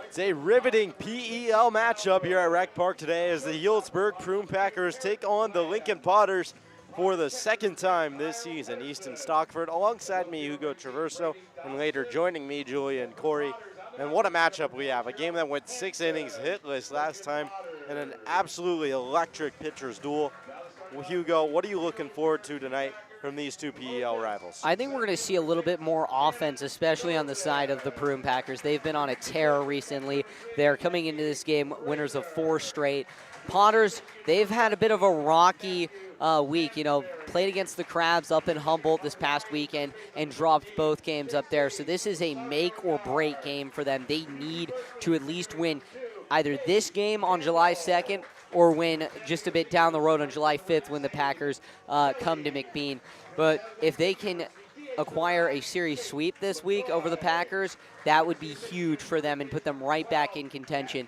It's a riveting PEL matchup here at Rec Park today as the Healdsburg Prune Packers take on the Lincoln Potters for the second time this season. Easton Stockford alongside me, Hugo Traverso, and later joining me, Julia and Corey. And what a matchup we have. A game that went 6 innings hitless last time and an absolutely electric pitcher's duel. Well, Hugo, what are you looking forward to tonight from these two PEL rivals? I think we're going to see a little bit more offense, especially on the side of the Prune Packers. They've been on a tear recently. They're coming into this game winners of 4 straight. Potters, they've had a bit of a rocky week. You know, played against the Crabs up in Humboldt this past weekend and dropped both games up there. So this is a make or break game for them. They need to at least win either this game on July 2nd or win just a bit down the road on July 5th when the Packers come to McBean. But if they can acquire a series sweep this week over the Packers, that would be huge for them and put them right back in contention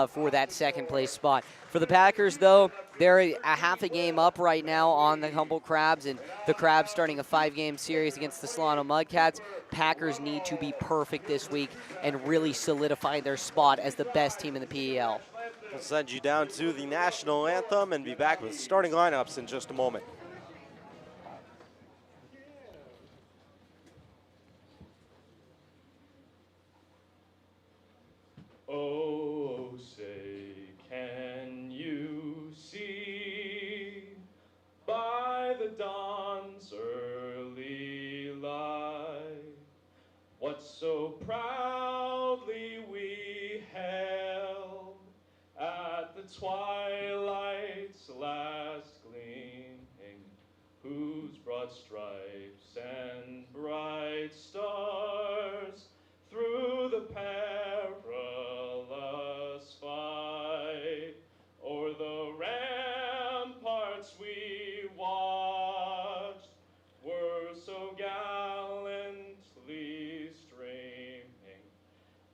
for that second place spot. For the Packers, though, they're a half a game up right now on the Humboldt Crabs, and the Crabs starting a 5-game series against the Solano Mudcats. Packers need to be perfect this week and really solidify their spot as the best team in the PEL. We'll send you down to the national anthem and be back with starting lineups in just a moment. Oh, say, can you see by the dawn's early light what so proudly we held at the twilight's last gleaming, whose broad stripes and bright stars through the perilous fight o'er the ramparts we watched were so gallantly streaming,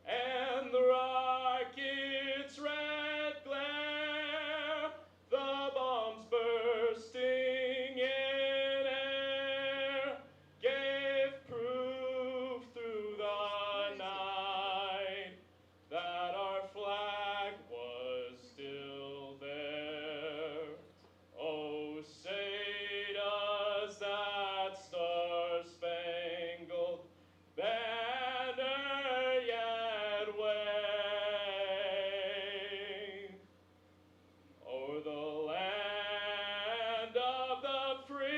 and the rocket's red glare, the bombs bursting in air, gave proof through the night that our flag was still there. Oh, say does that star-spangled banner yet wave o'er the land of the free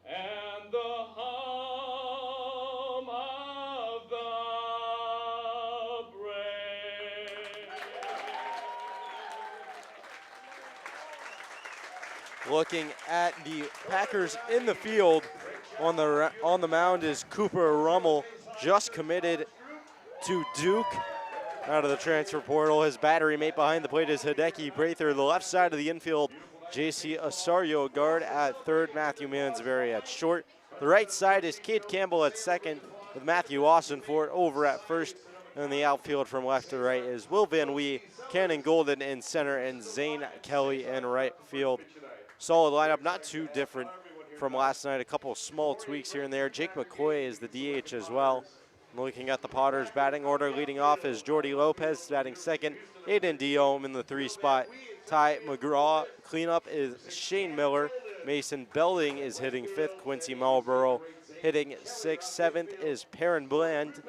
and the home of the brave. Looking at the Packers in the field, on the mound is Cooper Rummel, just committed to Duke out of the transfer portal. His battery mate behind the plate is Hideki Prather. The left side of the infield, J.C. Osorio, guard at third, Matthew Mansberry at short. The right side is Kate Campbell at second, with Matthew Austinfort over at first. And the outfield from left to right is Will Van Wee, Cannon Golden in center, and Zane Kelly in right field. Solid lineup, not too different from last night. A couple of small tweaks here and there. Jake McCoy is the DH as well. Looking at the Potters batting order, leading off is Jordy Lopez batting second. Aiden Diome in the 3 spot. Ty McGraw. Cleanup is Shane Miller. Mason Belding is hitting 5th. Quincy Marlboro hitting 6th. 7th is Perrin Bland.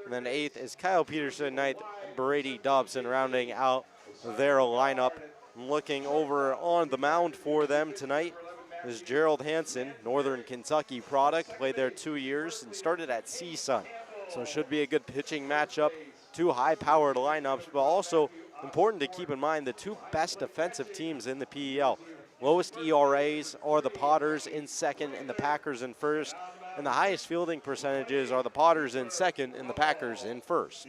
And then 8th is Kyle Peterson. 9th, Brady Dobson rounding out their lineup. Looking over on the mound for them tonight is Gerald Hansen, Northern Kentucky product. Played there 2 years and started at CSUN. So it should be a good pitching matchup. 2 high-powered lineups, but also important to keep in mind the 2 best defensive teams in the PEL. Lowest ERAs are the Potters in second and the Packers in first. And the highest fielding percentages are the Potters in second and the Packers in first.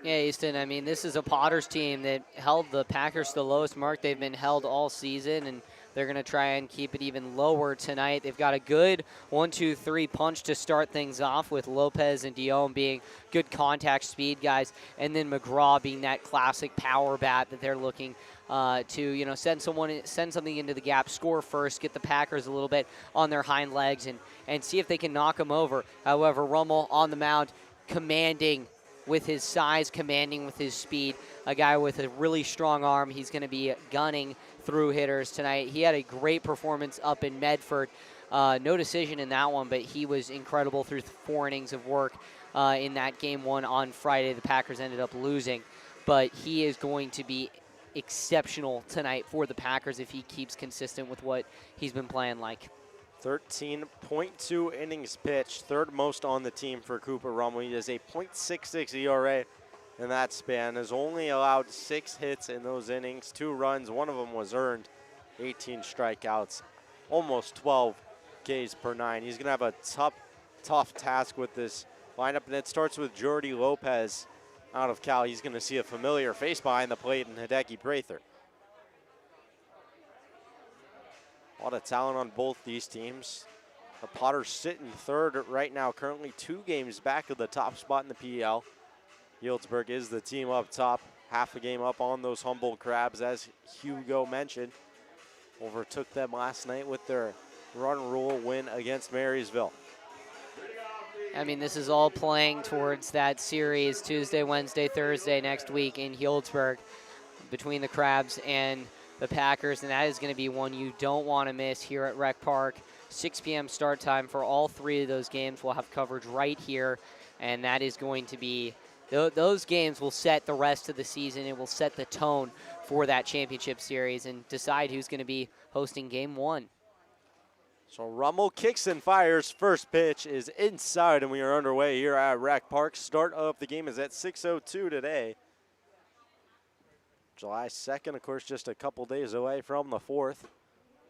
Yeah, Easton, I mean, this is a Potters team that held the Packers to the lowest mark they've been held all season, and they're going to try and keep it even lower tonight. They've got a good 1-2-3 punch to start things off, with Lopez and Dion being good contact speed guys, and then McGraw being that classic power bat that they're looking to send something into the gap, score first, get the Packers a little bit on their hind legs, and see if they can knock them over. However, Rummel on the mound, commanding with his size, commanding with his speed, a guy with a really strong arm. He's going to be gunning through hitters tonight. He had a great performance up in Medford. No decision in that one, but he was incredible through 4 innings of work in that game 1 on Friday. The Packers ended up losing, but he is going to be exceptional tonight for the Packers if he keeps consistent with what he's been playing like. 13.2 innings pitched, third most on the team for Cooper Rummel. He has a .66 ERA in that span, has only allowed 6 hits in those innings, 2 runs, one of them was earned, 18 strikeouts, almost 12 Ks per 9. He's gonna have a tough task with this lineup, and it starts with Jordy Lopez out of Cal. He's gonna see a familiar face behind the plate in Hideki Prather. A lot of talent on both these teams. The Potters sit in third right now, currently 2 games back of the top spot in the PL. Healdsburg is the team up top, half a game up on those Humboldt Crabs, as Hugo mentioned. Overtook them last night with their run rule win against Marysville. I mean, this is all playing towards that series Tuesday, Wednesday, Thursday next week in Healdsburg between the Crabs and the Packers, and that is going to be one you don't want to miss here at Rec Park. 6 p.m. start time for all 3 of those games. We'll have coverage right here, and that is going to be, those games will set the rest of the season. It will set the tone for that championship series and decide who's going to be hosting game 1. So Rummel kicks and fires. First pitch is inside, and we are underway here at Rec Park. Start of the game is at 6:02 today. July 2nd, of course, just a couple days away from the 4th.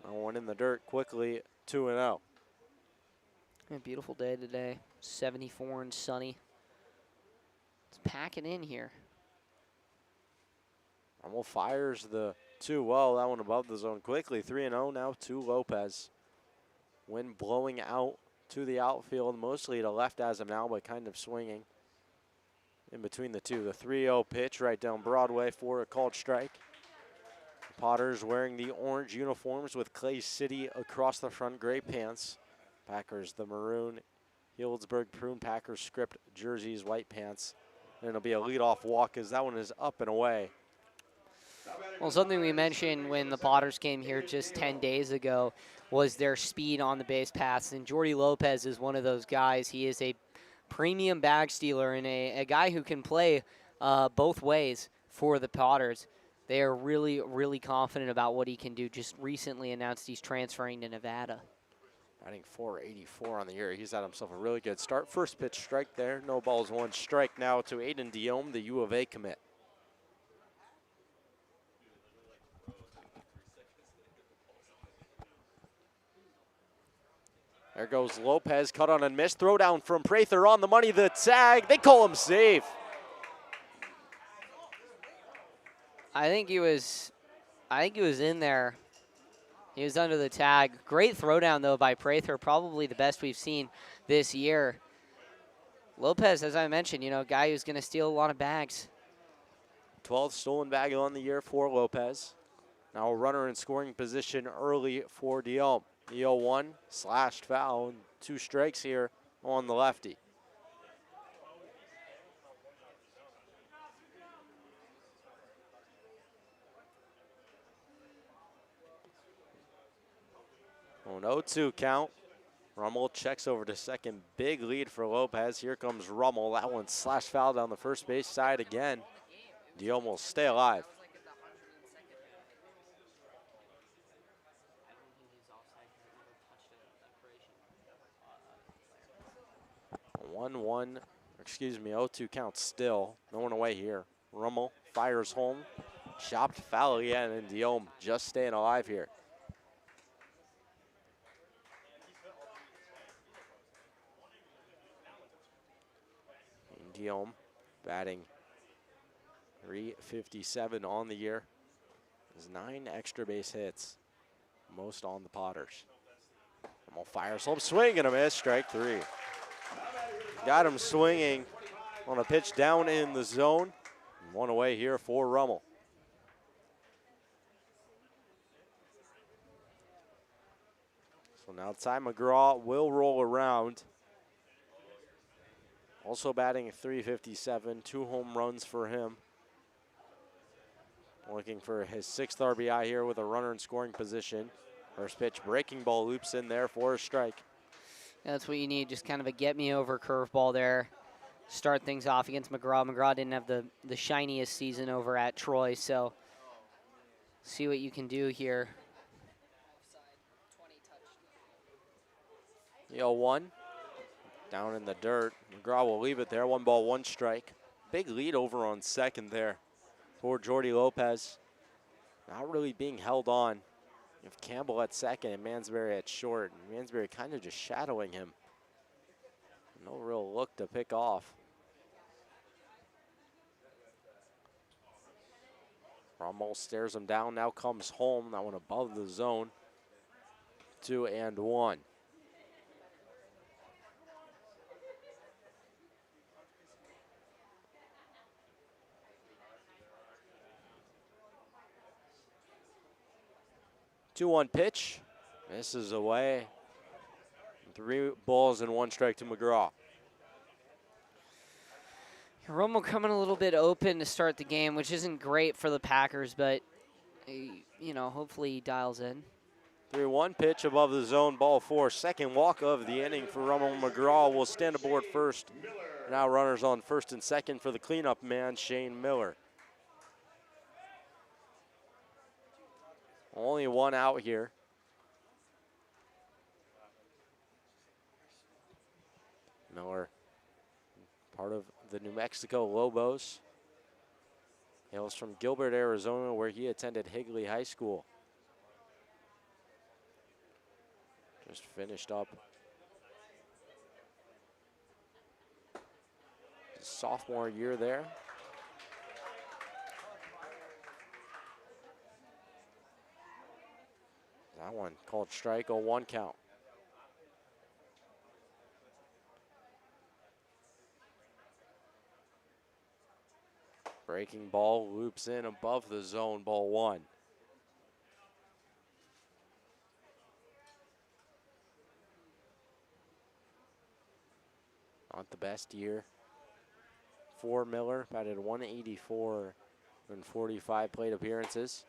One in the dirt quickly, 2-0. A beautiful day today, 74 and sunny. It's packing in here. Rummel fires the 2-0, that one above the zone quickly. 3-0 now to Lopez. Wind blowing out to the outfield, mostly to left as of now, but kind of swinging in between the two. The 3-0 pitch right down Broadway for a called strike. The Potters wearing the orange uniforms with Clay City across the front, gray pants. Packers the maroon, Healdsburg Prune Packers script jerseys, white pants. And it'll be a leadoff walk as that one is up and away. Well, something we mentioned when the Potters came here just 10 days ago was their speed on the base paths, and Jordy Lopez is one of those guys. He is a premium bag stealer and a guy who can play both ways for the Potters. They are really, really confident about what he can do. Just recently announced he's transferring to Nevada. Batting .484 on the year. He's had himself a really good start. First pitch strike there. No balls, 1 strike now to Aiden Diome, the U of A commit. There goes Lopez, cut on and missed. Throw down from Prather on the money, the tag. They call him safe. I think he was in there. He was under the tag. Great throwdown, though, by Prather. Probably the best we've seen this year. Lopez, as I mentioned, a guy who's going to steal a lot of bags. 12th stolen bag on the year for Lopez. Now a runner in scoring position early for Diome. The 0-1 slashed foul, and 2 strikes here on the lefty. An 0-2 count. Rummel checks over to second. Big lead for Lopez. Here comes Rummel. That one slashed foul down the first base side again. Diome will stay alive. 0-2 count still. No one away here. Rummel fires home. Chopped foul again, and Diome just staying alive here. Diome batting .357 on the year. Has 9 extra base hits. most on the Potters. Rummel fires home, swing and a miss, strike 3. Got him swinging on a pitch down in the zone. One away here for Rummel. So now Ty McGraw will roll around. Also batting at .357, 2 home runs for him. Looking for his 6th RBI here with a runner in scoring position. First pitch, breaking ball, loops in there for a strike. Yeah, that's what you need, just kind of a get-me-over curveball there. Start things off against McGraw. McGraw didn't have the shiniest season over at Troy, so see what you can do here. The 0-1, down in the dirt. McGraw will leave it there, 1 ball, 1 strike. Big lead over on second there for Jordy Lopez. Not really being held on. You have Campbell at second and Mansberry at short. And Mansberry kind of just shadowing him. No real look to pick off. Rummel stares him down, now comes home. That one above the zone. 2-1. Two-one pitch. Misses away. 3 balls and 1 strike to McGraw. Rummel coming a little bit open to start the game, which isn't great for the Packers, but, you know, hopefully he dials in. 3-1 pitch above the zone, ball 4. Second walk of the inning for Rummel. McGraw will stand aboard first. Now runners on first and second for the cleanup man, Shane Miller. Only 1 out here. Miller, part of the New Mexico Lobos. Hails from Gilbert, Arizona, where he attended Higley High School. Just finished up his sophomore year there. That one called strike, 0-1 count. Breaking ball loops in above the zone, ball 1. Not the best year for Miller, batted 184 in 45 plate appearances.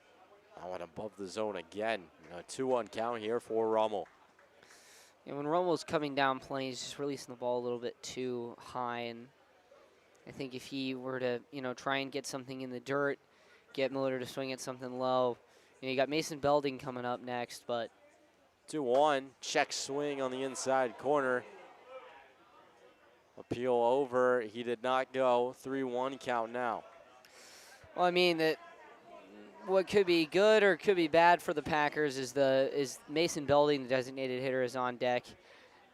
That one above the zone again. A 2-1 count here for Rummel. And when Rummel's coming down playing, he's just releasing the ball a little bit too high, and I think if he were to, you know, try and get something in the dirt, get Miller to swing at something low. You know, you got Mason Belding coming up next, but 2-1, check swing on the inside corner. Appeal over, he did not go. 3-1 count now. well, I mean that what could be good or could be bad for the Packers is Mason Belding, the designated hitter, is on deck.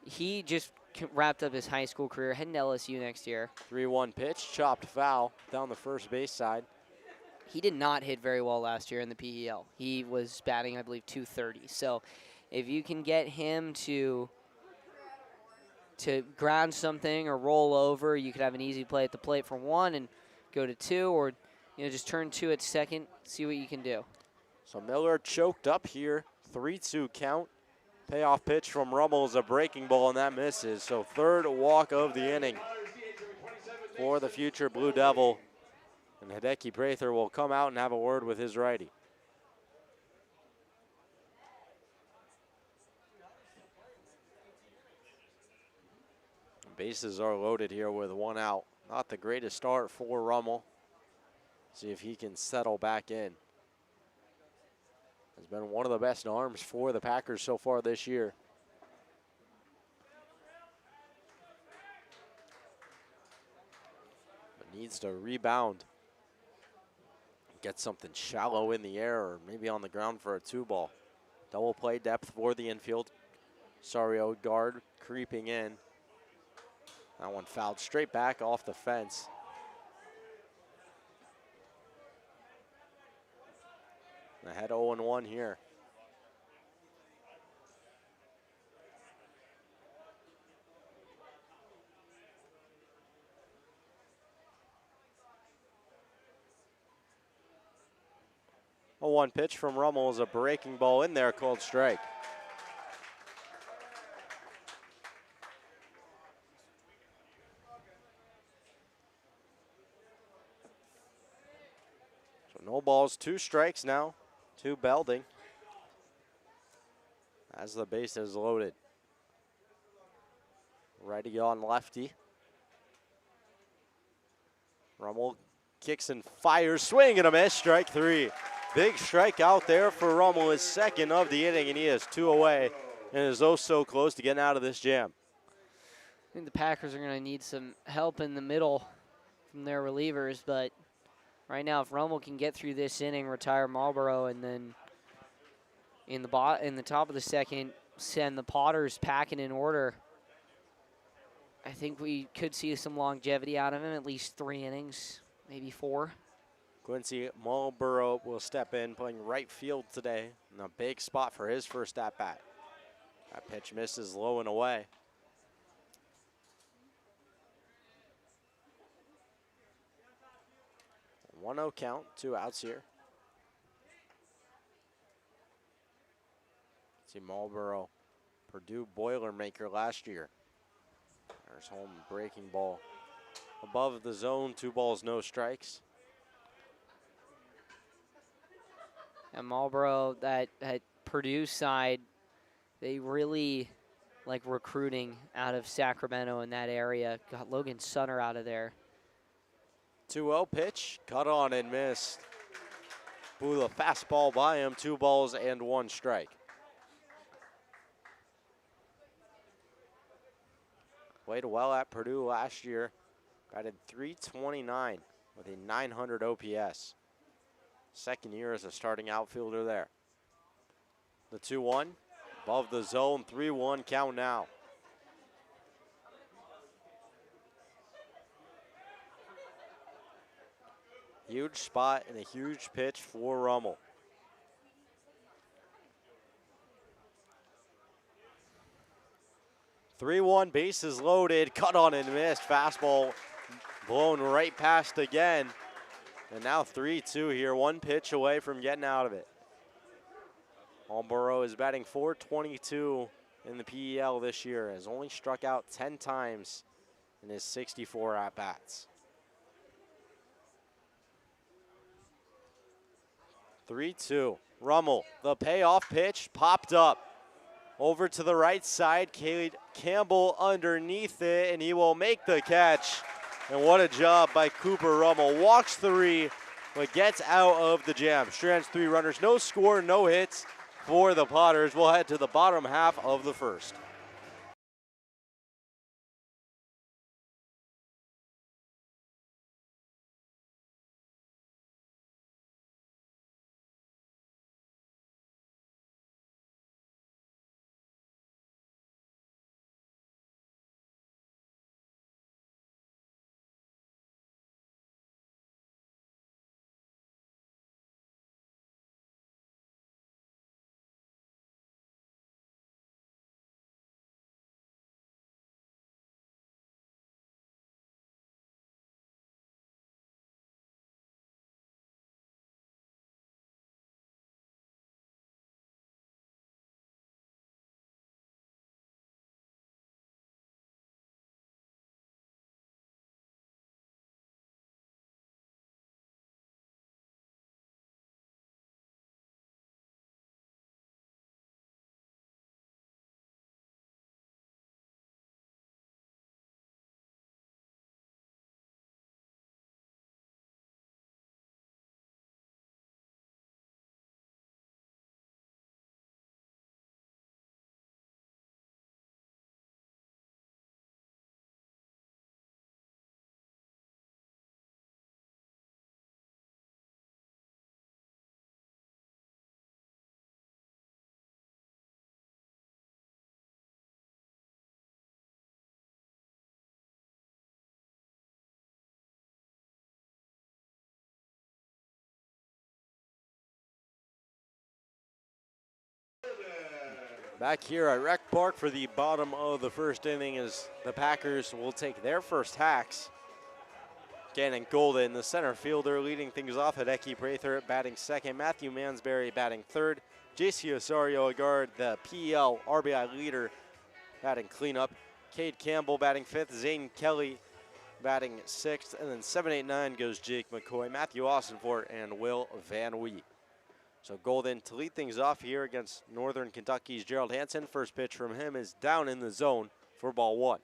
He just wrapped up his high school career, heading to LSU next year. 3-1 pitch, chopped foul down the first base side. He did not hit very well last year in the PEL. He was batting, I believe, .230. So if you can get him to ground something or roll over, you could have an easy play at the plate for 1 and go to 2, or just turn 2 at second, see what you can do. So Miller choked up here, 3-2 count. Payoff pitch from Rummel is a breaking ball, and that misses. So 3rd walk of the inning for the future Blue Devil. And Hideki Prather will come out and have a word with his righty. Bases are loaded here with 1 out. Not the greatest start for Rummel. See if he can settle back in. Has been one of the best arms for the Packers so far this year. But needs to rebound. Get something shallow in the air or maybe on the ground for a 2-ball. Double play depth for the infield. Sario guard creeping in. That one fouled straight back off the fence. Ahead 0-1 here. A 1 pitch from Rummel is a breaking ball in there called strike. So no balls, 2 strikes now to Belding as the base is loaded. Righty on lefty. Rummel kicks and fires, swing and a miss, strike 3. Big strike out there for Rummel, his second of the inning, and he is 2 away and is oh so close to getting out of this jam. I think the Packers are going to need some help in the middle from their relievers, but right now if Rummel can get through this inning, retire Marlboro, and then in the top of the second, send the Potters packing in order, I think we could see some longevity out of him, at least 3 innings, maybe 4. Quincy Marlboro will step in, playing right field today, in a big spot for his first at-bat. That pitch misses low and away. 1-0 count, 2 outs here. See Marlboro, Purdue Boilermaker last year. There's home breaking ball above the zone, 2 balls, no strikes. And Marlboro, that Purdue side, they really like recruiting out of Sacramento in that area. Got Logan Sunner out of there. 2-0 pitch, cut on and missed. Blew the fastball by him, 2 balls and 1 strike. Played well at Purdue last year. Batted .329 with a .900 OPS. Second year as a starting outfielder there. The 2-1, above the zone, 3-1 count now. Huge spot and a huge pitch for Rummel. Three-one, bases loaded, cut on and missed. Fastball blown right past again. And now 3-2 here, 1 pitch away from getting out of it. Marlboro is batting .422 in the PEL this year, has only struck out 10 times in his 64 at-bats. 3-2, Rummel, the payoff pitch popped up. Over to the right side, Caleb Campbell underneath it, and he will make the catch. And what a job by Cooper Rummel. Walks 3, but gets out of the jam. Strands 3 runners, no score, no hits for the Potters. We'll head to the bottom half of the first. Back here at Rec Park for the bottom of the first inning as the Packers will take their first hacks. Gannon Golden, the center fielder, leading things off. Hideki Prather batting second. Matthew Mansberry batting third. JC Osorio Agard, the PEL RBI leader, batting cleanup. Cade Campbell batting fifth. Zane Kelly batting sixth. And then 7-8-9 goes Jake McCoy, Matthew Austinfort, and Will Van Wee. So Golden to lead things off here against Northern Kentucky's Gerald Hansen. First pitch from him is down in the zone for ball one.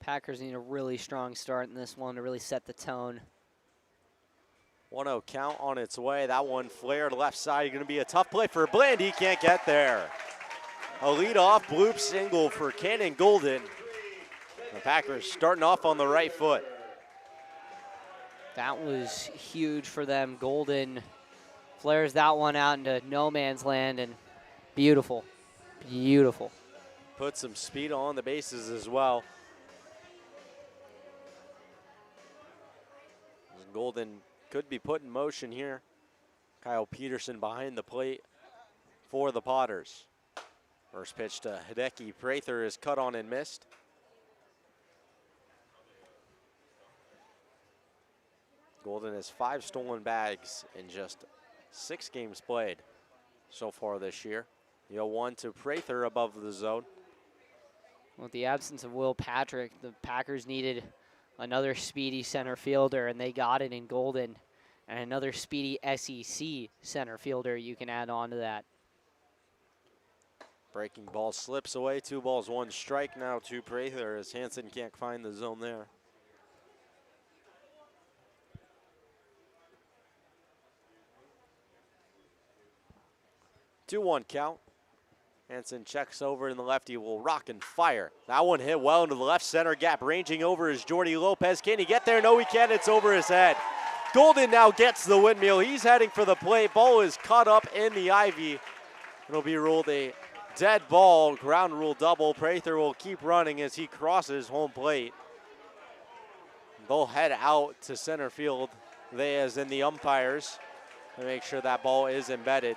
Packers need a really strong start in this one to really set the tone. 1-0 count on its way. That one flared left side. Going to be a tough play for Bland. He can't get there. A leadoff bloop single for Gannon Golden. The Packers starting off on the right foot. That was huge for them. Golden flares that one out into no man's land, and beautiful, beautiful. Put some speed on the bases as well. Golden could be put in motion here. Kyle Peterson behind the plate for the Potters. First pitch to Hideki Prather is cut on and missed. Golden has 5 stolen bags in just 6 games played so far this year. The 0-1 to Prather above the zone. With the absence of Will Patrick, the Packers needed another speedy center fielder, and they got it in Golden. And another speedy SEC center fielder you can add on to that. Breaking ball slips away. 2 balls, 1 strike now to Prather as Hansen can't find the zone there. Two-one count. Hansen checks over and the lefty will rock and fire. That one hit well into the left center gap. Ranging over is Jordy Lopez. Can he get there? No, he can't. It's over his head. Golden now gets the windmill. He's heading for the plate. Ball is caught up in the ivy. It'll be ruled a dead ball. Ground rule double. Prather will keep running as he crosses home plate. They'll head out to center field. They, as in the umpires, to make sure that ball is embedded.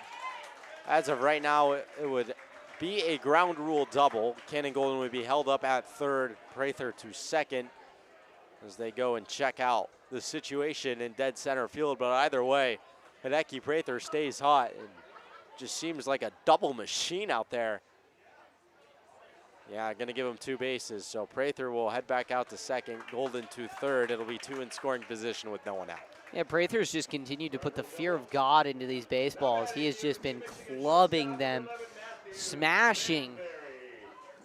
As of right now, it would be a ground rule double. Gannon Golden would be held up at third, Prather to second as they go and check out the situation in dead center field. But either way, Hideki Prather stays hot and just seems like a double machine out there. Yeah, going to give him 2 bases. So Prather will head back out to second, Golden to third. It'll be 2 in scoring position with no one out. Yeah, Prather's just continued to put the fear of God into these baseballs. He has just been clubbing them, smashing.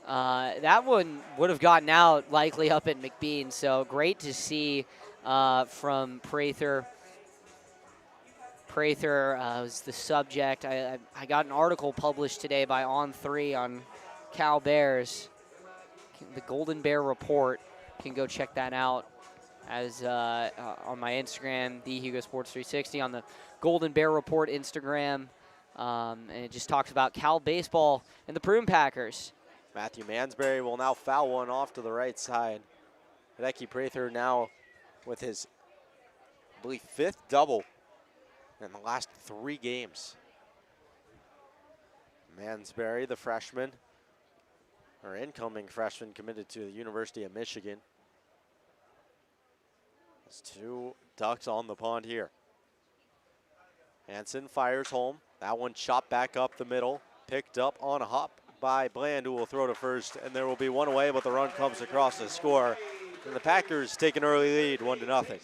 That one would have gotten out likely up at McBean, so great to see from Prather. Prather was the subject. I got an article published today by On3 on Cal Bears, the Golden Bear Report. You can go check that out as on my Instagram, the Hugo Sports 360, on the Golden Bear Report Instagram. And it just talks about Cal baseball and the Prune Packers. Matthew Mansberry will now foul one off to the right side. Hideki Prather now with his, I believe, 5th double in the last 3 games. Mansberry, the freshman, or incoming freshman, committed to the University of Michigan. There's 2 ducks on the pond here. Hansen fires home. That one chopped back up the middle. Picked up on a hop by Bland, who will throw to first. And there will be 1 away, but the run comes across the score. And the Packers take an early lead, 1-0.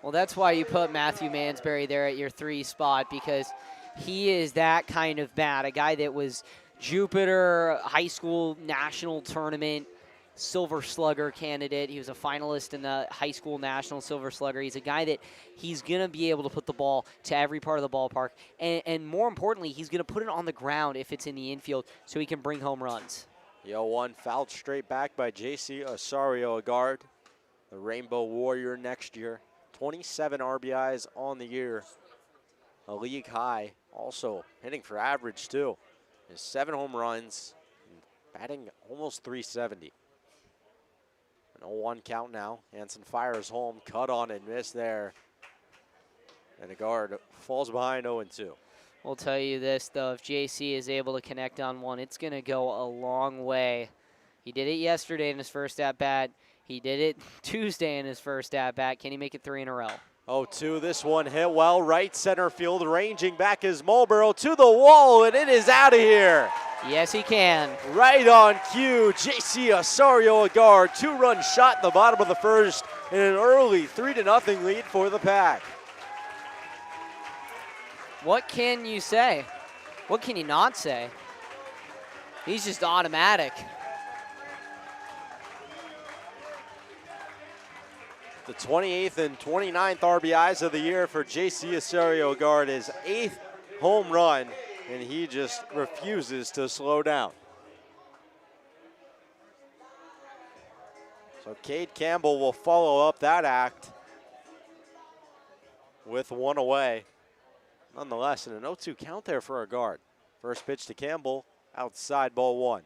Well, that's why you put Matthew Mansberry there at your 3 spot, because he is that kind of bat. A guy that was Jupiter High School National Tournament Silver Slugger candidate. He was a finalist in the high school national Silver Slugger. He's a guy that he's going to be able to put the ball to every part of the ballpark. And more importantly, he's going to put it on the ground if it's in the infield so he can bring home runs. The 0-1 fouled straight back by JC Osorio, a guard, the Rainbow Warrior next year. 27 RBIs on the year, a league high. Also hitting for average too. His 7 home runs, batting almost 370. An 0-1 count now. Hansen fires home, cut on and missed there. And a guard falls behind 0-2. We'll tell you this, though, if JC is able to connect on one, it's going to go a long way He did it yesterday in his first at-bat. He did it Tuesday in his first at-bat. Can he make it 3 in a row? 0-2, this one hit well, right center field, ranging back is Mulborough to the wall, and it is out of here. Yes, he can. Right on cue, J.C. Osorio, a guard, 2-run shot in the bottom of the first, and an early 3-0 lead for the Pack. What can you say? What can you not say? He's just automatic. The 28th and 29th RBIs of the year for J.C. Osorio, guard, his 8th home run, and he just refuses to slow down. So Cade Campbell will follow up that act with one away. Nonetheless, an 0-2 count there for a guard. First pitch to Campbell, outside, ball 1.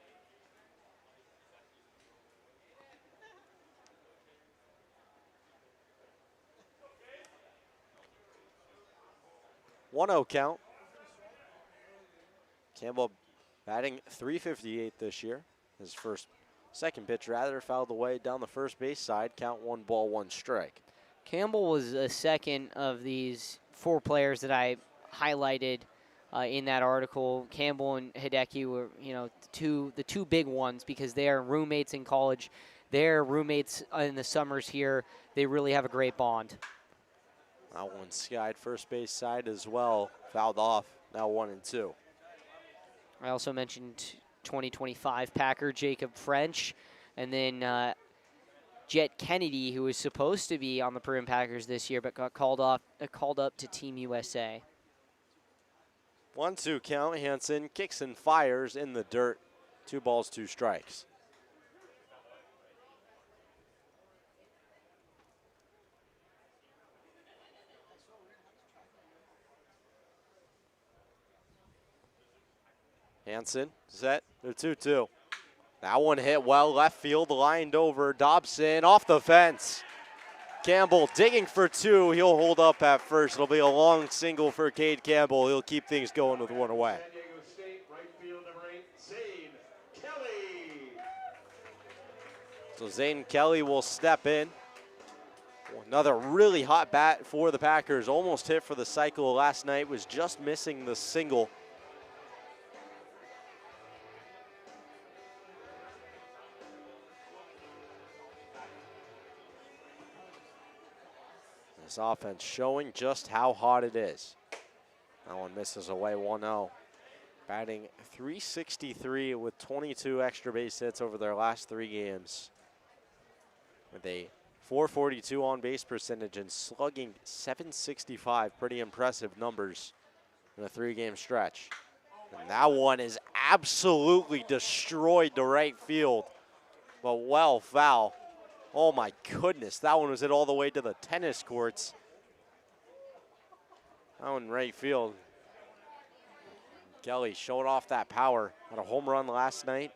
1-0 count. Campbell batting .358 this year. His second pitch rather fouled away down the first base side. Count 1 ball, 1 strike. Campbell was a second of these 4 players that I highlighted in that article. Campbell and Hideki were, the two big ones because they are roommates in college. They're roommates in the summers here. They really have a great bond. That one skied first base side as well. Fouled off. Now 1-2. I also mentioned 2025 Packer Jacob French, and then Jet Kennedy, who was supposed to be on the Prune Packers this year, but got called up to Team USA. 1-2 count. Hansen kicks and fires in the dirt. 2 balls, 2 strikes. Hansen set. They're 2-2. That one hit well, left field, lined over. Dobson off the fence. Campbell digging for 2. He'll hold up at first. It'll be a long single for Cade Campbell. He'll keep things going with 1 away. San Diego State, right field, number 8, Zane Kelly. So Zane Kelly will step in. Another really hot bat for the Packers. Almost hit for the cycle last night. Was just missing the single. This offense showing just how hot it is. That one misses away 1-0. Batting .363 with 22 extra base hits over their last 3 games. With a .442 on base percentage and slugging .765. Pretty impressive numbers in a 3-game stretch. And that one is absolutely destroyed to right field, but well foul. Oh my goodness, that one was hit all the way to the tennis courts. That one right field. Kelly showing off that power. Had a home run last night.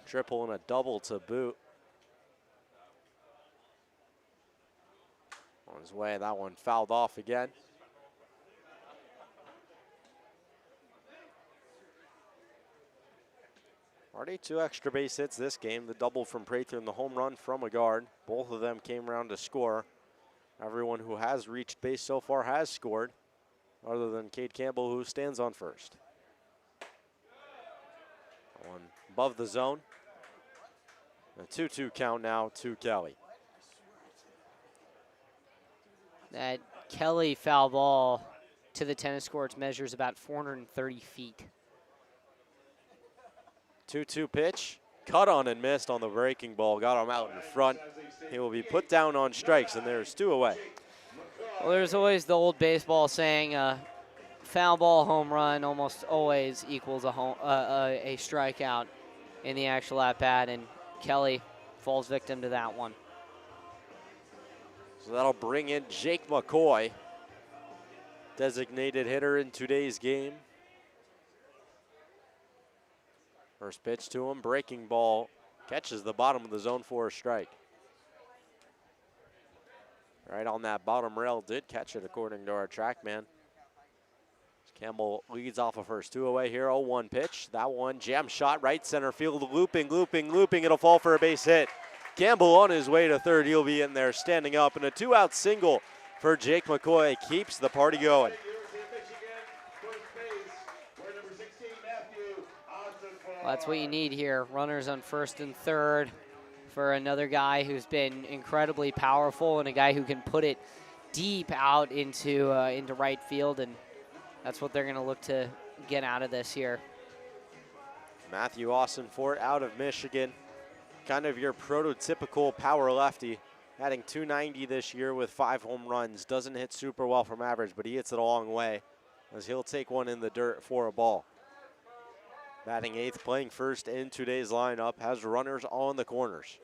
Triple and a double to boot. On his way, that one fouled off again. Already 2 extra base hits this game. The double from Prather and the home run from a guard. Both of them came around to score. Everyone who has reached base so far has scored, other than Cade Campbell, who stands on first. One above the zone. A 2-2 count now to Kelly. That Kelly foul ball to the tennis courts measures about 430 feet. 2-2 pitch, cut on and missed on the breaking ball, got him out in front. He will be put down on strikes, and there's 2 away. Well, there's always the old baseball saying, foul ball home run almost always equals a strikeout in the actual at-bat, and Kelly falls victim to that one. So that'll bring in Jake McCoy, designated hitter in today's game. First pitch to him, breaking ball, catches the bottom of the zone for a strike. Right on that bottom rail, did catch it according to our track man. Campbell leads off a first. 2 away here, 0-1 pitch. That one, jam shot, right center field, looping, looping, looping. It'll fall for a base hit. Campbell on his way to third. He'll be in there standing up, and a 2-out single for Jake McCoy keeps the party going. Well, that's what you need here. Runners on first and third for another guy who's been incredibly powerful and a guy who can put it deep out into right field, and that's what they're going to look to get out of this here. Matthew Austin-Fort out of Michigan, kind of your prototypical power lefty, adding 290 this year with 5 home runs. Doesn't hit super well from average, but he hits it a long way, as he'll take one in the dirt for a ball. Batting 8th, playing first in today's lineup, has runners on the corners.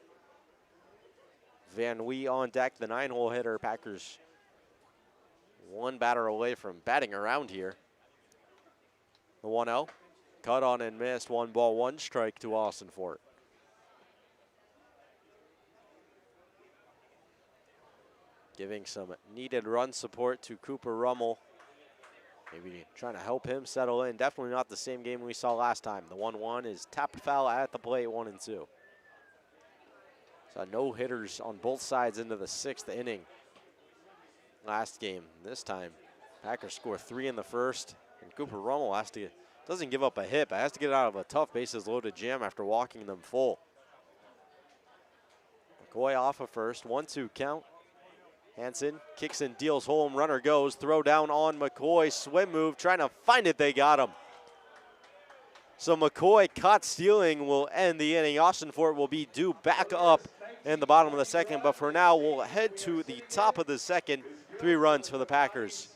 Van Wee on deck, the 9-hole hitter. Packers one batter away from batting around here. The 1-0, cut on and missed. 1 ball, 1 strike to Austin-Fort. Giving some needed run support to Cooper Rummel. Maybe trying to help him settle in. Definitely not the same game we saw last time. The 1-1 is tapped foul at the plate, 1-2. So no hitters on both sides into the 6th inning. Last game, this time, Packers score 3 in the first, and Cooper Rummel doesn't give up a hit, but has to get out of a tough bases loaded jam after walking them full. McCoy off of first, 1-2 count. Hansen kicks and deals home, runner goes, throw down on McCoy, swim move, trying to find it, they got him. So McCoy caught stealing will end the inning. Austin-Fort will be due back up in the bottom of the second, but for now we'll head to the top of the second. 3 runs for the Packers.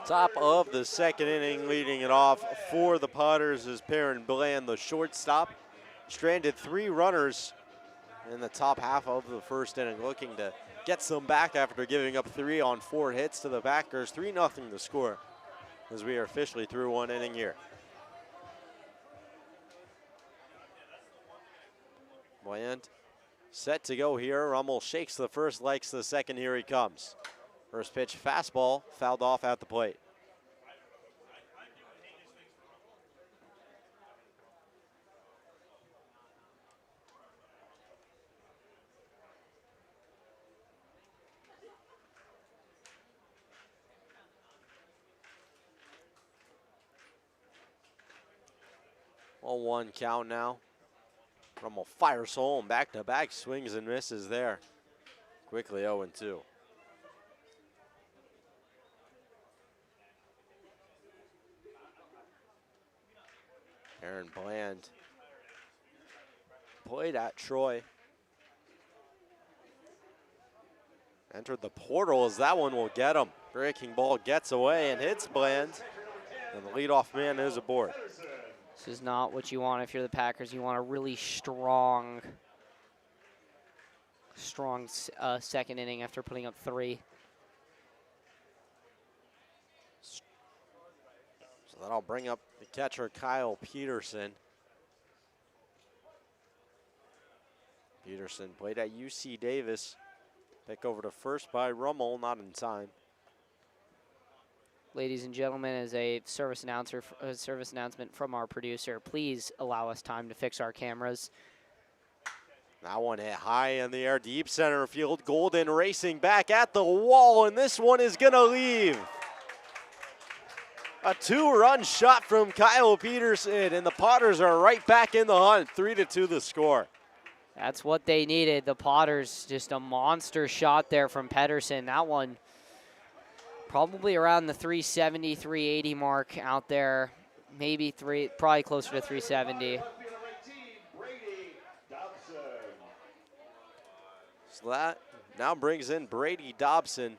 Top of the second inning, leading it off for the Potters is Perrin Bland, the shortstop. Stranded 3 runners in the top half of the first inning, looking to get some back after giving up 3 on 4 hits to the Packers. 3-0 the score as we are officially through 1 inning here. Bland set to go here. Rummel shakes the first, likes the second. Here he comes. First pitch, fastball, fouled off at the plate. Well, 1 count now. Rummel fires home, back-to-back swings and misses there. Quickly 0-2. Aaron Bland played at Troy. Entered the portal as that one will get him. Breaking ball gets away and hits Bland. And the leadoff man is aboard. This is not what you want if you're the Packers. You want a really strong strong second inning after putting up 3. So that'll bring up the catcher, Kyle Peterson. Peterson played at UC Davis. Pick over to first by Rummel, not in time. Ladies and gentlemen, as a service announcement from our producer, please allow us time to fix our cameras. That one hit high in the air, deep center field. Golden racing back at the wall, and this one is gonna leave. A 2-run shot from Kyle Peterson, and the Potters are right back in the hunt. 3-2 the score. That's what they needed. The Potters, just a monster shot there from Pedersen. That one probably around the 370, 380 mark out there. Maybe probably closer to 370. So that now brings in Brady Dobson.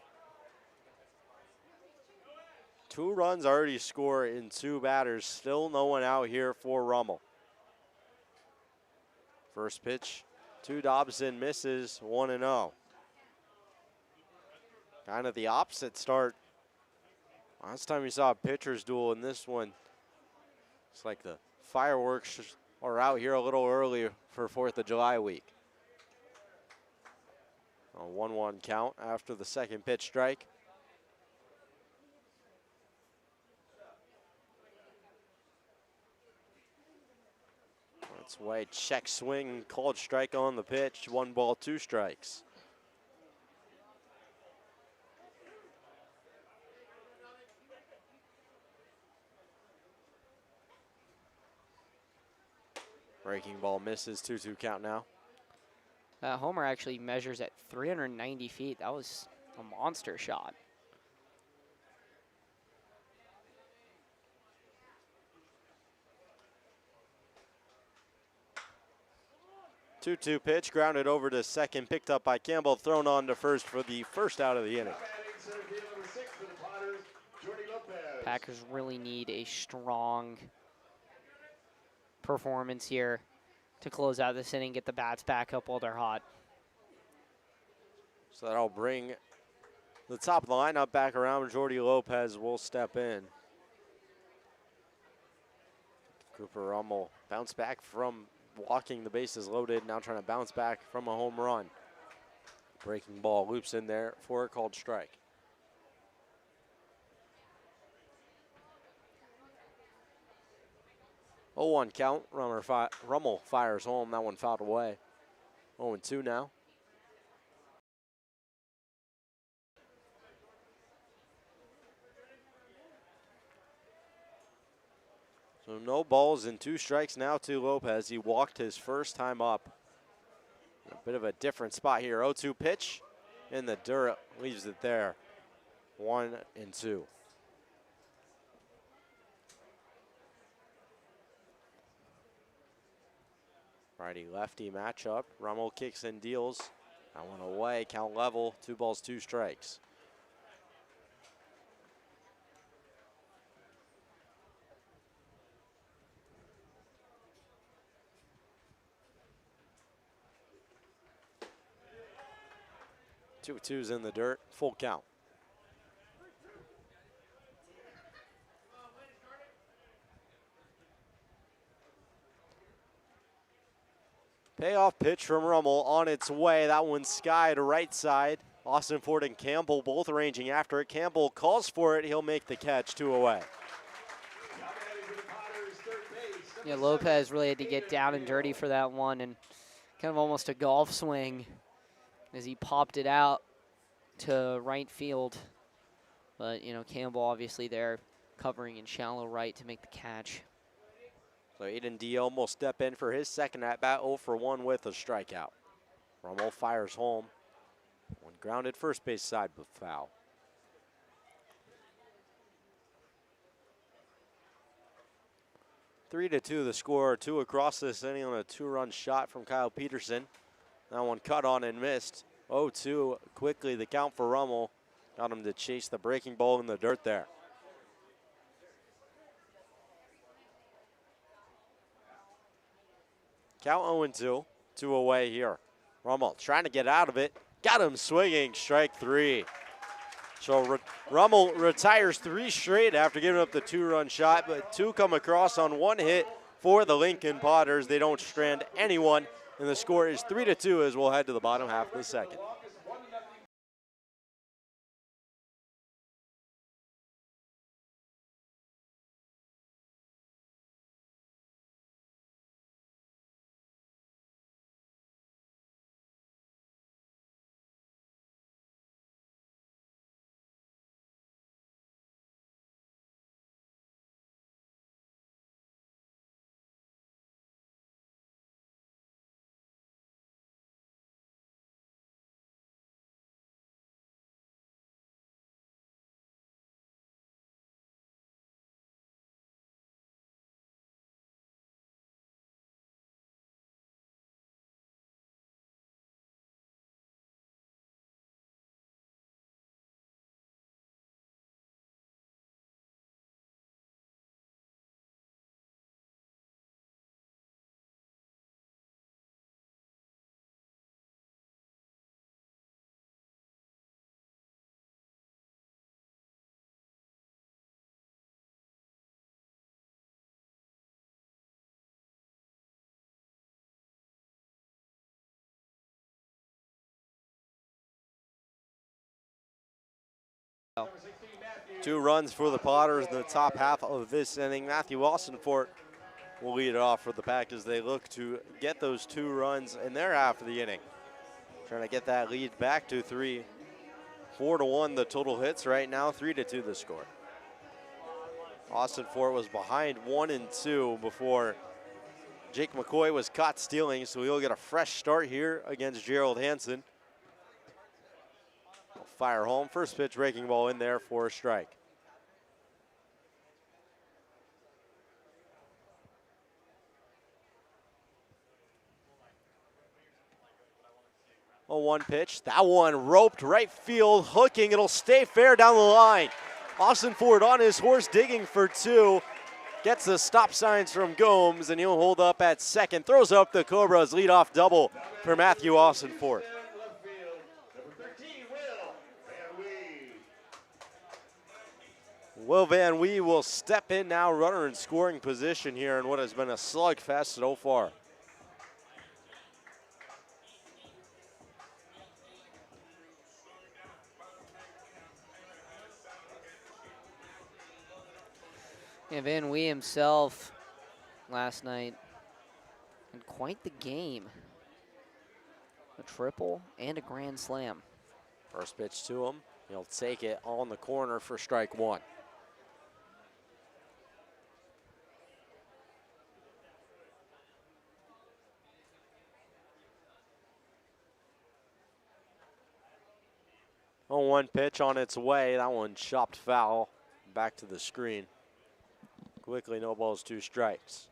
2 runs already scored in 2 batters. Still no one out here for Rummel. First pitch to Dobson, misses, 1-0. Kind of the opposite start. Last time we saw a pitcher's duel in this one, it's like the fireworks are out here a little early for 4th of July week. A 1-1 count after the second pitch strike. That's way check swing, called strike on the pitch. 1 ball, 2 strikes. Breaking ball misses, 2-2 count now. Homer actually measures at 390 feet. That was a monster shot. Two-two pitch, grounded over to second, picked up by Campbell, thrown on to first for the first out of the inning. Packers really need a strong performance here to close out this inning, get the bats back up while they're hot. So that'll bring the top of the lineup back around. Jordy Lopez will step in. Cooper Rummel bounced back from walking the bases loaded, now trying to bounce back from a home run. Breaking ball loops in there for a called strike. Oh, 1 count. Rummel fires home. That one fouled away. 0-2 now. So no balls and 2 strikes now to Lopez. He walked his first time up. A bit of a different spot here. 0-2 pitch in the dirt, leaves it there. 1-2. Righty-lefty matchup. Rummel kicks and deals. That one away, count level, 2 balls, 2 strikes. Two twos in the dirt, full count. Payoff pitch from Rummel on its way. That one sky to right side. Austin Ford and Campbell both ranging after it. Campbell calls for it. He'll make the catch, 2 away. Yeah, Lopez really had to get down and dirty for that one, and kind of almost a golf swing as he popped it out to right field. But, you know, Campbell obviously there covering in shallow right to make the catch. So Aiden Diel will step in for his second at-bat, 0 for 1 with a strikeout. Rummel fires home. One grounded first base side with foul. Three to 2 the score. 2 across this inning on a 2-run shot from Kyle Peterson. That one cut on and missed. 0-2 quickly the count for Rummel. Got him to chase the breaking ball in the dirt there. Count 0-2, 2 away here. Rummel trying to get out of it. Got him swinging, strike 3. So Rummel retires 3 straight after giving up the 2-run shot, but 2 come across on 1 hit for the Lincoln Potters. They don't strand anyone, and the score is 3-2 as we'll head to the bottom half of the second. Oh. 2 runs for the Potters in the top half of this inning. Matthew Austinfort will lead it off for the Pack as they look to get those 2 runs in their half of the inning. Trying to get that lead back to 3. 4-1 the total hits right now, 3-2 the score. Austinfort was behind 1-2 before Jake McCoy was caught stealing, so he'll get a fresh start here against Gerald Hansen. Fire home, first pitch breaking ball in there for a strike. A 1 pitch, that one roped right field, hooking, it'll stay fair down the line. Austinfort on his horse digging for 2. Gets the stop signs from Gomes, and he'll hold up at second. Throws up the Cobras leadoff double for Matthew Austinfort. Will Van Wee will step in now, runner in scoring position here in what has been a slugfest so far. Yeah, Van Wee himself last night had quite the game. A triple and a grand slam. First pitch to him. He'll take it on the corner for strike 1. A 1 pitch on its way. That one chopped foul back to the screen. Quickly, no balls, 2 strikes.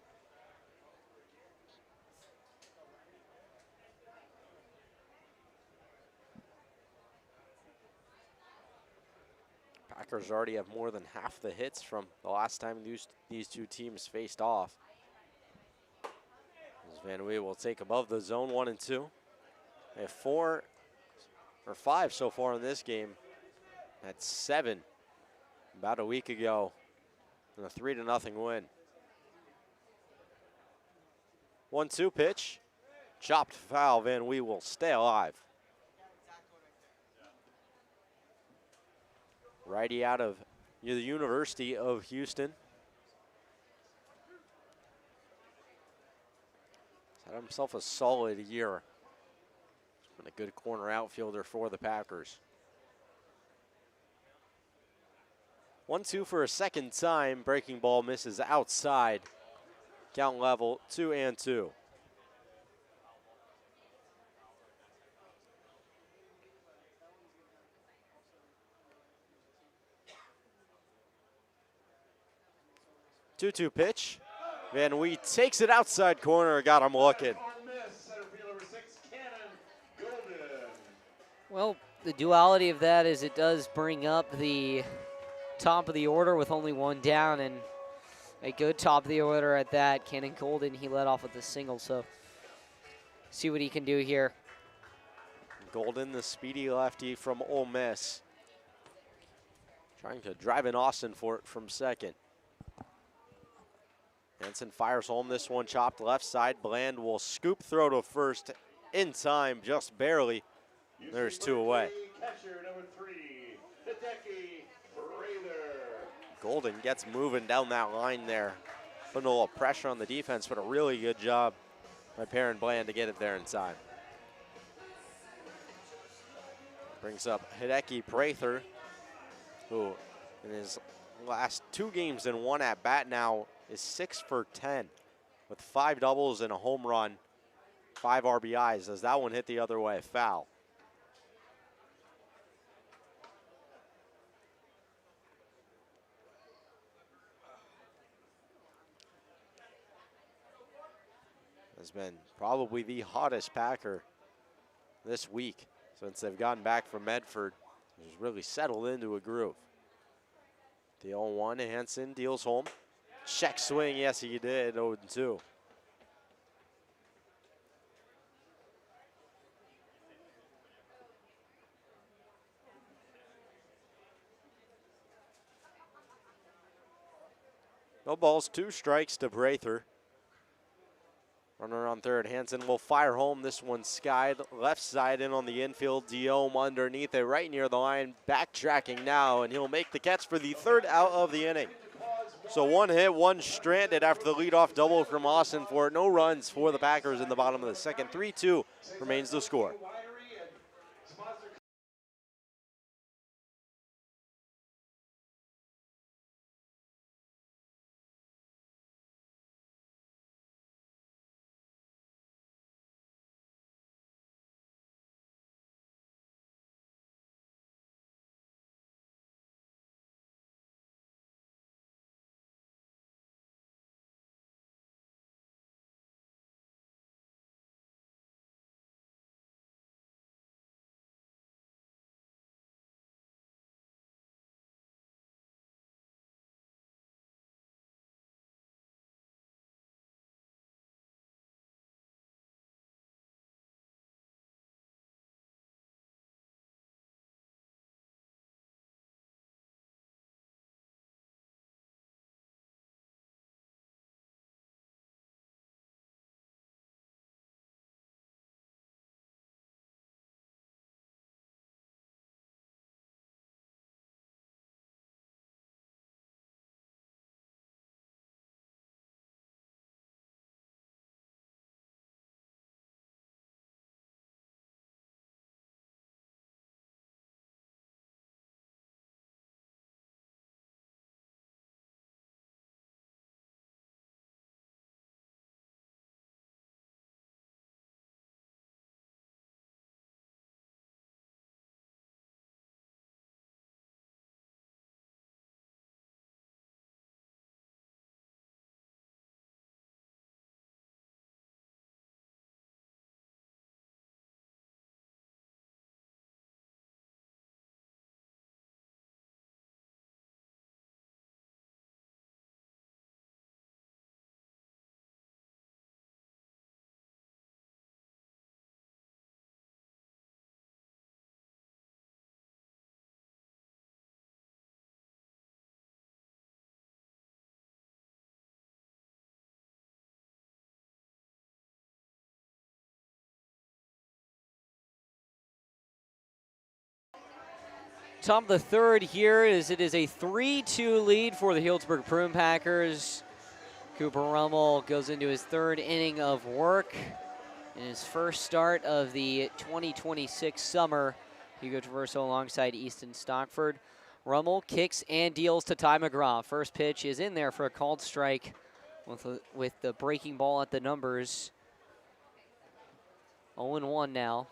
Packers already have more than half the hits from the last time these 2 teams faced off. As Van Wee will take above the zone 1 and 2. They have 4 or 5 so far in this game. That's 7 about a week ago in a 3-0 win. 1-2 pitch, chopped foul. Van Wee will stay alive. Righty out of the University of Houston. He's had himself a solid year. He's been a good corner outfielder for the Packers. 1-2 for a second time. Breaking ball misses outside. Count level 2-2. Two-two pitch. Van Wee takes it outside corner. Got him looking. Well, the duality of that is it does bring up the top of the order with only 1 down, and a good top of the order at that. Cannon Golden, he led off with a single, so see what he can do here. Golden, the speedy lefty from Ole Miss, trying to drive in Austin for it from second. Hansen fires home this one, chopped left side. Bland will scoop throw to first in time, just barely. There's two away. Catcher number 3, Hideki Raider. Golden gets moving down that line there, putting a little pressure on the defense, but a really good job by Perrin Bland to get it there inside. Brings up Hideki Prather, who in his last 2 games and 1 at bat now is 6 for 10 with 5 doubles and a home run, 5 RBIs as that one hit the other way, foul. Has been probably the hottest Packer this week since they've gotten back from Medford. He's really settled into a groove. The 0-1, Hansen deals home. Check swing, yes he did, 0-2. No balls, 2 strikes to Prather. Runner on third, Hansen will fire home. This one skied left side in on the infield. Diome underneath it, right near the line. Backtracking now, and he'll make the catch for the 3rd out of the inning. So 1 hit, 1 stranded after the leadoff double from Austin for it. No runs for the Packers in the bottom of the second. 3-2 remains the score. Top of the 3rd here as it is a 3-2 lead for the Healdsburg Prune Packers. Cooper Rummel goes into his 3rd inning of work in his first start of the 2026 summer. Hugo Traverso alongside Easton Stockford. Rummel kicks and deals to Ty McGraw. First pitch is in there for a called strike with the breaking ball at the numbers. 0-1 now.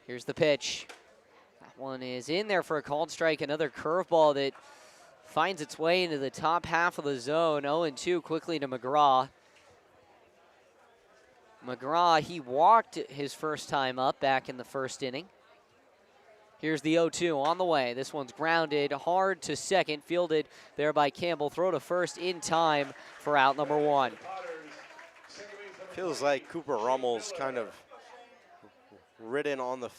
Here's the pitch. That one is in there for a called strike. Another curveball that finds its way into the top half of the zone. 0-2 quickly to McGraw. McGraw, he walked his first time up back in the 1st inning. Here's the 0-2 on the way. This one's grounded hard to second, fielded there by Campbell. Throw to first in time for out number 1. Feels like Cooper Rummel's kind of ridden on the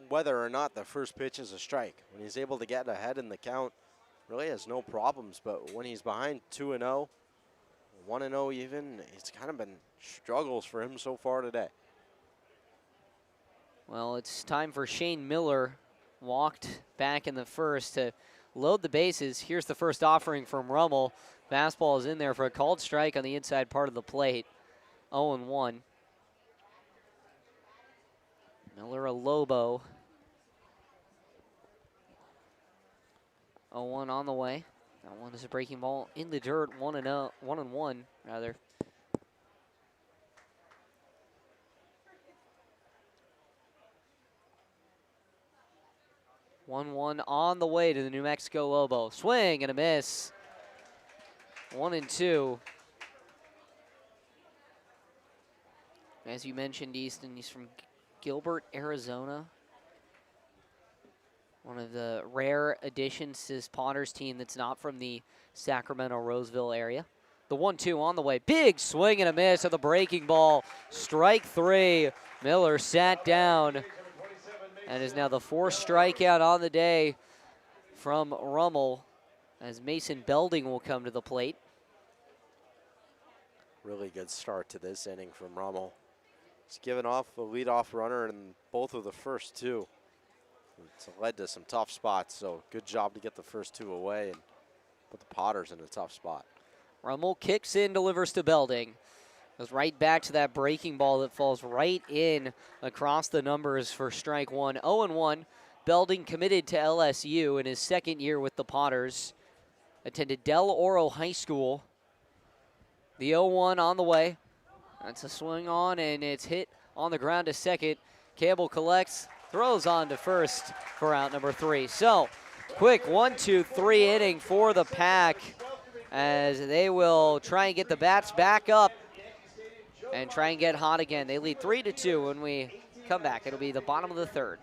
whether or not the first pitch is a strike. When he's able to get ahead in the count, really has no problems. But when he's behind 2-0, 1-0 even, it's kind of been struggles for him so far today. Well, it's time for Shane Miller, walked back in the first to load the bases. Here's the first offering from Rummel. Fastball is in there for a called strike on the inside part of the plate. 0-1. Miller a Lobo. 0-1 on the way. That one is a breaking ball in the dirt. 1-1 rather. 1-1 on the way to the New Mexico Lobo. Swing and a miss. 1-2. As you mentioned, Easton, he's from Gilbert, Arizona. One of the rare additions to his Potters team that's not from the Sacramento-Roseville area. The 1-2 on the way. Big swing and a miss at the breaking ball. Strike 3. Miller sat down. And is now the 4th strikeout on the day from Rummel, as Mason Belding will come to the plate. Really good start to this inning from Rummel. He's given off a leadoff runner in both of the first 2. It's led to some tough spots, so good job to get the first 2 away and put the Potters in a tough spot. Rummel kicks in, delivers to Belding. Goes right back to that breaking ball that falls right in across the numbers for strike 1. 0-1. Belding committed to LSU in his 2nd year with the Potters. Attended Del Oro High School. The 0-1 on the way. That's a swing on, and it's hit on the ground to second. Campbell collects, throws on to first for out number 3. So, quick 1-2-3 inning for the Pack, as they will try and get the bats back up and try and get hot again. They lead 3-2 when we come back. It'll be the bottom of the 3rd.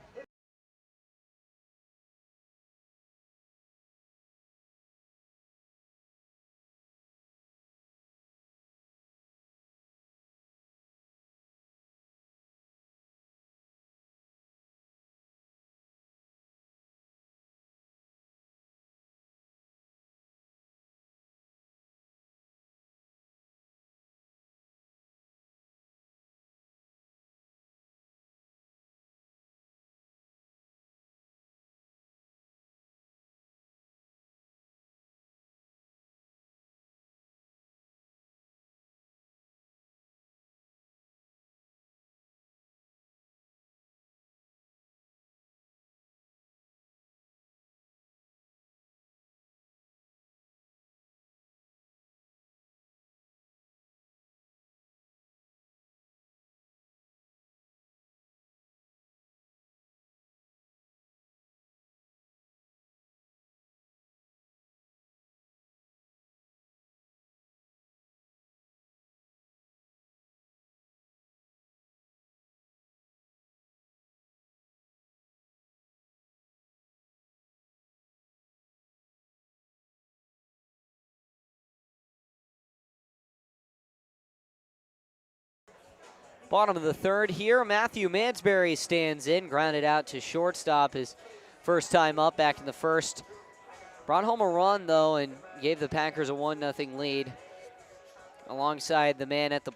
Bottom of the 3rd here. Matthew Mansberry stands in, grounded out to shortstop his first time up back in the 1st. Brought home a run, though, and gave the Packers a 1-0 lead. Alongside the man at the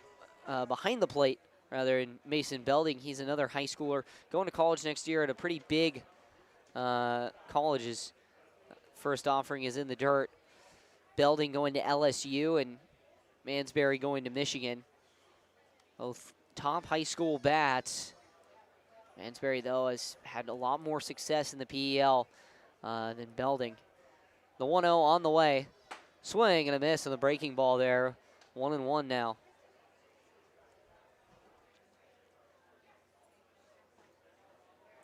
behind the plate, rather, in Mason Belding. He's another high schooler going to college next year at a pretty big college. His first offering is in the dirt. Belding going to LSU and Mansberry going to Michigan. Both top high school bats. Mansberry, though, has had a lot more success in the PEL than Belding. The 1-0 on the way. Swing and a miss on the breaking ball there. 1-1 now.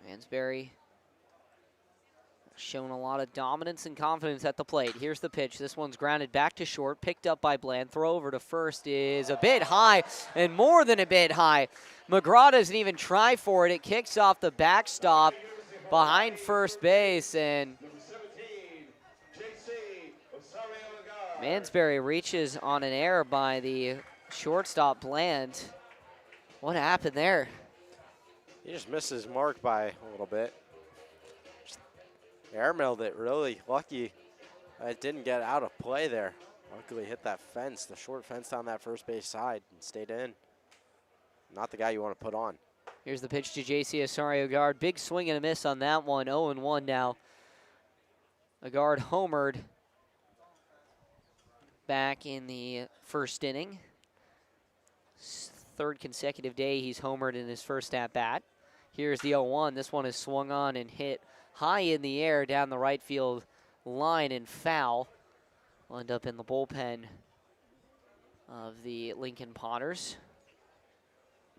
Mansberry shown a lot of dominance and confidence at the plate. Here's the pitch. This one's grounded back to short, picked up by Bland. Throw over to first is a bit high, and more than a bit high. McGraw doesn't even try for it. It kicks off the backstop behind first base, and Mansberry reaches on an error by the shortstop Bland. What happened there? He just missed his mark by a little bit. Just airmailed it, really lucky. It didn't get out of play there. Luckily hit that fence, the short fence down that first base side, and stayed in. Not the guy you want to put on. Here's the pitch to J.C. Osorio-Guard. Big swing and a miss on that one. 0-1 now. Agard homered back in the first inning. Third consecutive day he's homered in his first at-bat. Here's the 0-1. This one is swung on and hit high in the air down the right field line and foul. Will end up in the bullpen of the Lincoln Potters.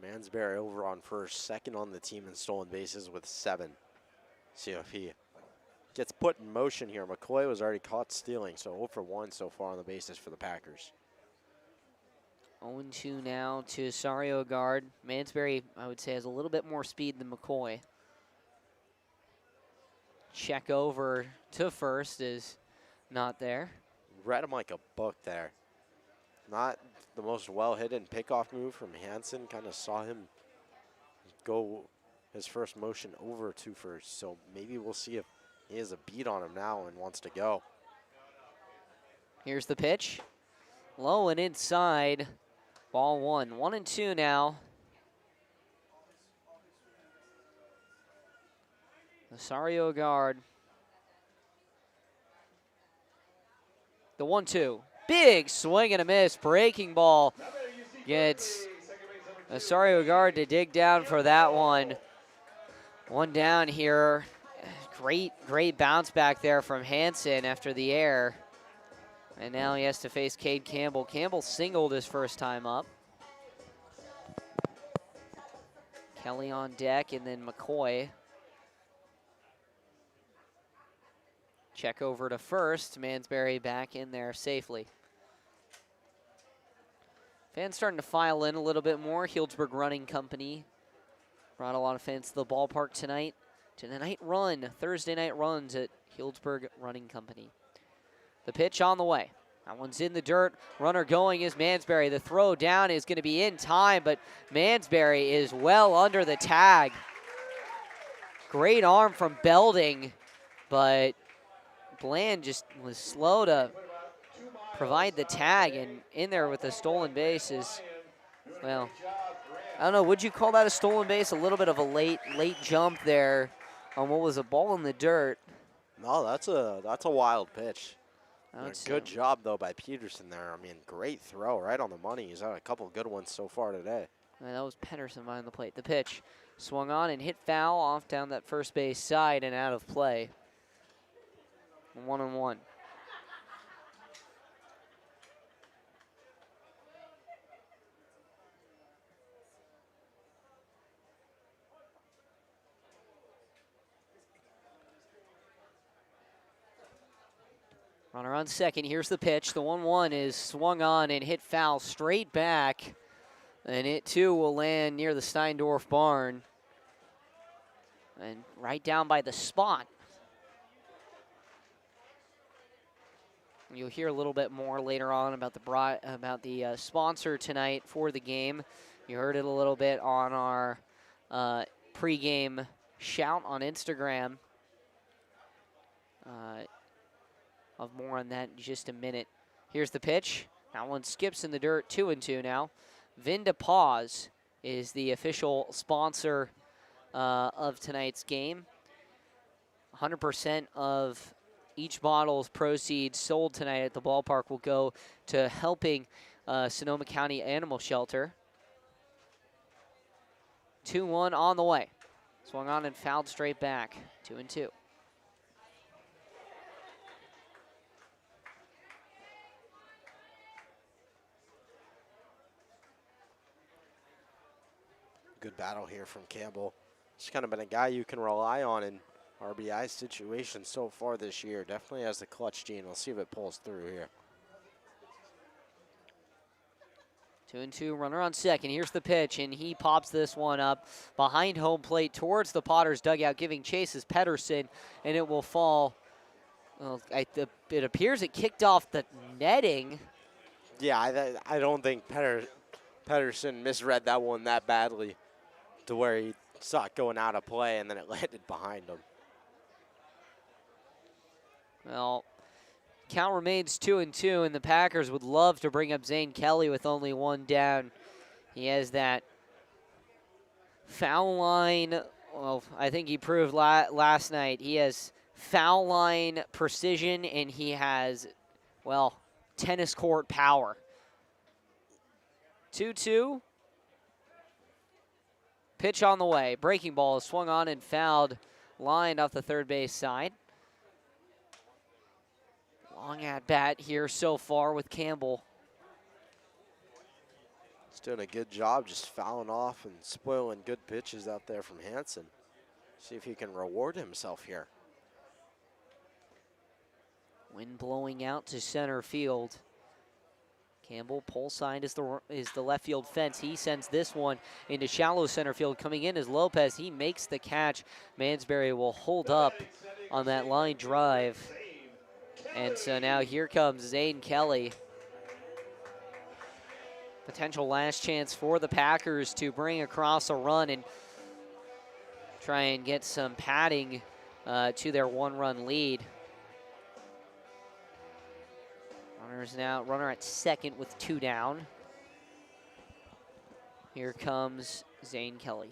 Mansberry over on first, second on the team in stolen bases with 7. See if he gets put in motion here. McCoy was already caught stealing, so 0 for 1 so far on the bases for the Packers. 0-2 now to Osorio-Guard. Mansberry, I would say, has a little bit more speed than McCoy. Check over to first is not there. Read him like a book there. Not the most well-hidden pickoff move from Hansen. Kind of saw him go his first motion over to first. So maybe we'll see if he has a beat on him now and wants to go. Here's the pitch. Low and inside. Ball 1. 1-2 now. Osorio-Guard. The 1-2. Big swing and a miss. Breaking ball gets Osorio-Guard to dig down for that one. One down here. Great bounce back there from Hansen after the air. And now he has to face Cade Campbell. Campbell singled his first time up. Kelly on deck, and then McCoy. Check over to first. Mansberry back in there safely. Fans starting to file in a little bit more. Healdsburg Running Company brought a lot of fans to the ballpark tonight. To the night run, Thursday night runs at Healdsburg Running Company. The pitch on the way. That one's in the dirt. Runner going is Mansberry. The throw down is going to be in time, but Mansberry is well under the tag. Great arm from Belding, but Bland just was slow to provide the tag, and in there with the stolen base is, well, I don't know, would you call that a stolen base? A little bit of a late jump there on what was a ball in the dirt. No, that's a wild pitch. That's Good job, though, by Peterson there. I mean, great throw, right on the money. He's had a couple good ones so far today. And that was Pedersen behind the plate. The pitch swung on and hit foul off down that first base side and out of play. 1-1. Runner on second. Here's the pitch. The 1-1 is swung on and hit foul straight back. And it, too, will land near the Steindorf barn. And right down by the spot. You'll hear a little bit more later on about the sponsor tonight for the game. You heard it a little bit on our pregame shout on Instagram. Of more on that in just a minute. Here's the pitch. That one skips in the dirt. 2-2 now. Vinda Paws is the official sponsor of tonight's game. 100% of each bottle's proceeds sold tonight at the ballpark will go to helping Sonoma County Animal Shelter. 2-1 on the way. Swung on and fouled straight back. 2-2. Good battle here from Campbell. He's kind of been a guy you can rely on in RBI situations so far this year. Definitely has the clutch gene. We'll see if it pulls through here. 2-2, runner on second. Here's the pitch, and he pops this one up behind home plate towards the Potters dugout, giving chase is Pedersen, and it will fall. Well, it appears it kicked off the netting. Yeah, I don't think Pedersen misread that one that badly to where he Saw it going out of play, and then it landed behind him. Well, count remains 2-2, and the Packers would love to bring up Zane Kelly with only one down. He has that foul line. Well, I think he proved last night. He has foul line precision, and he has, well, tennis court power. 2-2. Pitch on the way. Breaking ball is swung on and fouled. Lined off the third base side. Long at bat here so far with Campbell. He's doing a good job just fouling off and spoiling good pitches out there from Hansen. See if he can reward himself here. Wind blowing out to center field. Campbell, pole side is the left field fence. He sends this one into shallow center field. Coming in is Lopez. He makes the catch. Mansberry will hold up on that line drive. And so now here comes Zane Kelly. Potential last chance for the Packers to bring across a run and try and get some padding to their one-run lead. Runner at second with 2 down. Here comes Zane Kelly.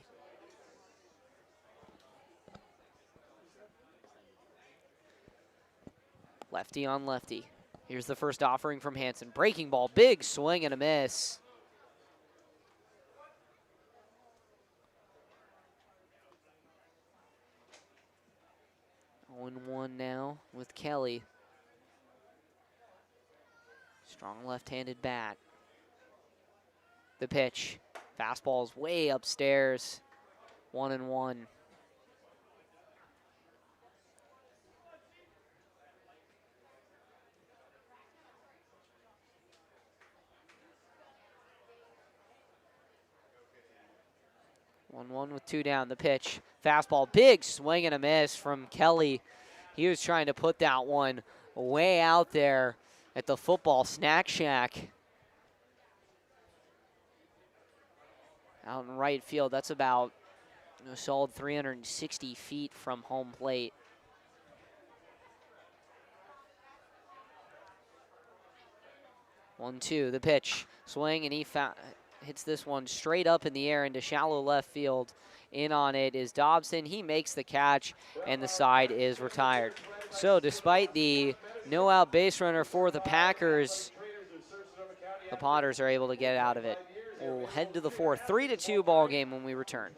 Lefty on lefty. Here's the first offering from Hansen. Breaking ball, big swing and a miss. 0-1 now with Kelly. Strong left-handed bat. The pitch. Fastball is way upstairs. 1-1. With 2 down. The pitch. Fastball. Big swing and a miss from Kelly. He was trying to put that one way out there at the football snack shack. Out in right field. That's about a solid 360 feet from home plate. One, two, the pitch. Swing, and he hits this one straight up in the air into shallow left field. In on it is Dobson. He makes the catch, and the side is retired. So despite the no-out base runner for the Packers, the Potters are able to get out of it. We'll head to the fourth. 3-2 ball game when we return.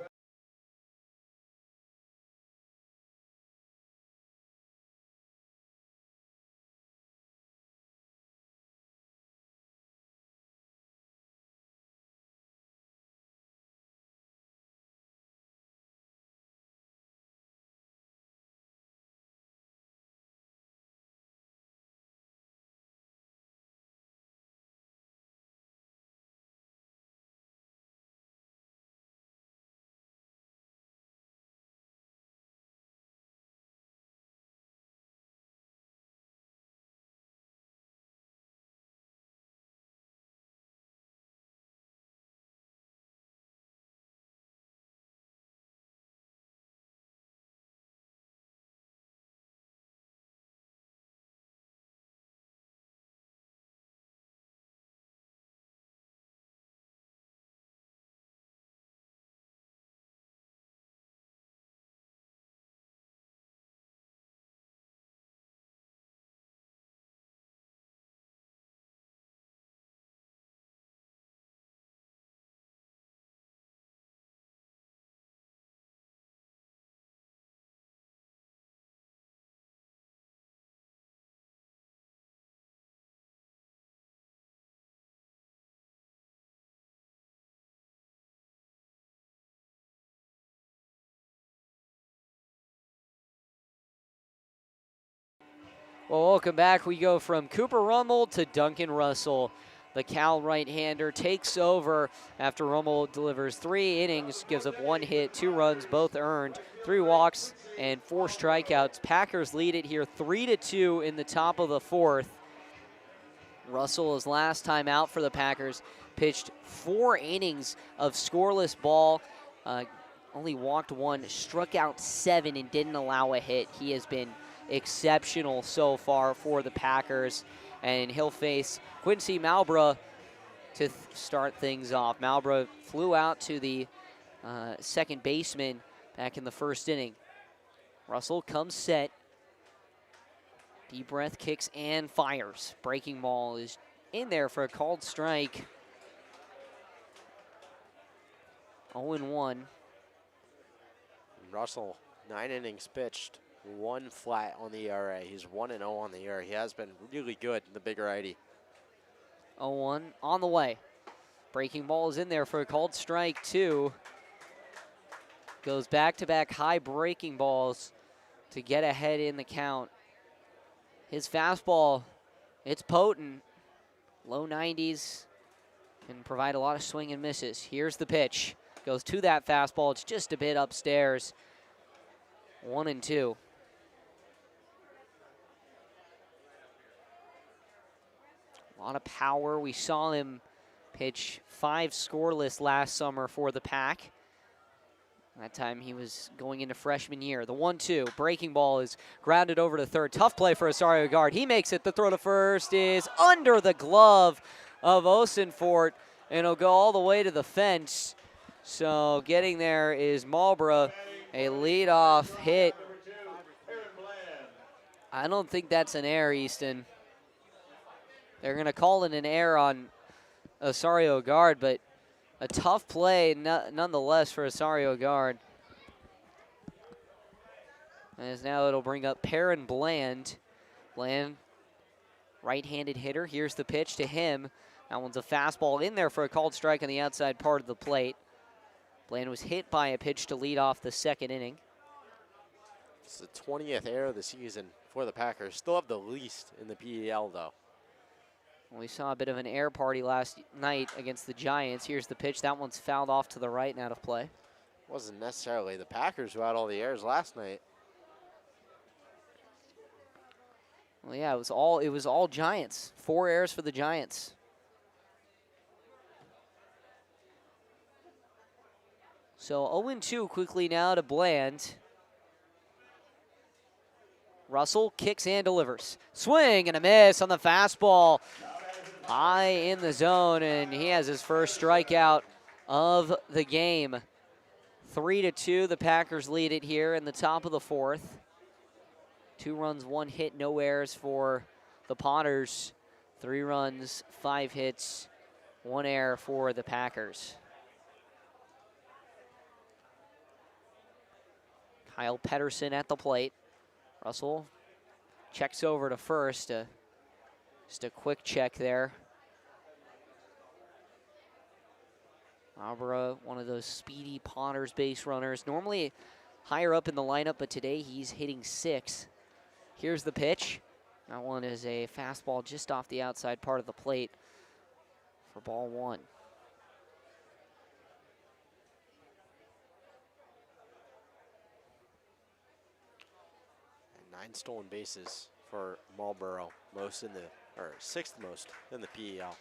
Well, welcome back. We go from Cooper Rummel to Duncan Russell. The Cal right-hander takes over after Rummel delivers 3 innings, gives up 1 hit, 2 runs, both earned, 3 walks, and 4 strikeouts. Packers lead it here 3-2 in the top of the 4th. Russell is last time out for the Packers, pitched 4 innings of scoreless ball, only walked 1, struck out 7, and didn't allow a hit. He has been exceptional so far for the Packers, and he'll face Quincy Malbrough to start things off. Malbrough flew out to the second baseman back in the first inning. Russell comes set. Deep breath, kicks, and fires. Breaking ball is in there for a called strike. 0-1. Russell, 9 innings pitched, 1 flat on the ERA. He's 1-0 on the year. He has been really good in the big righty. 0-1 on the way. Breaking ball is in there for a called strike, 2. Goes back-to-back high breaking balls to get ahead in the count. His fastball, it's potent. Low 90s, can provide a lot of swing and misses. Here's the pitch. Goes to that fastball. It's just a bit upstairs. 1-2. A lot of power. We saw him pitch 5 scoreless last summer for the Pack. That time he was going into freshman year. The 1-2, breaking ball is grounded over to third. Tough play for Osario Guard. He makes it. The throw to first is under the glove of Osenfort, and it'll go all the way to the fence. So getting there is Malbrough, a leadoff hit. I don't think that's an error, Easton. They're going to call it an error on Osario Guard, but a tough play nonetheless for Osario Guard. As now it'll bring up Perrin Bland. Bland, right-handed hitter. Here's the pitch to him. That one's a fastball in there for a called strike on the outside part of the plate. Bland was hit by a pitch to lead off the second inning. It's the 20th error of the season for the Packers. Still have the least in the PEL, though. We saw a bit of an air party last night against the Giants. Here's the pitch. That one's fouled off to the right and out of play. Wasn't necessarily the Packers who had all the errors last night. Well, yeah, it was all Giants. 4 errors for the Giants. So 0-2 quickly now to Bland. Russell kicks and delivers. Swing and a miss on the fastball. High in the zone, and he has his first strikeout of the game. 3-2, the Packers lead it here in the top of the 4th. 2 runs, 1 hit, no errors for the Potters. 3 runs, 5 hits, 1 error for the Packers. Kyle Pedersen at the plate. Russell checks over to first. Just a quick check there. Malbrough, one of those speedy Potters base runners. Normally higher up in the lineup, but today he's hitting 6. Here's the pitch. That one is a fastball just off the outside part of the plate for ball 1. And 9 stolen bases for Marlboro, 6th most in the PEL.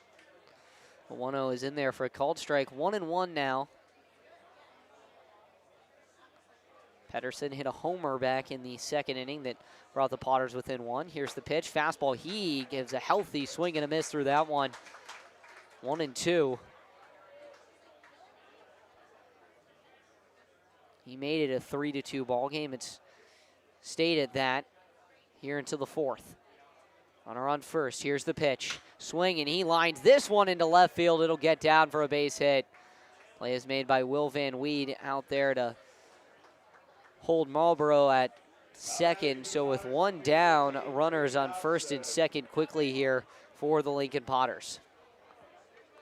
The 1-0 is in there for a called strike. 1-1 now. Pedersen hit a homer back in the second inning that brought the Potters within 1. Here's the pitch. Fastball. He gives a healthy swing and a miss through that one. 1-2. He made it a 3-2 ball game. It's stayed at that here until the 4th. Runner on first. Here's the pitch. Swing, and he lines this one into left field. It'll get down for a base hit. Play is made by Will Van Weed out there to hold Marlboro at second. So with 1 down, runners on first and second quickly here for the Lincoln Potters.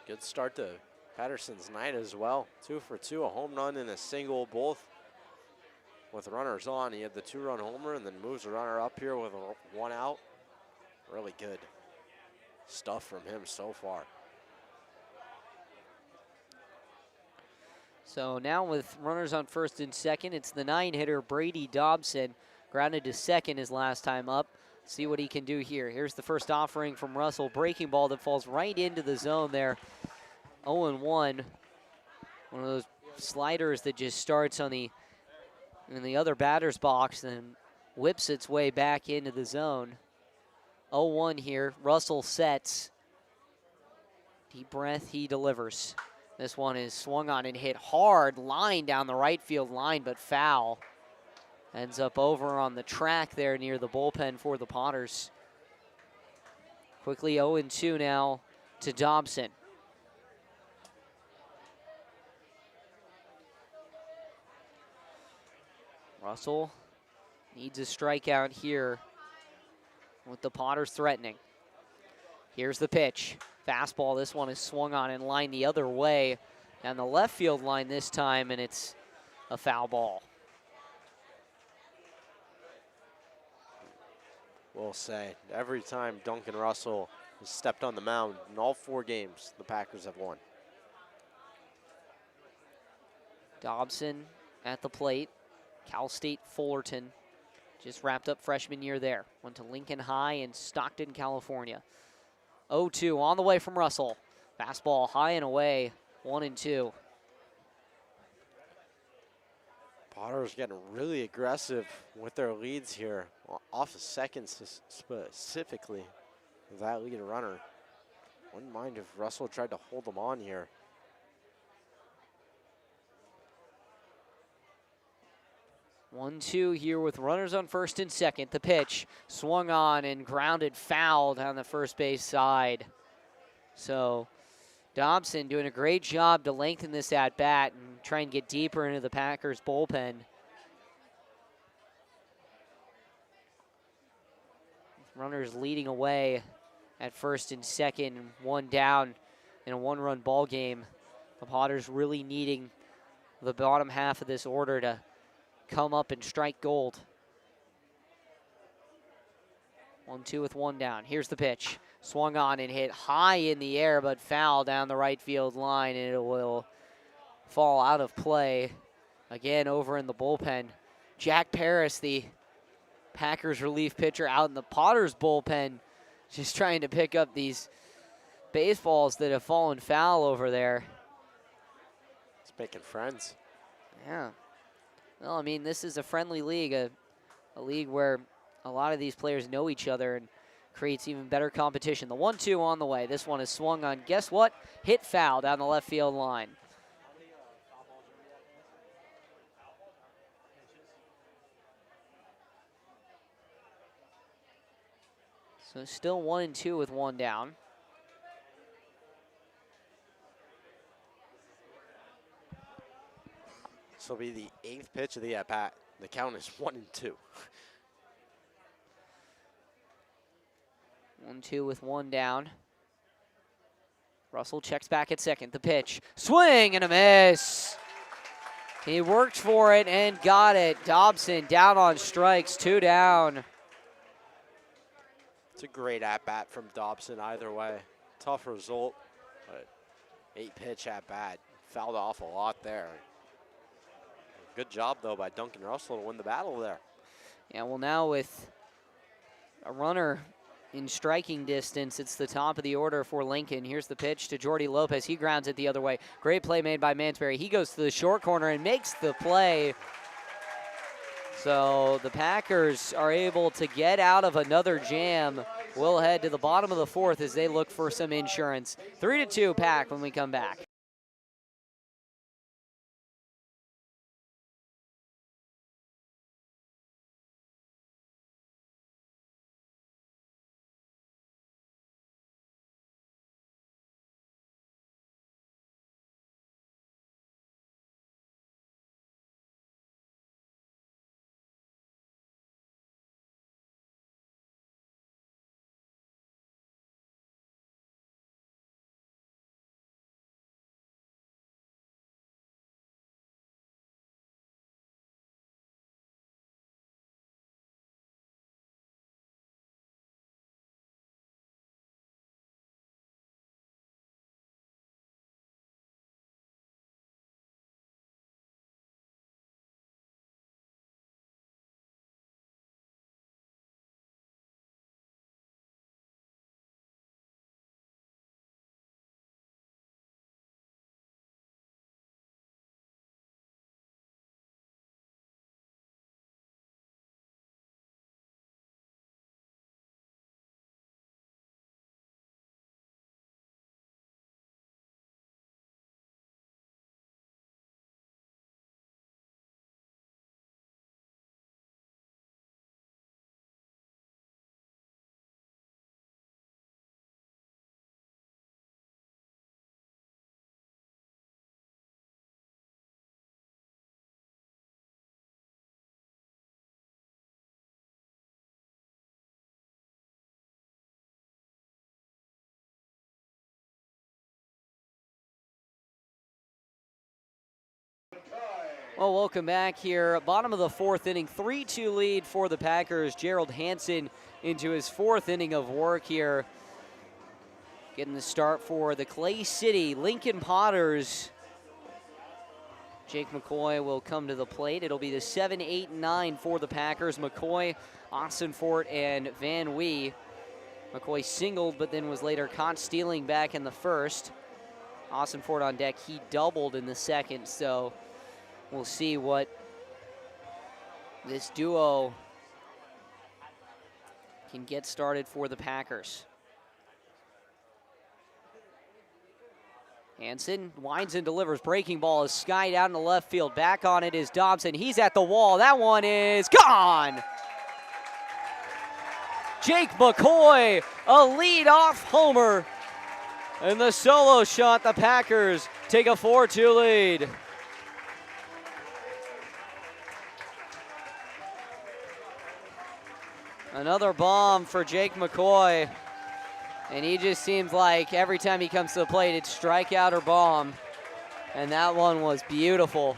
Good start to Patterson's night as well. 2 for 2, a home run and a single, both with runners on. He had the 2-run homer and then moves the runner up here with 1 out. Really good stuff from him so far. So now with runners on first and second, it's the 9-hitter Brady Dobson. Grounded to second his last time up. See what he can do here. Here's the first offering from Russell. Breaking ball that falls right into the zone there. 0-1. One of those sliders that just starts on in the other batter's box and whips its way back into the zone. 0-1 here. Russell sets. Deep breath, he delivers. This one is swung on and hit hard, line down the right field line, but foul. Ends up over on the track there near the bullpen for the Potters. Quickly 0-2 now to Dobson. Russell needs a strikeout here with the Potters threatening. Here's the pitch. Fastball, this one is swung on and lined the other way down the left field line this time, and it's a foul ball. We'll say, every time Duncan Russell has stepped on the mound in all 4 games, the Packers have won. Dobson at the plate. Cal State Fullerton just wrapped up freshman year there. Went to Lincoln High in Stockton, California. 0-2 on the way from Russell. Fastball high and away, 1-2. Potters getting really aggressive with their leads here, off of second specifically, with that lead runner. Wouldn't mind if Russell tried to hold them on here. One-two here with runners on first and second. The pitch swung on and grounded foul down the first base side. So Dobson doing a great job to lengthen this at bat and try and get deeper into the Packers bullpen. Runners leading away at first and second, 1 down in a 1-run ball game. The Potters really needing the bottom half of this order to come up and strike gold. 1-2 with 1 down. Here's the pitch. Swung on and hit high in the air, but foul down the right field line, and it will fall out of play. Again, over in the bullpen. Jack Paris, the Packers relief pitcher, out in the Potters bullpen, just trying to pick up these baseballs that have fallen foul over there. It's making friends. Yeah. Well, I mean, this is a friendly league, a league where a lot of these players know each other and creates even better competition. The 1-2 on the way. This one is swung on. Guess what? Hit foul down the left field line. So still 1-2 with 1 down. This will be the 8th pitch of the at-bat. The count is 1-2. 1-2 with 1 down. Russell checks back at second. The pitch. Swing and a miss. He worked for it and got it. Dobson down on strikes, 2 down. It's a great at-bat from Dobson either way. Tough result, but 8-pitch at-bat. Fouled off a lot there. Good job, though, by Duncan Russell to win the battle there. Yeah, well, now with a runner in striking distance, it's the top of the order for Lincoln. Here's the pitch to Jordy Lopez. He grounds it the other way. Great play made by Mansberry. He goes to the short corner and makes the play. So the Packers are able to get out of another jam. We'll head to the bottom of the 4th as they look for some insurance. 3-2 Pack when we come back. Well, welcome back here. Bottom of the fourth inning, 3-2 lead for the Packers. Gerald Hansen into his fourth inning of work here. Getting the start for the Clay City Lincoln Potters. Jake McCoy will come to the plate. It'll be the 7, 8, and 9 for the Packers. McCoy, Ossenfort, and Van Wee. McCoy singled, but then was later caught stealing back in the first. Ossenfort on deck. He doubled in the second, so we'll see what this duo can get started for the Packers. Hansen winds and delivers. Breaking ball is skied out in the left field. Back on it is Dobson. He's at the wall. That one is gone. Jake McCoy, a leadoff homer. And the solo shot, the Packers take a 4-2 lead. Another bomb for Jake McCoy. And he just seems like every time he comes to the plate, it's strikeout or bomb. And that one was beautiful.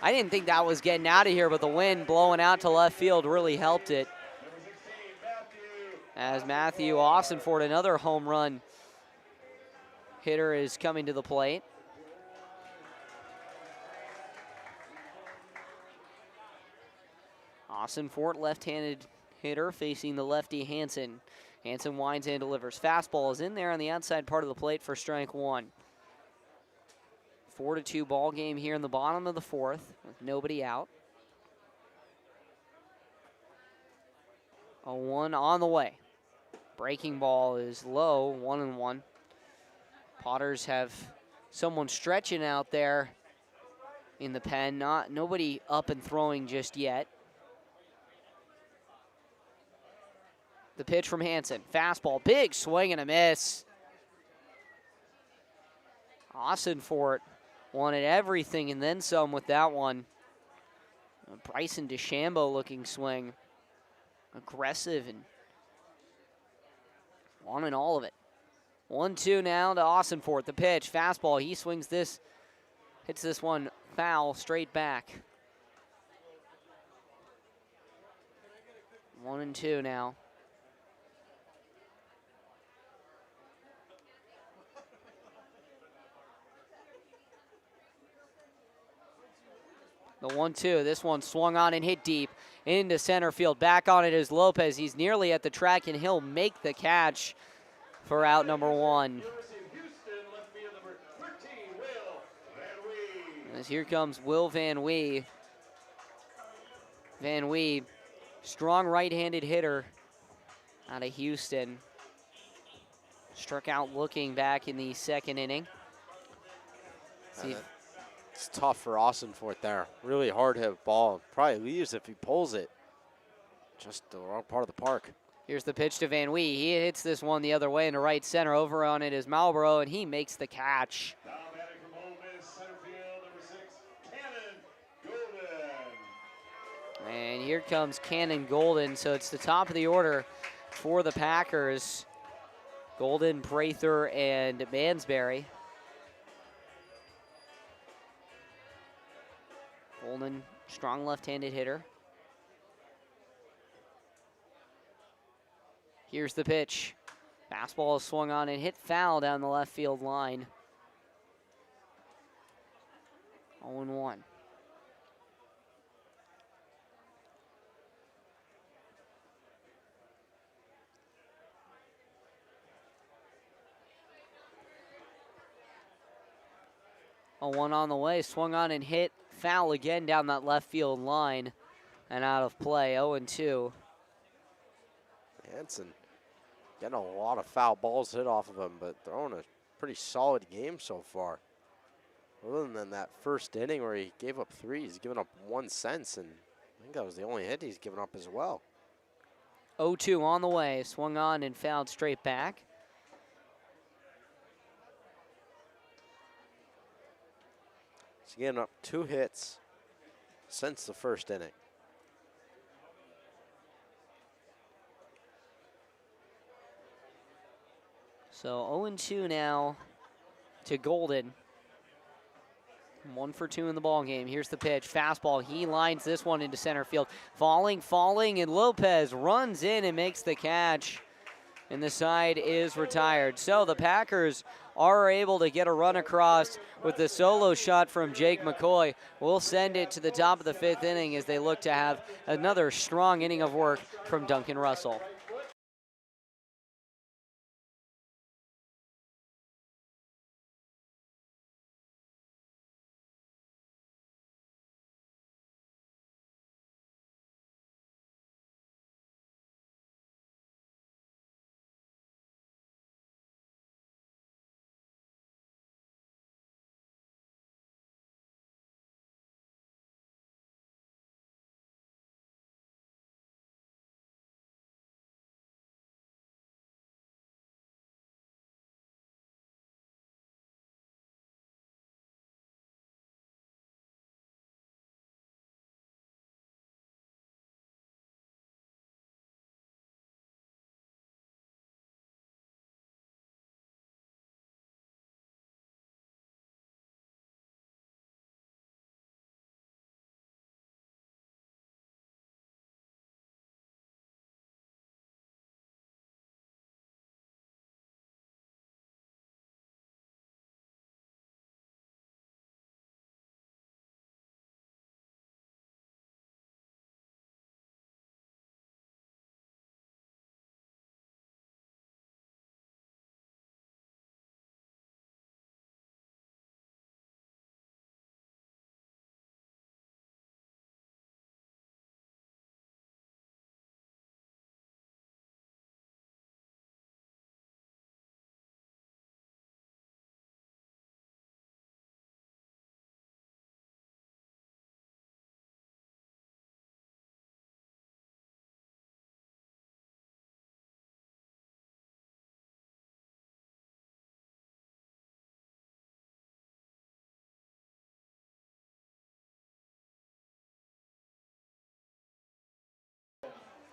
I didn't think that was getting out of here, but the wind blowing out to left field really helped it. As Matthew Ossenfort, another home run hitter, is coming to the plate. Ossenfort, left-handed hitter, facing the lefty Hansen. Hansen winds and delivers. Fastball is in there on the outside part of the plate for strike one. 4-2 ball game here in the bottom of the fourth with nobody out. A 1 on the way. Breaking ball is low, 1-1. Potters have someone stretching out there in the pen. Nobody up and throwing just yet. The pitch from Hansen. Fastball, big swing and a miss. Ossenfort wanted everything and then some with that one. Bryson DeChambeau looking swing. Aggressive and wanting all of it. 1-2 now to Ossenfort. The pitch, fastball. He swings this, hits this one foul straight back. 1-2 now. The 1-2, this one swung on and hit deep into center field. Back on it is Lopez. He's nearly at the track, and he'll make the catch for out number one. As here comes Will Van Wee. Van Wee, strong right-handed hitter out of Houston. Struck out looking back in the second inning. See, it's tough for Ossenfort there. Really hard hit ball. Probably leaves if he pulls it. Just the wrong part of the park. Here's the pitch to Van Wee. He hits this one the other way into right center. Over on it is Marlboro, and he makes the catch. And here comes Cannon Golden. So it's the top of the order for the Packers. Golden, Prather, and Mansberry. Golden, strong left-handed hitter. Here's the pitch. Fastball is swung on and hit foul down the left field line. 0-1. A 1 on the way, swung on and hit foul again down that left field line and out of play. 0-2. Hansen getting a lot of foul balls hit off of him, but throwing a pretty solid game so far. Other than that first inning where he gave up 3, he's given up 1 sense, and I think that was the only hit he's given up as well. 0-2 on the way, swung on and fouled straight back. He's given up 2 hits since the first inning. So 0-2 now to Golden. 1 for 2 in the ball game. Here's the pitch. Fastball. He lines this one into center field. Falling, and Lopez runs in and makes the catch. And the side is retired. So the Packers are able to get a run across with the solo shot from Jake McCoy. We'll send it to the top of the 5th inning as they look to have another strong inning of work from Duncan Russell.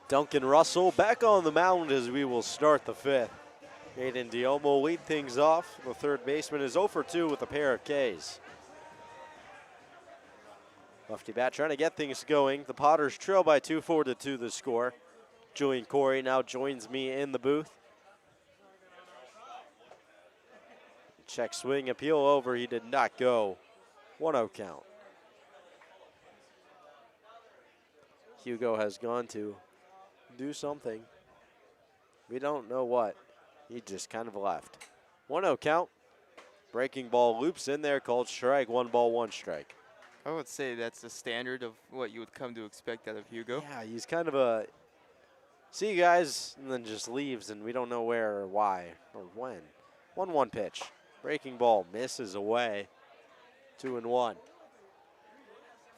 Duncan Russell back on the mound as we will start the 5th. Aiden Diomo lead things off. The third baseman is 0 for 2 with a pair of Ks. Lefty bat trying to get things going. The Potters trail by 2, 4-2 the score. Julian Corey now joins me in the booth. Check swing, appeal over. He did not go. 1-0 count. Hugo has gone to do something. We don't know what. He just kind of left. 1-0 count. Breaking ball loops in there, called strike. 1 ball, 1 strike. I would say that's the standard of what you would come to expect out of Hugo. Yeah, he's kind of a see you guys and then just leaves, and we don't know where or why or when. 1-1 pitch. Breaking ball misses away. 2-1. I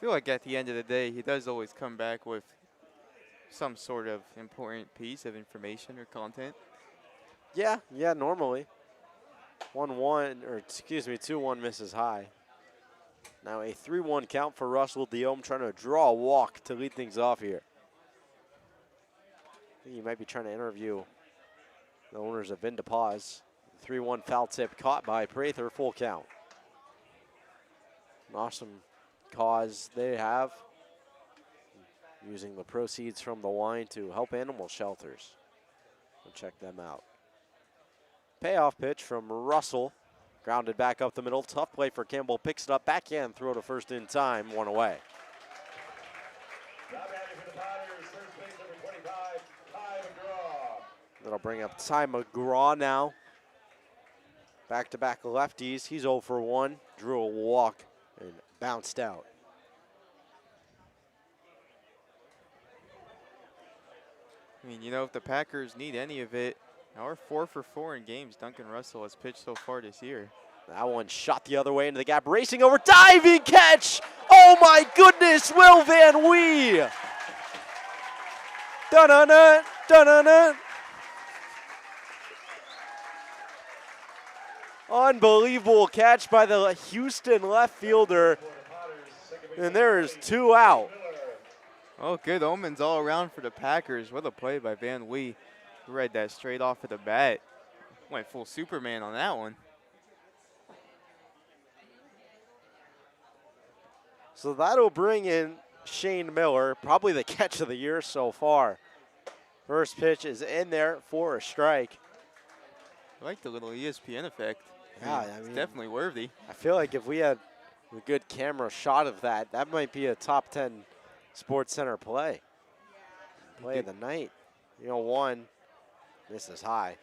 feel like at the end of the day, he does always come back with some sort of important piece of information or content. Yeah, normally. 2-1 misses high. Now a 3-1 count for Russell. Diome trying to draw a walk to lead things off here. I think he might be trying to interview the owners of Vinda Paws. 3-1 foul tip caught by Prather, full count. An awesome cause they have, using the proceeds from the wine to help animal shelters. We'll check them out. Payoff pitch from Russell. Grounded back up the middle. Tough play for Campbell. Picks it up. Backhand throw to first in time. 1 away. That'll bring up Ty McGraw now. Back-to-back lefties. He's 0 for 1. Drew a walk and bounced out. I mean, you know, if the Packers need any of it, now we're 4 for 4 in games Duncan Russell has pitched so far this year. That one shot the other way into the gap. Racing over. Diving catch. Oh, my goodness. Will Van Wee. Dun-dun-dun. Dun-dun-dun. Unbelievable catch by the Houston left fielder. And there is 2 out. Oh, good omens all around for the Packers. What a play by Van Wee. Read that straight off of the bat. Went full Superman on that one. So that'll bring in Shane Miller, probably the catch of the year so far. First pitch is in there for a strike. I like the little ESPN effect. Yeah, It's definitely worthy. I feel like if we had a good camera shot of that, that might be a top 10 Sports Center play. Play of the night. 1, this is high.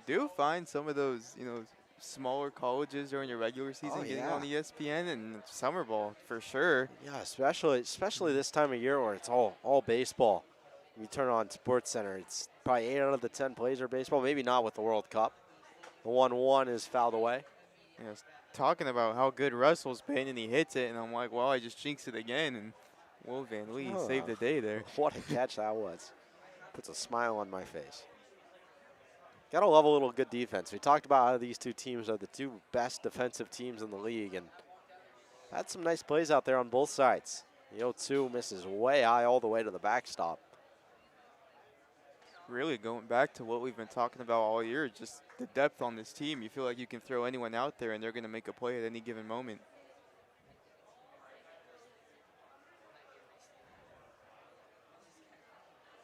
Do find some of those, smaller colleges during your regular season getting yeah. on ESPN and summer ball for sure. Yeah, especially this time of year where it's all baseball. You turn on Sports Center, it's probably 8 out of the 10 plays are baseball. Maybe not with the World Cup. The 1-1 is fouled away. I was talking about how good Russell's been, and he hits it, and I'm like, well, I just jinxed it again, and Will Van Lee saved the day there. What a catch that was. Puts a smile on my face. Got to love a little good defense. We talked about how these two teams are the two best defensive teams in the league, and had some nice plays out there on both sides. The 0-2 misses way high all the way to the backstop. Really going back to what we've been talking about all year, just the depth on this team. You feel like you can throw anyone out there and they're going to make a play at any given moment.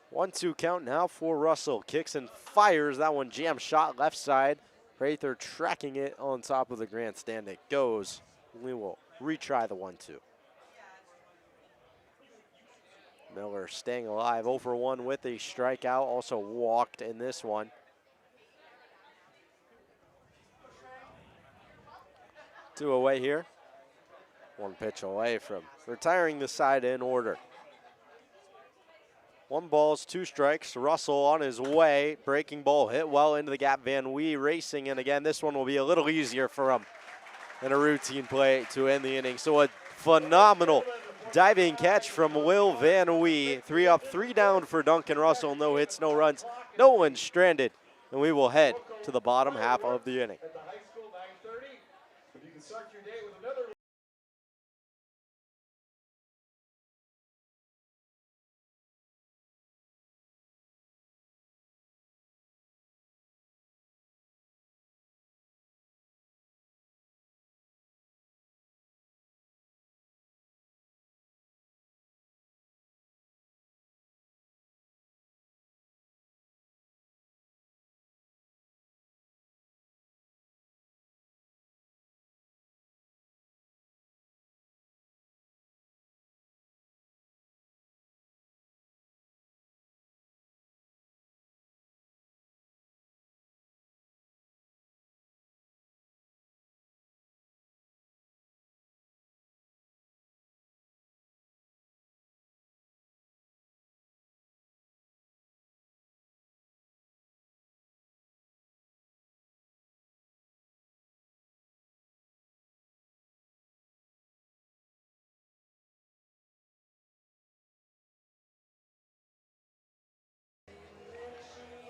One-two count now for Russell. Kicks and fires. That one jam shot left side. Prather tracking it on top of the grandstand. It goes. We will retry the 1-2. Miller staying alive, 0 for 1 with a strikeout. Also walked in this one. 2 away here. 1 pitch away from retiring the side in order. 1 ball, 2 strikes. Russell on his way. Breaking ball hit well into the gap. Van Wee racing, and again, this one will be a little easier for him than a routine play to end the inning. So a phenomenal diving catch from Will Van Wee. 3 up, 3 down for Duncan Russell. No hits, no runs, no one stranded. And we will head to the bottom half of the inning. At the high school, 9:30. You can start your day with another.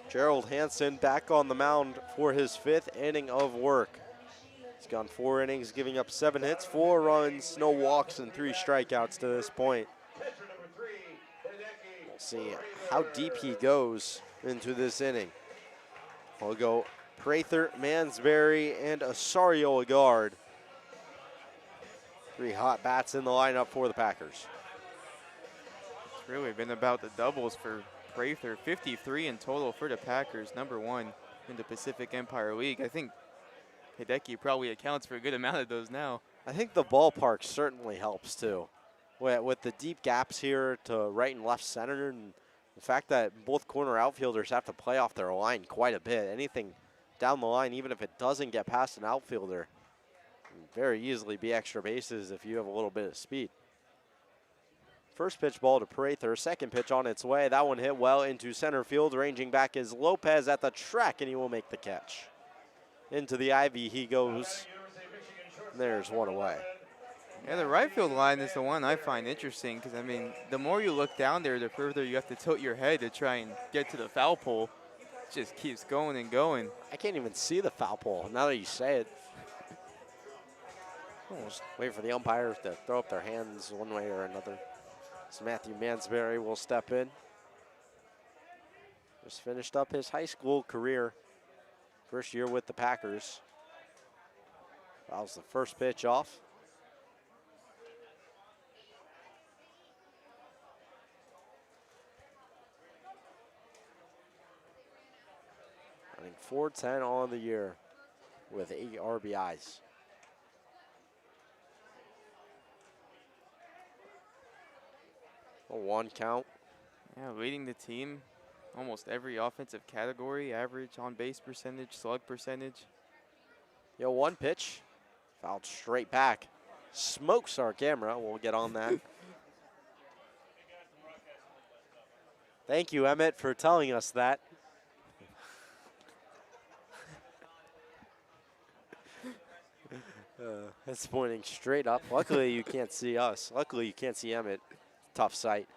Gerald Hansen back on the mound for his 5th inning of work. He's gone 4 innings, giving up 7 hits, 4 runs, no walks, and 3 strikeouts to this point. We'll see how deep he goes into this inning. We'll go Prather, Mansberry, and Asario Agard. 3 hot bats in the lineup for the Packers. It's really been about the doubles for Prather. 53 in total for the Packers, #1 in the Pacific Empire League. I think Hideki probably accounts for a good amount of those now. I think the ballpark certainly helps too. With the deep gaps here to right and left center, and the fact that both corner outfielders have to play off their line quite a bit. Anything down the line, even if it doesn't get past an outfielder, can very easily be extra bases if you have a little bit of speed. First pitch ball to Prather, second pitch on its way. That one hit well into center field. Ranging back is Lopez at the track, and he will make the catch. Into the ivy he goes. There's 1 away. Yeah, the right field line is the one I find interesting because, I mean, the more you look down there, the further you have to tilt your head to try and get to the foul pole. It just keeps going and going. I can't even see the foul pole now that you say it. We'll just wait for the umpires to throw up their hands one way or another. So Matthew Mansberry will step in. Just finished up his high school career. First year with the Packers. That was the first pitch off. 410 on the year with 8 RBIs. A 1 count. Yeah, leading the team, almost every offensive category, average on base percentage, slug percentage. 1 pitch, fouled straight back. Smokes our camera. We'll get on that. Thank you, Emmett, for telling us that. It's pointing straight up. Luckily, you can't see us. Luckily, you can't see Emmett. Tough sight.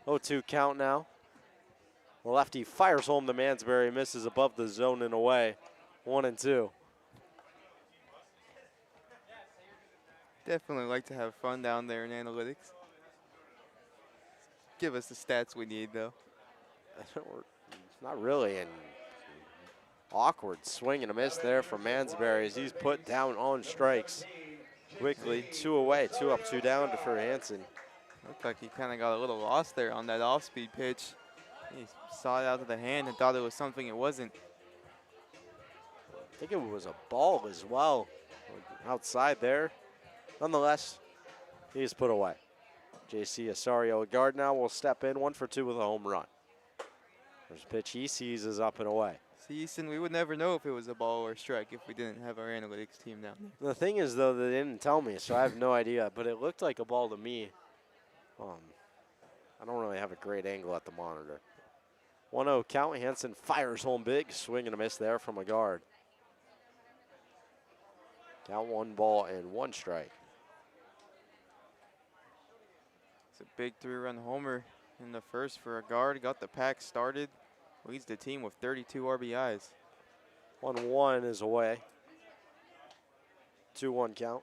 0-2 count now. The lefty fires home to Mansbury, misses above the zone and away. 1-2. Definitely like to have fun down there in analytics. Give us the stats we need, though. Not really. And awkward swing and a miss there from Mansbury as he's put down on strikes. Quickly, 2 away, 2 up, 2 down for Hansen. Looked like he kind of got a little lost there on that off-speed pitch. He saw it out of the hand and thought it was something it wasn't. I think it was a ball as well outside there. Nonetheless, he's put away. JC Asario guard now will step in, 1 for 2 with a home run. First pitch he sees is up and away. See, Easton, we would never know if it was a ball or a strike if we didn't have our analytics team down there. The thing is, though, they didn't tell me, so I have no idea, but it looked like a ball to me. I don't really have a great angle at the monitor. 1-0 count. Hansen fires home big. Swing and a miss there from a guard. Count 1 ball and 1 strike. It's a big 3-run homer in the first for a guard. Got the pack started. Leads the team with 32 RBIs. 1-1 is away. 2-1 count.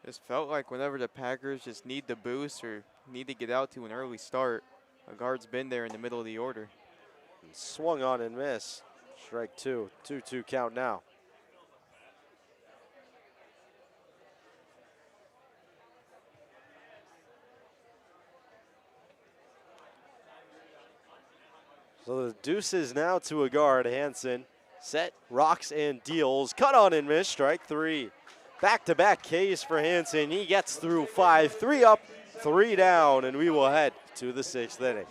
Just felt like whenever the Packers just need the boost or need to get out to an early start, a guard's been there in the middle of the order. And swung on and missed. Strike 2. 2-2 count now. So the deuces now to a guard. Hansen set, rocks, and deals. Cut on and miss. Strike 3. Back-to-back Ks for Hansen. He gets through 5. 3 up, 3 down, and we will head to the 6th inning.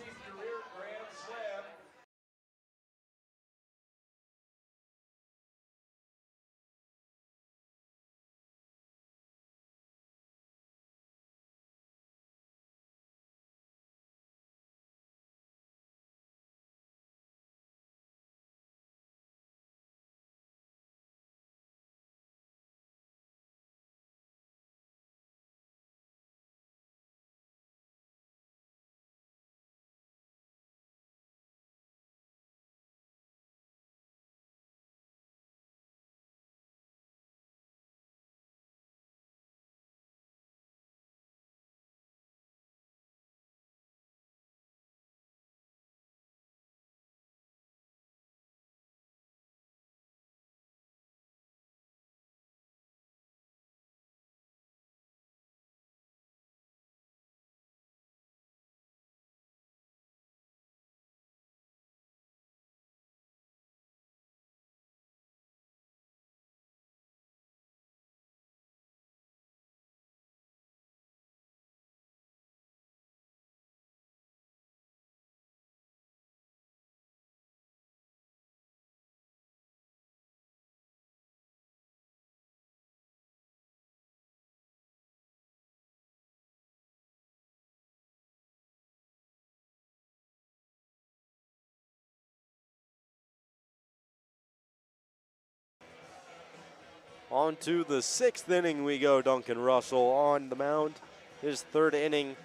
On to the 6th inning we go. Duncan Russell on the mound. His 3rd inning.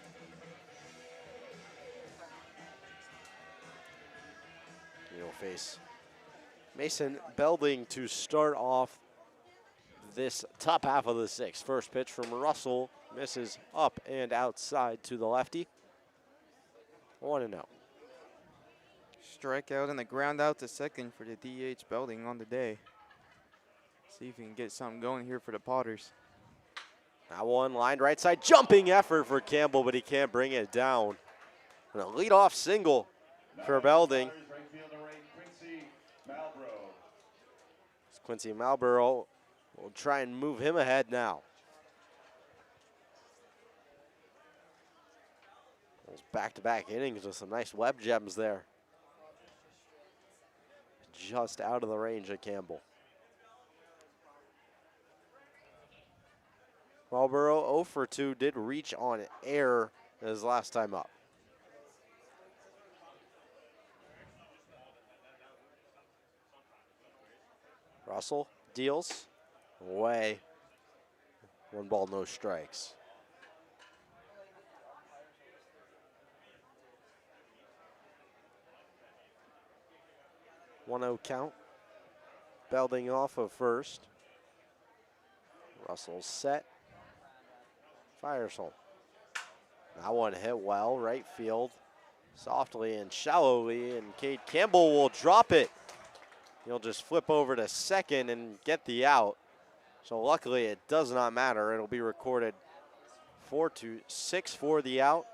He'll face Mason Belding to start off this top half of the 6th. First pitch from Russell misses up and outside to the lefty. 1-0. Strikeout and a ground out to second for the DH Belding on the day. See if we can get something going here for the Potters. That one lined right side. Jumping effort for Campbell, but he can't bring it down. And a leadoff single for Belding. Right fielder right, Quincy Malbrough. Quincy Malborough will try and move him ahead now. Those back-to-back innings with some nice web gems there. Just out of the range of Campbell. Marlboro 0 for 2 did reach on air his last time up. Russell deals away. 1 ball, no strikes. One-0 count. Belding off of first. Russell set. Fires home. That one hit well, right field. Softly and shallowly, and Cade Campbell will drop it. He'll just flip over to second and get the out. So luckily it does not matter. It'll be recorded 4-6 for the out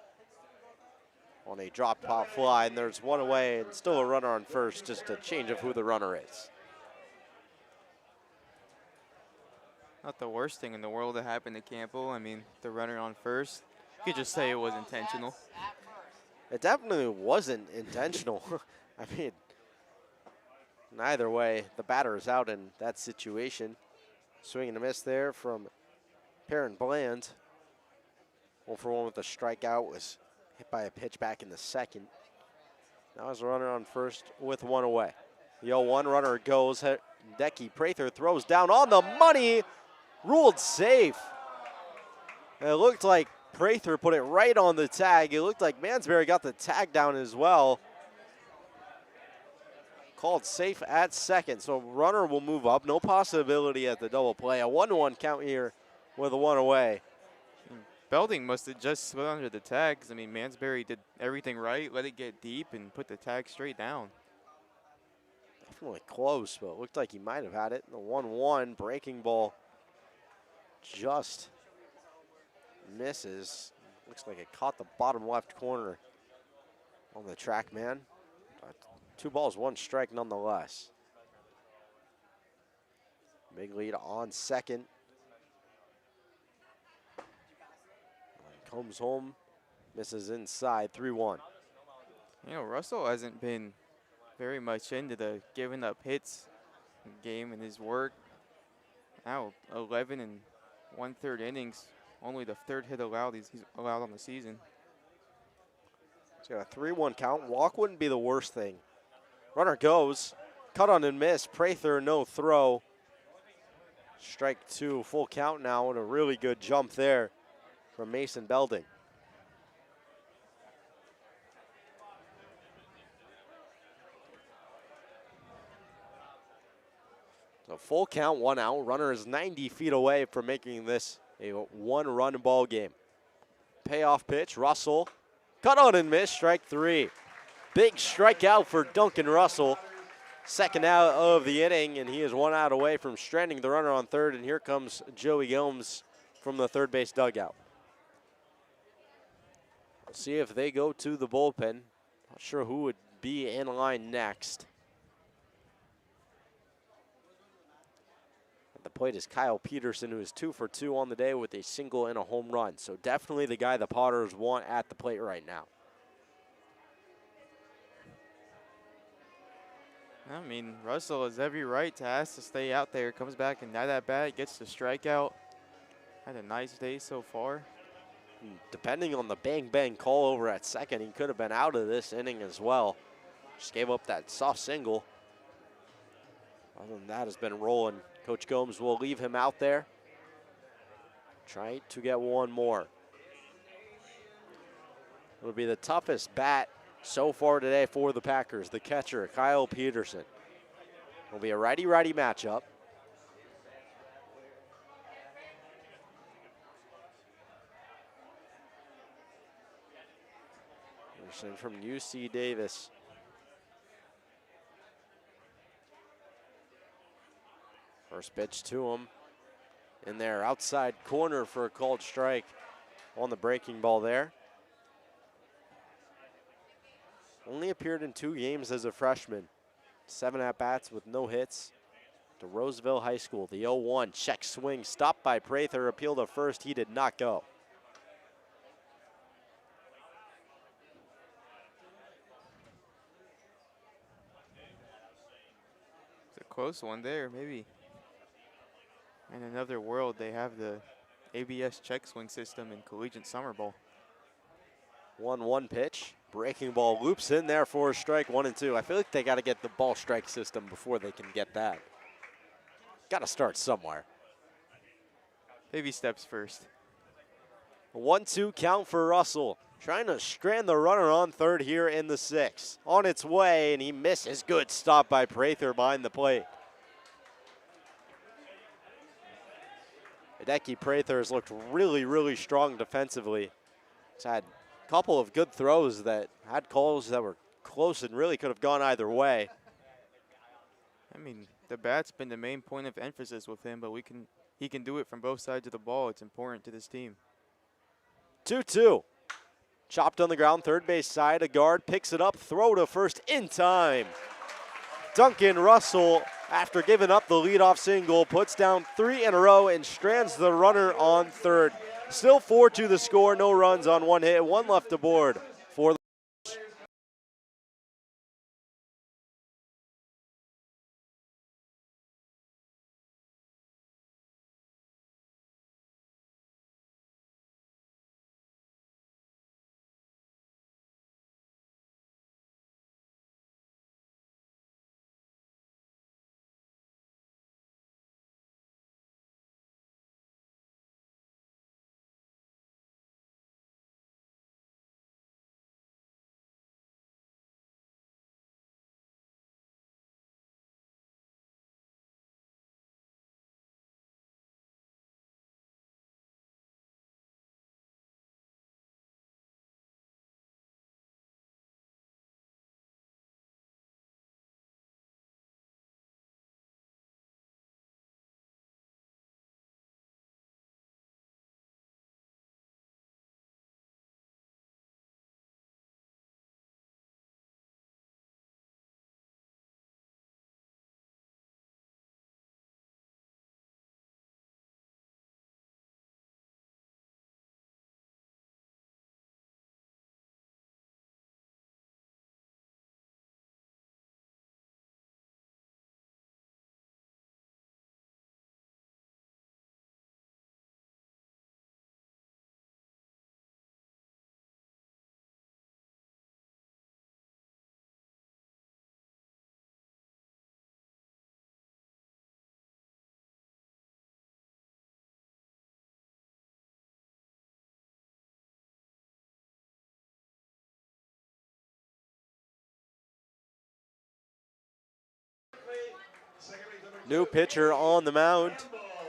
on a drop pop fly, and there's one away and still a runner on first, just a change of who the runner is. Not the worst thing in the world that happened to Campbell. I mean, the runner on first, you could just say it was intentional. It definitely wasn't intentional. I mean, either way, the batter is out in that situation. Swing and a miss there from Perrin Bland. 1 for 1 with a strikeout, was hit by a pitch back in the second. Now there's a runner on first with 1 away. The 0-1 runner goes. Hideki Prather throws down on the money. Ruled safe. And it looked like Prather put it right on the tag. It looked like Mansberry got the tag down as well. Called safe at second, so runner will move up. No possibility at the double play. A 1-1 count here with a 1 away. Belding must have just slid under the tag, 'cause I mean, Mansberry did everything right, let it get deep, and put the tag straight down. Definitely close, but it looked like he might have had it. The 1-1 breaking ball just misses. Looks like it caught the bottom left corner on the track man. 2 balls, 1 strike nonetheless. Big lead on second. Comes home, misses inside, 3-1. You know, Russell hasn't been very much into the giving up hits game in his work. Now 11 and 1/3 innings, only the 3rd hit allowed he's allowed on the season. He's got a 3-1 count. Walk wouldn't be the worst thing. Runner goes, cut on and miss. Prather no throw. Strike 2, full count now, and a really good jump there from Mason Belding. So full count, 1 out. Runner is 90 feet away from making this a 1-run ball game. Payoff pitch, Russell. Cut on and miss, strike 3. Big strikeout for Duncan Russell. 2nd out of the inning, and he is 1 out away from stranding the runner on third, and here comes Joey Gomes from the third base dugout. We'll see if they go to the bullpen. Not sure who would be in line next. At the plate is Kyle Peterson, who is 2 for 2 on the day with a single and a home run. So definitely the guy the Potters want at the plate right now. I mean, Russell has every right to ask to stay out there. Comes back and not that bad, gets the strikeout. Had a nice day so far. Depending on the bang-bang call over at second, he could have been out of this inning as well. Just gave up that soft single. Other than that, has been rolling. Coach Gomes will leave him out there. Try to get 1 more. It'll be the toughest bat so far today for the Packers. The catcher, Kyle Peterson. It'll be a righty-righty matchup. Peterson from UC Davis. First pitch to him in there, outside corner for a called strike on the breaking ball there. only appeared in 2 games as a freshman. 7 at-bats with no hits. To Roseville High School, the 0-1 check swing stopped by Prather, appeal to first, he did not go. It's a close one there, maybe. In another world, they have the ABS check swing system in collegiate summer ball. 1-1 pitch. Breaking ball loops in there for a strike, 1-2. I feel like they got to get the ball strike system before they can get that. Got to start somewhere. Baby steps first. A 1-2 count for Russell. Trying to strand the runner on third here in the 6th. On its way, and he misses. Good stop by Prather behind the plate. Hideki Prather has looked really, really strong defensively. He's had a couple of good throws that had calls that were close and really could have gone either way. I mean, the bat's been the main point of emphasis with him, but he can do it from both sides of the ball. It's important to this team. 2-2. Chopped on the ground, third base side. A guard picks it up, throw to first in time. Duncan Russell, after giving up the leadoff single, puts down 3 in a row and strands the runner on third. Still 4-2 the score, no runs on 1 hit, 1 left aboard for the new pitcher on the mound.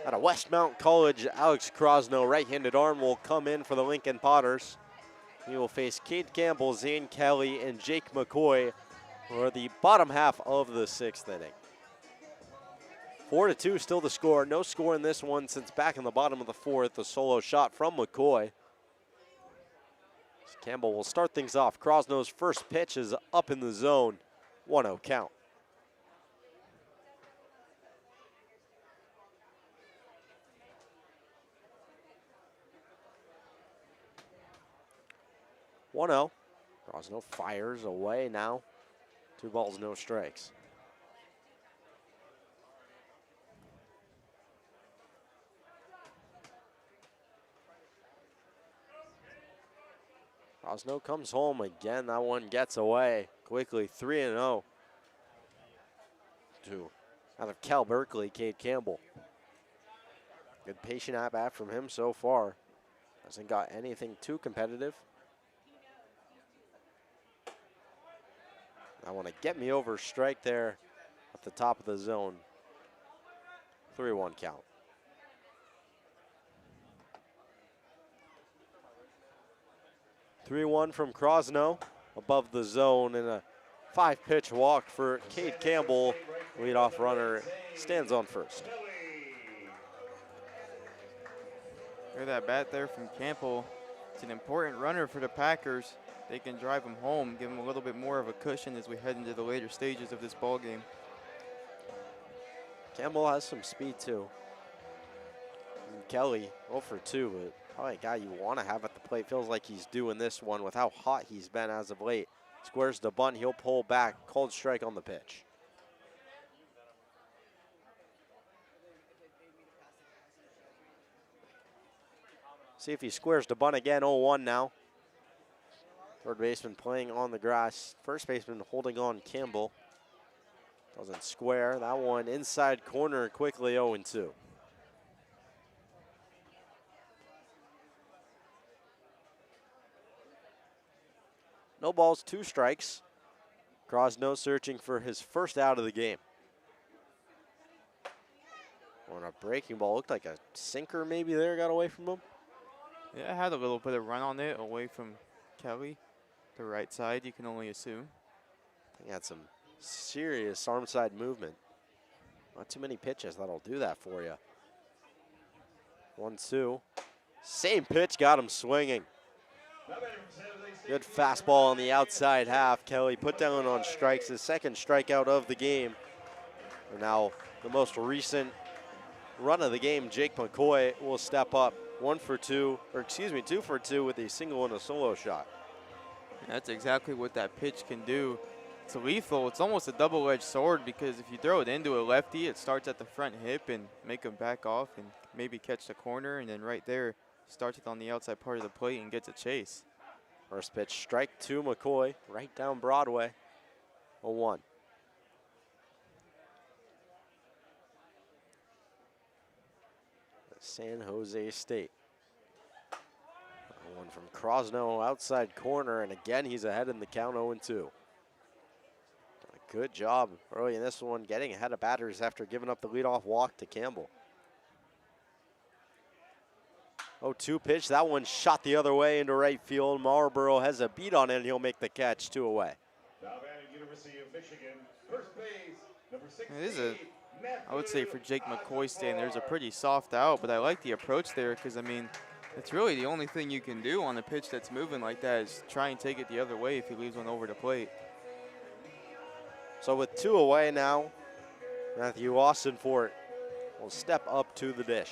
Out of Westmount College, Alex Crosno, right-handed arm, will come in for the Lincoln Potters. He will face Cade Campbell, Zane Kelly, and Jake McCoy for the bottom half of the 6th inning. 4-2 still the score. No score in this one since back in the bottom of the 4th. A solo shot from McCoy. Campbell will start things off. Crosno's first pitch is up in the zone. 1-0 count. Crosno fires away now. 2 balls, no strikes. Crosno comes home again. That one gets away quickly. 3-0. Out of Cal Berkeley, Cade Campbell. Good patient at bat from him so far. Hasn't got anything too competitive. I want to get me over strike there at the top of the zone. 3-1 count. (3-1) from Crosno above the zone, and a 5-pitch walk for Cade Campbell. Leadoff runner stands on first. Hear that bat there from Campbell. It's an important runner for the Packers. they can drive them home, give them a little bit more of a cushion as we head into the later stages of this ball game. Campbell has some speed too. And Kelly 0 for 2, but probably a guy you want to have at the plate. Feels like he's doing this one with how hot he's been as of late. Squares the bunt, he'll pull back, called strike on the pitch. See if he squares the bunt again, 0-1 now. Third baseman playing on the grass. First baseman holding on Campbell. Doesn't square. That one inside corner quickly, 0-2. No balls, 2 strikes. Crosno searching for his first out of the game. On a breaking ball, looked like a sinker maybe there, got away from him. Yeah, it had a little bit of run on it away from Kelly. The right side, you can only assume. He had some serious arm side movement. Not too many pitches that'll do that for you. 1-2. Same pitch, got him swinging. Good fastball on the outside half. Kelly put down on strikes, his second strikeout of the game. And now the most recent run of the game, Jake McCoy will step up 2 for 2 with a single and a solo shot. That's exactly what that pitch can do. It's lethal. It's almost a double-edged sword because if you throw it into a lefty, it starts at the front hip and make him back off and maybe catch the corner, and then right there starts it on the outside part of the plate and gets a chase. First pitch, strike 2, McCoy, right down Broadway, 0-1. San Jose State. One from Crosno, outside corner, and again he's ahead in the count, 0-2. Done a good job early in this one, getting ahead of batters after giving up the leadoff walk to Campbell. 0-2 pitch, that one shot the other way into right field. Marlboro has a beat on it, and he'll make the catch, 2 away. University of Michigan, first base, number 16. It is I would say for Jake McCoy stand, there's a pretty soft out, but I like the approach there because, I mean, it's really the only thing you can do on a pitch that's moving like that is try and take it the other way if he leaves one over the plate. So with 2 away now, Matthew Austinfort will step up to the dish.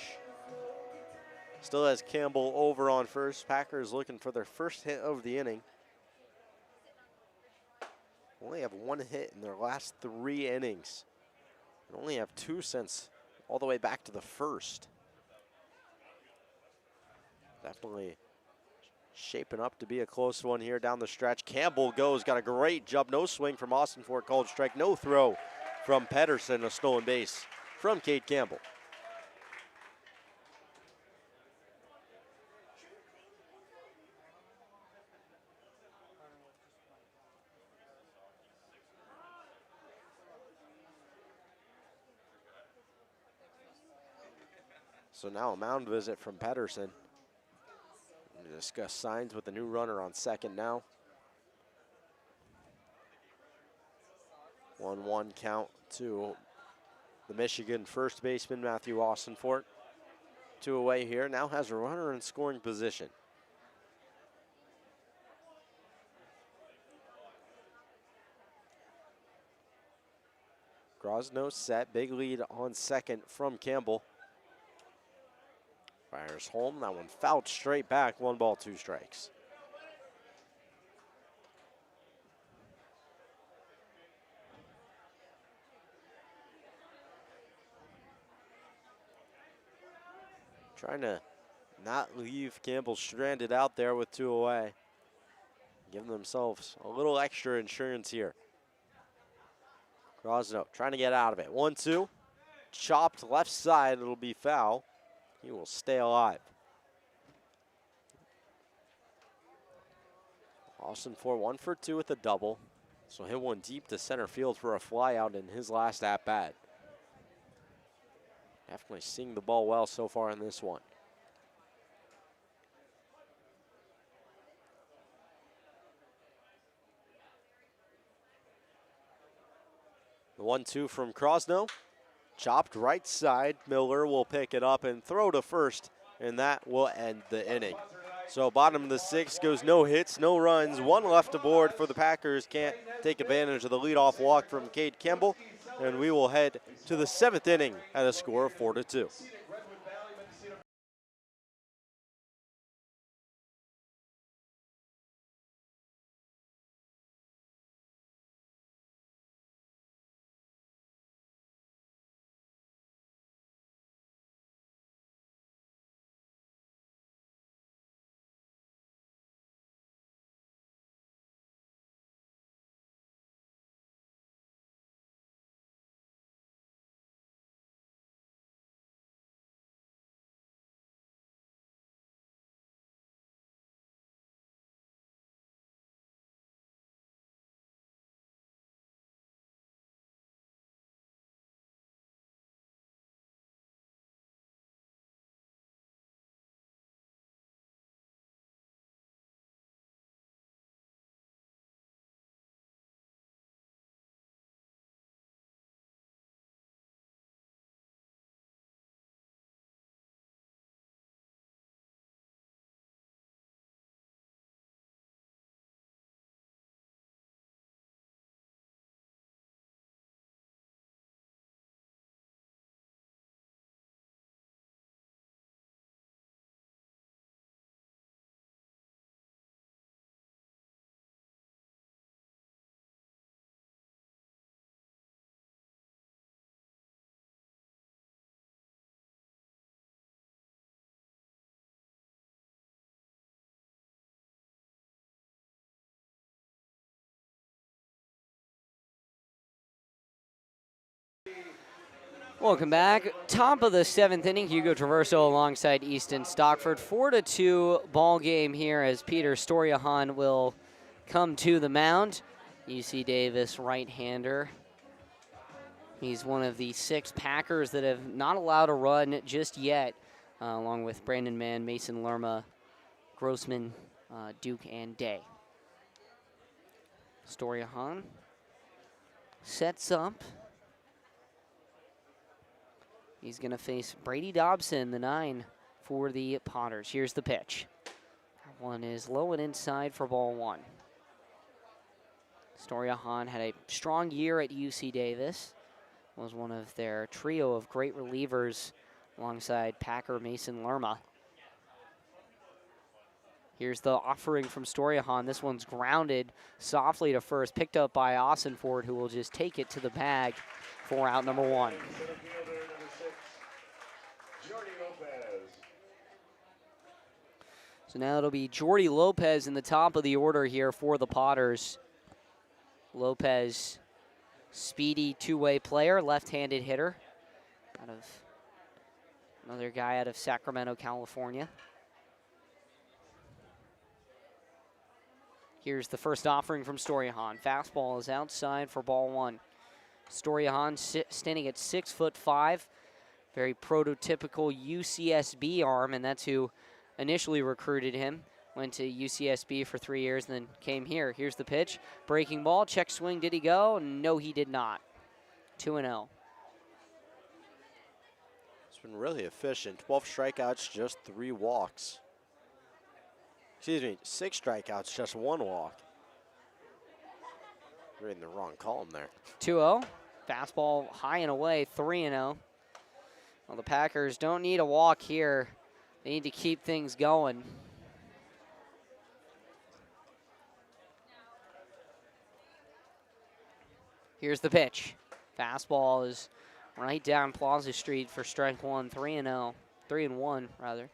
Still has Campbell over on first. Packers looking for their first hit of the inning. Only have 1 hit in their last 3 innings. And only have 2 since all the way back to the first. Definitely shaping up to be a close one here down the stretch. Campbell goes, got a great jump. No swing from Austinfort, called strike. No throw from Pedersen, a stolen base from Cade Campbell. So now a mound visit from Pedersen. We discuss signs with the new runner on second now. 1-1 count to the Michigan first baseman, Matthew Austinfort. 2 away here, now has a runner in scoring position. Grosno set, big lead on second from Campbell. Fires home, that one fouled straight back, 1 ball, 2 strikes. Trying to not leave Campbell stranded out there with 2 away. Giving themselves a little extra insurance here. Grosno trying to get out of it. 1-2, chopped left side, it'll be foul. He will stay alive. Austinfort 1 for 2 with a double. So hit one deep to center field for a fly out in his last at bat. Definitely seeing the ball well so far in this one. The 1-2 from Crosno. Chopped right side. Miller will pick it up and throw to first, and that will end the inning. So bottom of the sixth goes no hits, no runs, one left aboard for the Packers. Can't take advantage of the leadoff walk from Cade Kimball. And we will head to the seventh inning at a score of 4-2. Welcome back. Top of the seventh inning, Hugo Traverso alongside Easton Stockford. 4-2 ball game here as Peter Storiahan will come to the mound. UC Davis right-hander. He's one of the 6 Packers that have not allowed a run just yet, along with Brandon Mann, Mason Lerma, Grossman, Duke, and Day. Storiahan sets up. He's going to face Brady Dobson, the 9 for the Potters. Here's the pitch. That one is low and inside for ball 1. Storiahan had a strong year at UC Davis. Was one of their trio of great relievers alongside Packer Mason Lerma. Here's the offering from Storiahan. This one's grounded softly to first, picked up by Ossenford, who will just take it to the bag for out number 1. So now it'll be Jordy Lopez in the top of the order here for the Potters. Lopez, speedy two-way player, left-handed hitter. Another guy out of Sacramento, California. Here's the first offering from Storiahan. Fastball is outside for ball 1. Storiahan standing at 6'5", very prototypical UCSB arm, and that's who initially recruited him. Went to UCSB for 3 years and then came here. Here's the pitch. Breaking ball, check swing, did he go? No, he did not. 2-0. It's been really efficient. 12 strikeouts, just 3 walks. Excuse me, 6 strikeouts, just 1 walk. Reading the wrong column there. 2-0. Fastball high and away, 3-0. Well, the Packers don't need a walk here. They need to keep things going. Here's the pitch. Fastball is right down Plaza Street for strike 1, 3-0. 3-1, rather.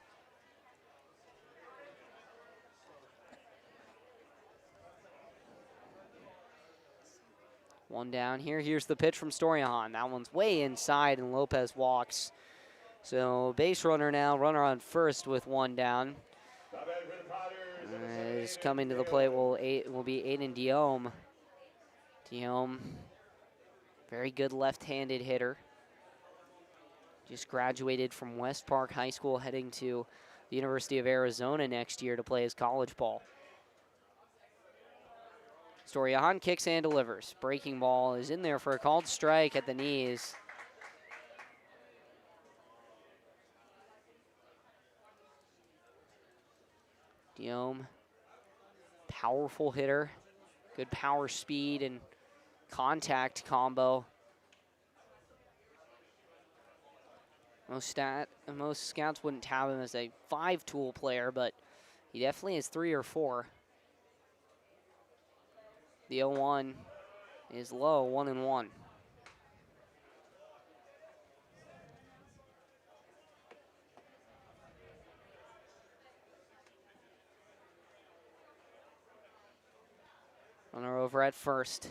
One down here. Here's the pitch from Storiahan. That one's way inside, and Lopez walks. So base runner now, runner on first with 1 down. Is coming to the plate will be Aiden Diome. Diome, very good left-handed hitter. Just graduated from West Park High School, heading to the University of Arizona next year to play his college ball. Storiahan kicks and delivers. Breaking ball is in there for a called strike at the knees. Diome, powerful hitter, good power, speed, and contact combo. Most scouts wouldn't have him as a 5-tool player, but he definitely is 3 or 4. The 0-1 is low, 1-1. Runner over at first.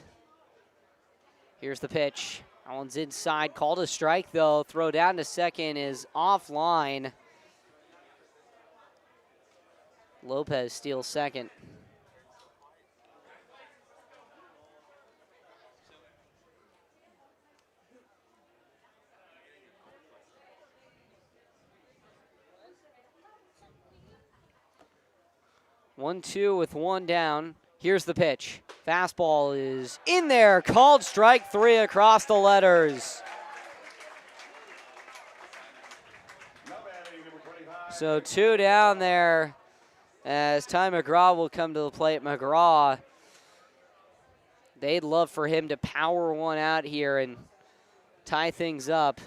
Here's the pitch. That one's inside. Called a strike, though. Throw down to second is offline. Lopez steals second. One-two with one down. Here's the pitch. Fastball is in there. Called strike 3 across the letters. So 2 down there as Ty McGraw will come to the plate. McGraw, they'd love for him to power one out here and tie things up.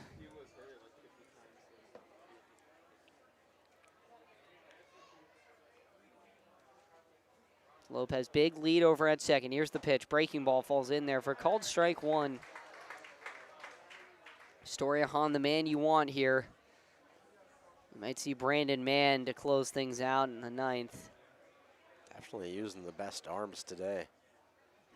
Lopez, big lead over at second. Here's the pitch. Breaking ball falls in there for called strike 1. Storia, the man you want here. You might see Brandon Mann to close things out in the 9th. Definitely using the best arms today.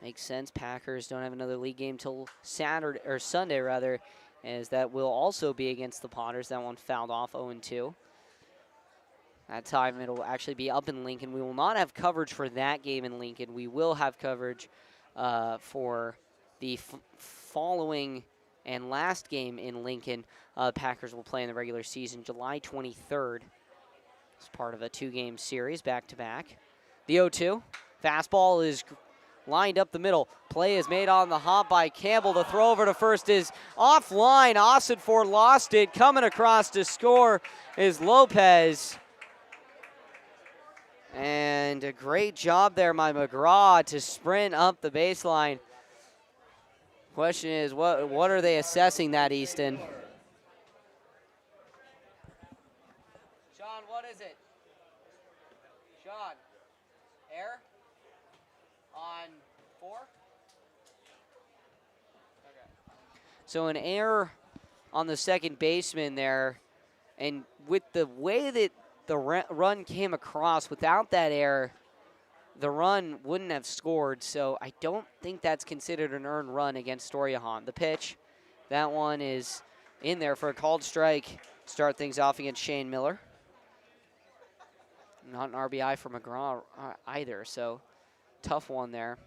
Makes sense. Packers don't have another league game till Saturday or Sunday rather, as that will also be against the Potters. That one fouled off 0-2. That time it'll actually be up in Lincoln. We will not have coverage for that game in Lincoln. We will have coverage for the following and last game in Lincoln. Packers will play in the regular season July 23rd. It's part of a 2-game series back-to-back. The 0-2. Fastball is lined up the middle. Play is made on the hop by Campbell. The throw over to first is offline. Ossenford lost it. Coming across to score is Lopez. And a great job there by McGraw to sprint up the baseline. Question is, what are they assessing that, Easton? Sean, what is it? Sean, air on 4? Okay. So an error on the second baseman there, and with the way that the run came across, without that error, the run wouldn't have scored. So I don't think that's considered an earned run against Storia. The pitch, that one is in there for a called strike. Start things off against Shane Miller. Not an RBI for McGraw either, so tough one there.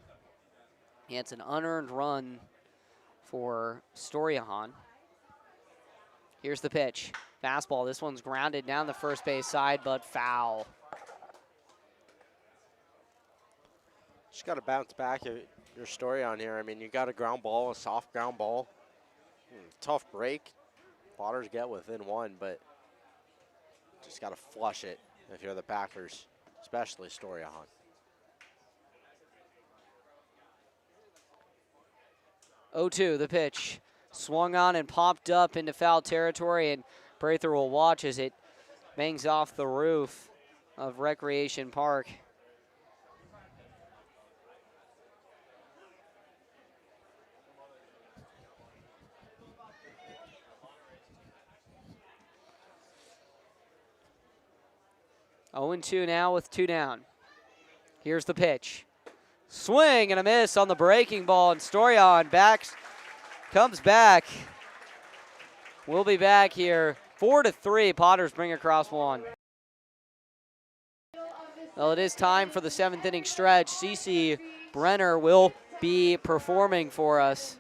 Yeah, it's an unearned run for Storia. Here's the pitch. Fastball. This one's grounded down the first base side, but foul. Just got to bounce back your story on here. I mean, you got a ground ball, a soft ground ball. Tough break. Potters get within 1, but just got to flush it if you're the Packers, especially Storia. 0-2, the pitch. Swung on and popped up into foul territory, and Prather will watch as it bangs off the roof of Recreation Park. Oh, 0-2 now with 2 down. Here's the pitch. Swing and a miss on the breaking ball, and Storion comes back. We'll be back here. 4-3, Potters bring across 1. Well, it is time for the 7th inning stretch. Cece Brenner will be performing for us.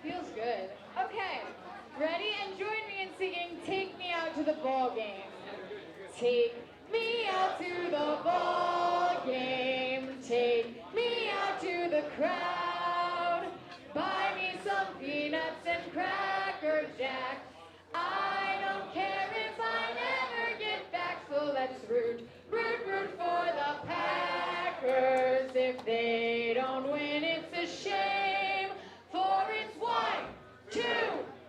Feels good. Okay, ready? And join me in singing Take Me Out to the Ball Game. Take me out to the ball game. Take me out to the crowd. Buy me some peanuts and Cracker Jack. I don't care if I never get back. let's root, root, root for the Packers. If they don't win, it's a shame. For it's 1, 2,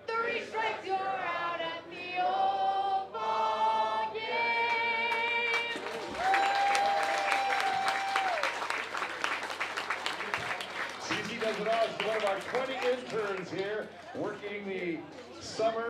3 strikes, you're out at the old ball game. CC does it all. She's one of our 20 interns here working the summer.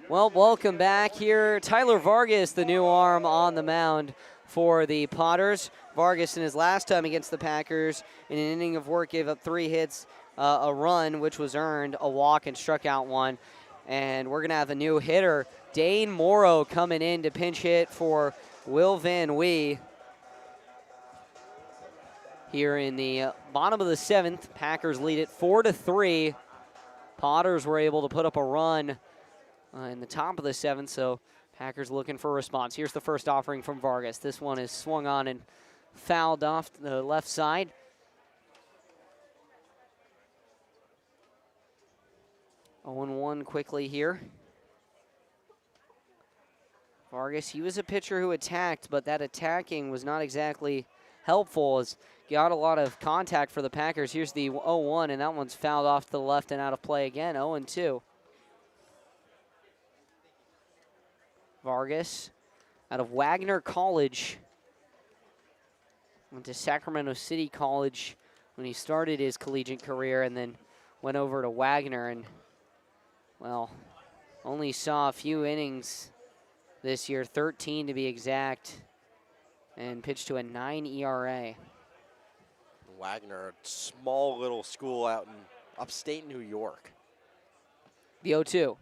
Well, welcome back here. Tyler Vargas, the new arm on the mound for the Potters. Vargas, in his last time against the Packers, in an inning of work, gave up 3 hits, a run, which was earned, a walk, and struck out 1. And we're going to have a new hitter, Dane Morrow, coming in to pinch hit for Will Van Wee. Here in the bottom of the 7th, Packers lead it 4-3. Potters were able to put up a run in the top of the 7th, so Packers looking for a response. Here's the first offering from Vargas. This one is swung on and fouled off the left side. Oh, 0-1 quickly here. Vargas, he was a pitcher who attacked, but that attacking was not exactly helpful, as got a lot of contact for the Packers. Here's the 0-1, and that one's fouled off to the left and out of play again, 0-2. Vargas out of Wagner College. Went to Sacramento City College when he started his collegiate career, and then went over to Wagner and, well, only saw a few innings this year, 13 to be exact, and pitched to a 9 ERA. Wagner, a small little school out in upstate New York. The 0-2,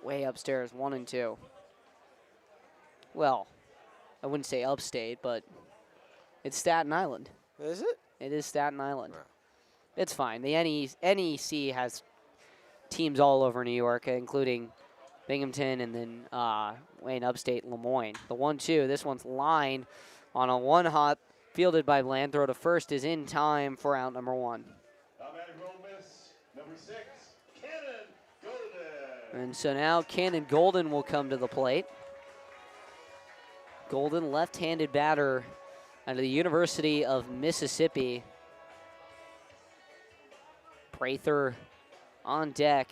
way upstairs, 1-2. Well, I wouldn't say upstate, but it's Staten Island. Is it? It is Staten Island. Yeah. It's fine. The NEC has teams all over New York, including Binghamton and then Wayne upstate Lemoyne. The 1-2, this one's lined on a one-hop, fielded by Bland. Throw to first is in time for out number 1. Automatic roll miss, number 6, Cannon Golden. And so now Cannon Golden will come to the plate. Golden, left-handed batter out of the University of Mississippi. Prather on deck.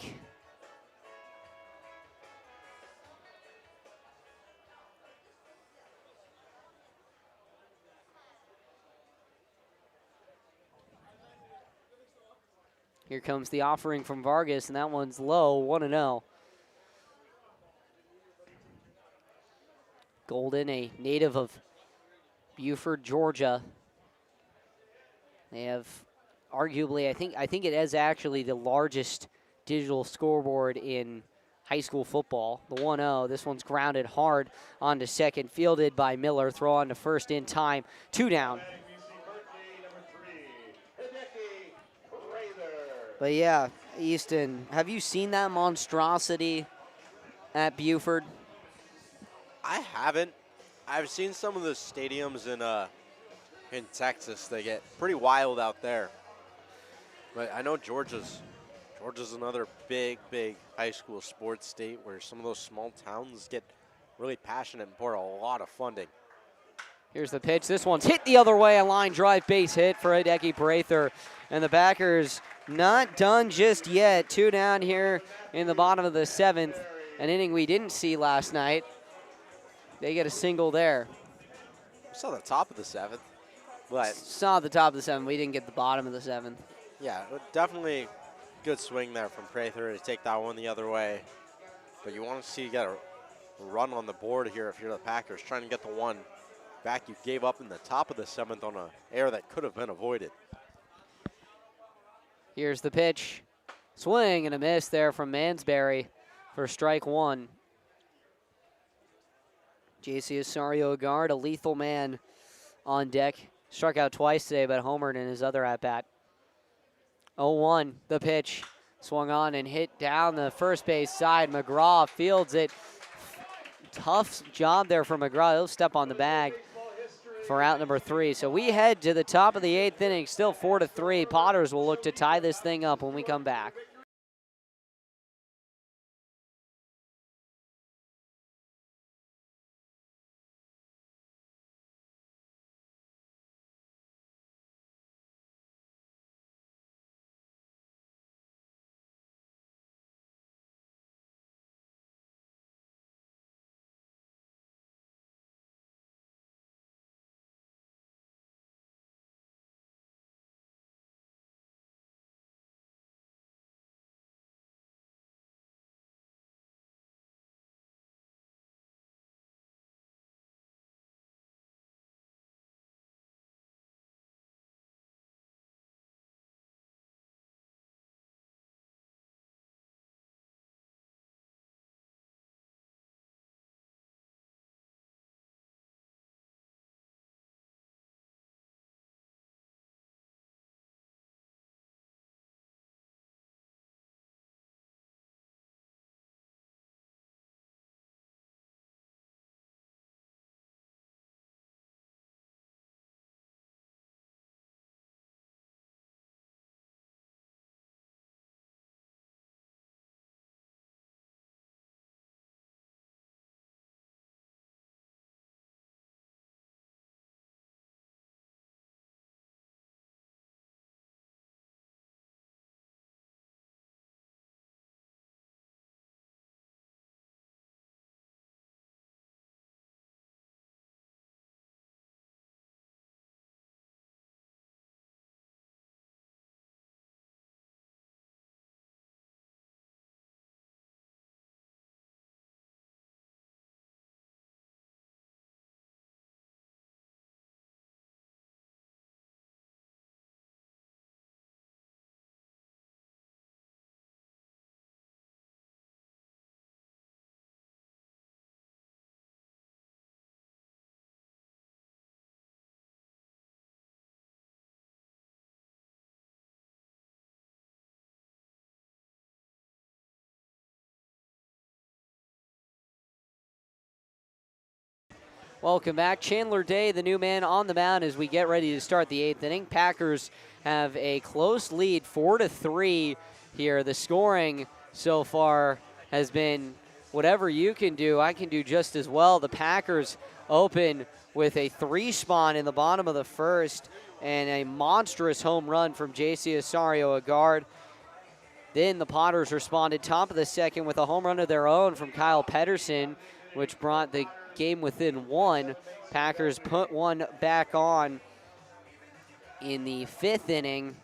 Here comes the offering from Vargas, and that one's low, 1-0. Golden, a native of Buford, Georgia. They have arguably, I think it is actually the largest digital scoreboard in high school football. The 1-0, this one's grounded hard onto second, fielded by Miller, throw on to first in time, 2 down. But yeah, Easton, have you seen that monstrosity at Buford? I haven't. I've seen some of the stadiums in Texas. They get pretty wild out there. But I know Georgia's another big high school sports state where some of those small towns get really passionate and pour a lot of funding. Here's the pitch. This one's hit the other way. A line drive base hit for Hideki Prather. And the Packers not done just yet. 2 down here in the bottom of the 7th. An inning we didn't see last night. They get a single there. Saw the top of the 7th, but Saw the top of the 7th. We didn't get the bottom of the 7th. yeah, definitely good swing there from Prather to take that one the other way. But you want to see you get a run on the board here if you're the Packers, trying to get the one back you gave up in the top of the 7th on an error that could have been avoided. Here's the pitch. Swing and a miss there from Mansberry for strike 1. JC Osorio Agard, a lethal man on deck. Struck out twice today, but homered in his other at-bat. 0-1, the pitch. Swung on and hit down the first base side. McGraw fields it. Tough job there for McGraw. He'll step on the bag for out number 3. So we head to the top of the 8th inning, still 4-3. Potters will look to tie this thing up when we come back. Welcome back. Chandler Day, the new man on the mound as we get ready to start the 8th inning. Packers have a close lead, 4-3 here. The scoring so far has been whatever you can do, I can do just as well. The Packers open with a 3-spot in the bottom of the 1st and a monstrous home run from JC Osorio Agard. Then the Potters responded top of the 2nd with a home run of their own from Kyle Pedersen, which brought the game within 1. Packers put one back on in the 5th inning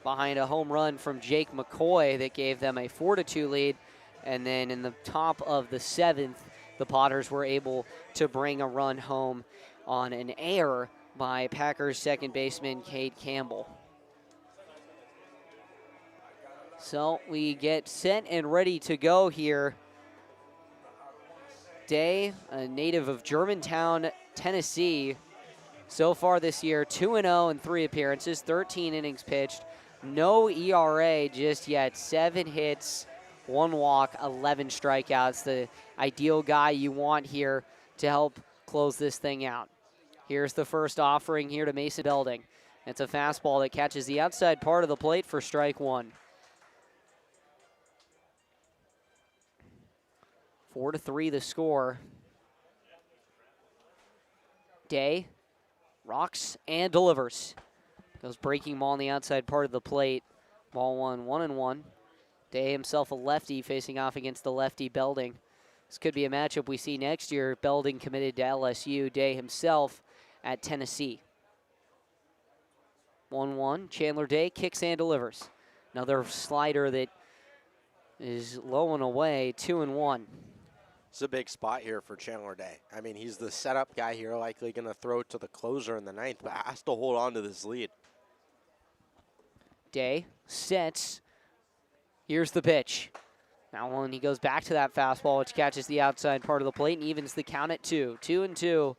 behind a home run from Jake McCoy that gave them a 4-2 lead. And then in the top of the 7th, the Potters were able to bring a run home on an error by Packers second baseman Cade Campbell. So we get set and ready to go here. Day, a native of Germantown, Tennessee. So far this year, 2-0 in 3 appearances, 13 innings pitched. No ERA just yet. 7 hits, 1 walk, 11 strikeouts. The ideal guy you want here to help close this thing out. Here's the first offering here to Mason Belding. It's a fastball that catches the outside part of the plate for strike 1. 4-3 the score. Day rocks and delivers. Goes breaking ball on the outside part of the plate. Ball 1-1. Day himself a lefty facing off against the lefty Belding. This could be a matchup we see next year. Belding committed to LSU. Day himself at Tennessee. 1-1. Chandler Day kicks and delivers. Another slider that is low and away. 2-1. It's a big spot here for Chandler Day. I mean, he's the setup guy here, likely going to throw it to the closer in the ninth, but has to hold on to this lead. Day sets. Here's the pitch. Now one, he goes back to that fastball, which catches the outside part of the plate and evens the count at 2. 2-2.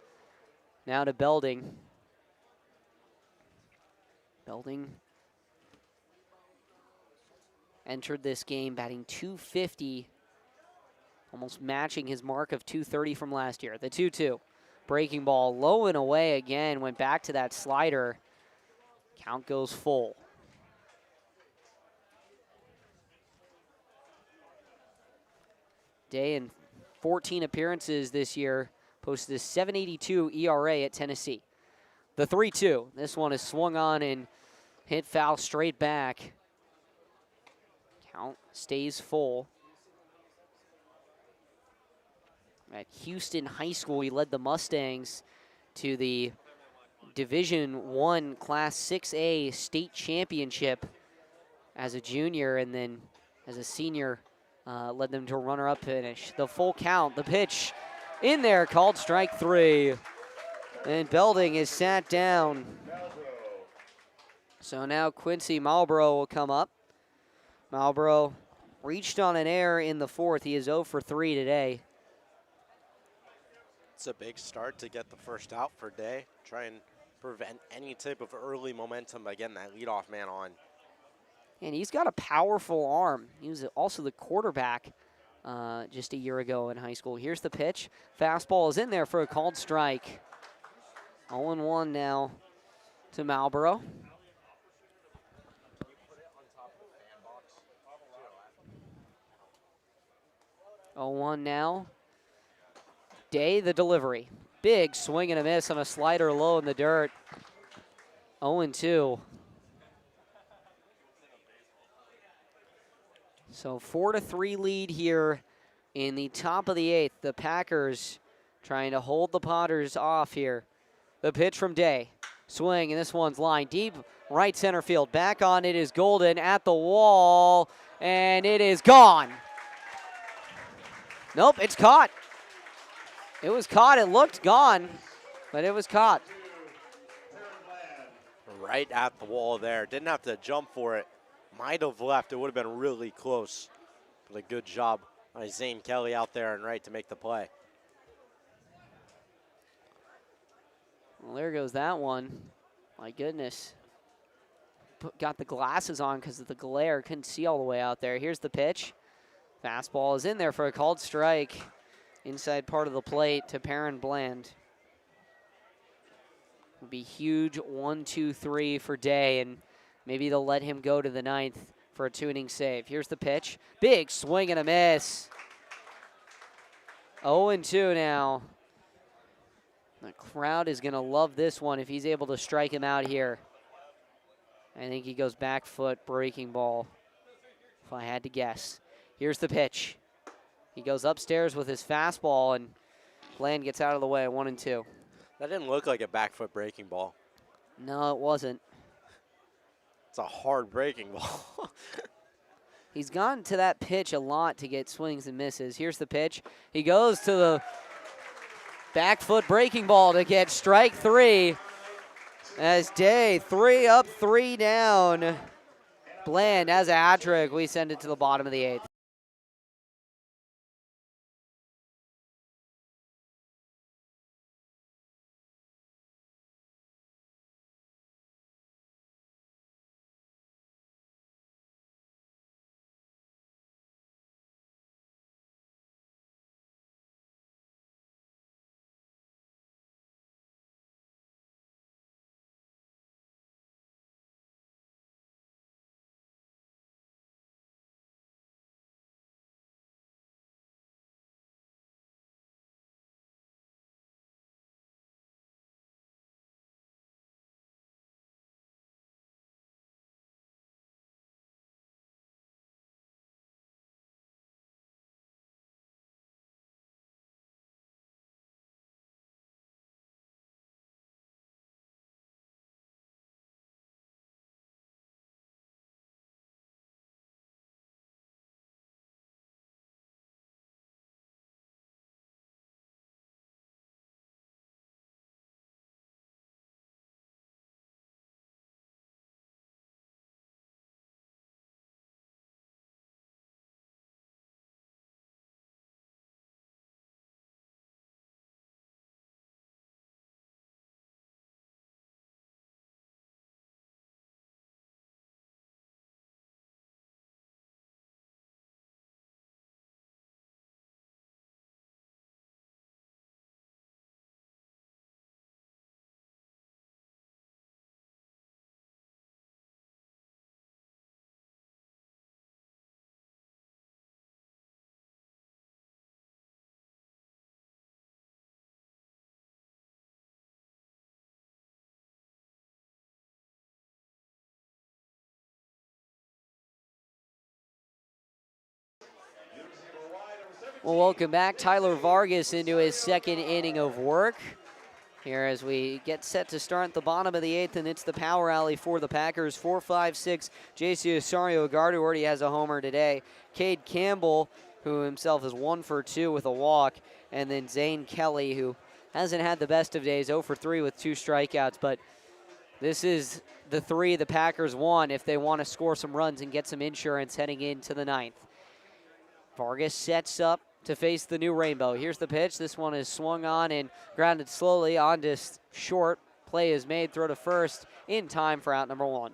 Now to Belding. Belding entered this game batting .250, almost matching his mark of .230 from last year. The 2-2. Breaking ball low and away again, went back to that slider. Count goes full. Day in 14 appearances this year posted a .782 ERA at Tennessee. The 3-2. This one is swung on and hit foul straight back. Count stays full. At Houston High School, he led the Mustangs to the Division I Class 6A state championship as a junior, and then as a senior led them to a runner-up finish. The full count, the pitch in there, called strike 3. And Belding is sat down. So now Quincy Marlboro will come up. Marlboro reached on an error in the 4th. He is 0 for 3 today. It's a big start to get the first out for Day. Try and prevent any type of early momentum by getting that leadoff man on. And he's got a powerful arm. He was also the quarterback just a year ago in high school. Here's the pitch. Fastball is in there for a called strike. 0-1 now to Marlboro. Oh, 1 now. Day, the delivery. Big swing and a miss on a slider low in the dirt. 0-2. So 4-3 lead here in the top of the 8th. The Packers trying to hold the Potters off here. The pitch from Day. Swing, and this one's lined deep right center field. Back on it is Golden at the wall, and it is gone. Nope, it's caught. It was caught. It looked gone, but it was caught. Right at the wall there. Didn't have to jump for it. Might have left. It would have been really close. But a good job by Zane Kelly out there and right to make the play. Well, there goes that one. My goodness. Got the glasses on because of the glare. Couldn't see all the way out there. Here's the pitch. Fastball is in there for a called strike. Inside part of the plate to Perrin Bland. Will be huge 1-2-3 for Day, and maybe they'll let him go to the 9th for a 2-inning save. Here's the pitch. Big swing and a miss. 0-2 now. The crowd is going to love this one if he's able to strike him out here. I think he goes back foot, breaking ball, if I had to guess. Here's the pitch. He goes upstairs with his fastball, and Bland gets out of the way, 1-2. That didn't look like a back foot breaking ball. No, it wasn't. It's a hard breaking ball. He's gone to that pitch a lot to get swings and misses. Here's the pitch. He goes to the back foot breaking ball to get strike 3. As Day 3 up, 3 down. Bland has a hat trick. We send it to the bottom of the 8th. Well, welcome back. Tyler Vargas into his second inning of work. Here as we get set to start the bottom of the 8th, and it's the power alley for the Packers. 4-5-6, JC Osario-Guard, who already has a homer today. Cade Campbell, who himself is 1 for 2 with a walk. And then Zane Kelly, who hasn't had the best of days, 0 for 3 with 2 strikeouts. But this is the 3 the Packers want if they want to score some runs and get some insurance heading into the 9th. Vargas sets up to face the new rainbow. Here's the pitch. This one is swung on and grounded slowly onto short. Play is made, throw to first in time for out number 1.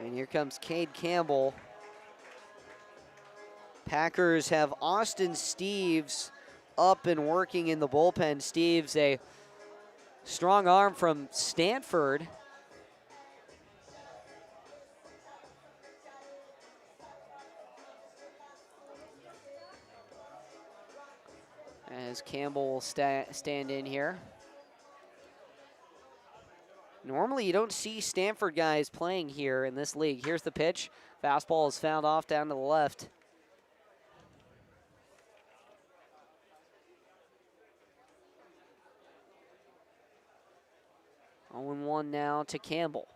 And here comes Cade Campbell. Packers have Austin Steves up and working in the bullpen. Steves, a strong arm from Stanford. As Campbell will stand in here. Normally you don't see Stanford guys playing here in this league. Here's the pitch. Fastball is fouled off down to the left. Oh, 0-1 now to Campbell.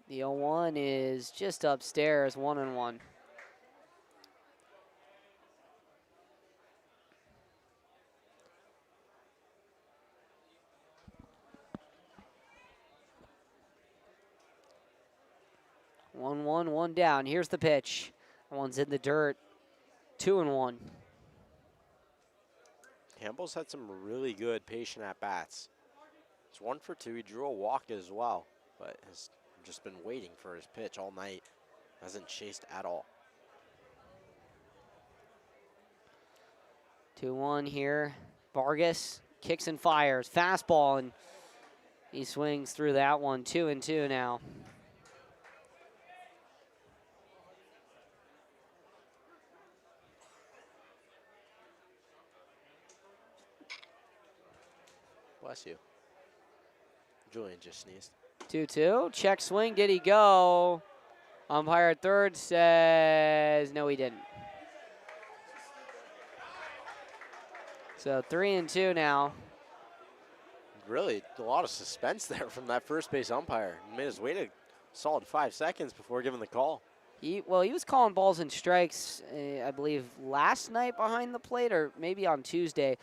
The 0-1 is just upstairs, 1-1. One down. Here's the pitch. One's in the dirt. 2-1. Campbell's had some really good patient at-bats. It's 1 for 2. He drew a walk as well, but has just been waiting for his pitch all night. Hasn't chased at all. 2-1 here. Vargas kicks and fires. Fastball, and he swings through that one. 2-2 now. Bless you. Julian just sneezed. 2-2. Check swing. Did he go? Umpire at third says no, he didn't. So 3-2 now. Really, a lot of suspense there from that first base umpire. He made his wait a solid 5 seconds before giving the call. He was calling balls and strikes, I believe, last night behind the plate, or maybe on Tuesday.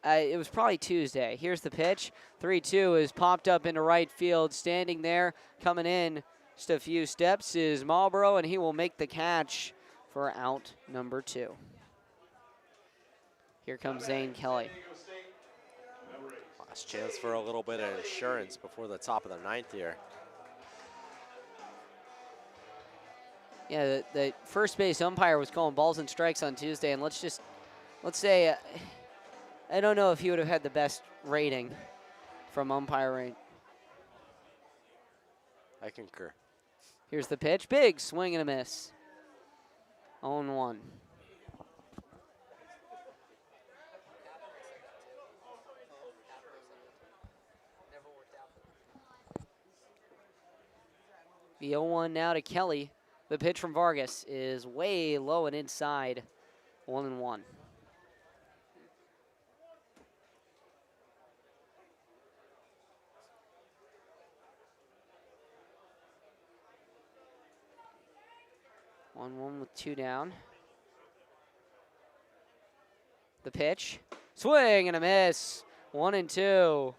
It was probably Tuesday. Here's the pitch. 3-2 is popped up into right field. Standing there, coming in just a few steps is Marlboro, and he will make the catch for out number 2. Here comes Zane Kelly. Last chance for a little bit of insurance before the top of the 9th here. Yeah, the first base umpire was calling balls and strikes on Tuesday, and let's say, I don't know if he would have had the best rating from umpiring. I concur. Here's the pitch. Big swing and a miss. 0-1. The 0-1 now to Kelly. The pitch from Vargas is way low and inside. 1-1. One with 2 down. The pitch. Swing and a miss. 1-2.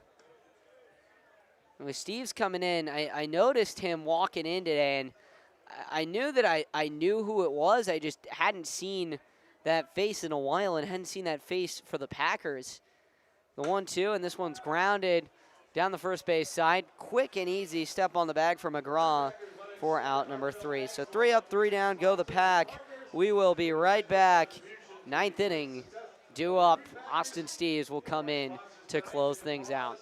And with Steve's coming in, I noticed him walking in today, and I knew that I knew who it was. I just hadn't seen that face in a while and hadn't seen that face for the Packers. The 1-2, and this one's grounded down the first base side. Quick and easy step on the bag for McGraw for out number 3. So 3 up, 3 down, go the Pack. We will be right back. 9th inning, due up. Austin Steves will come in to close things out.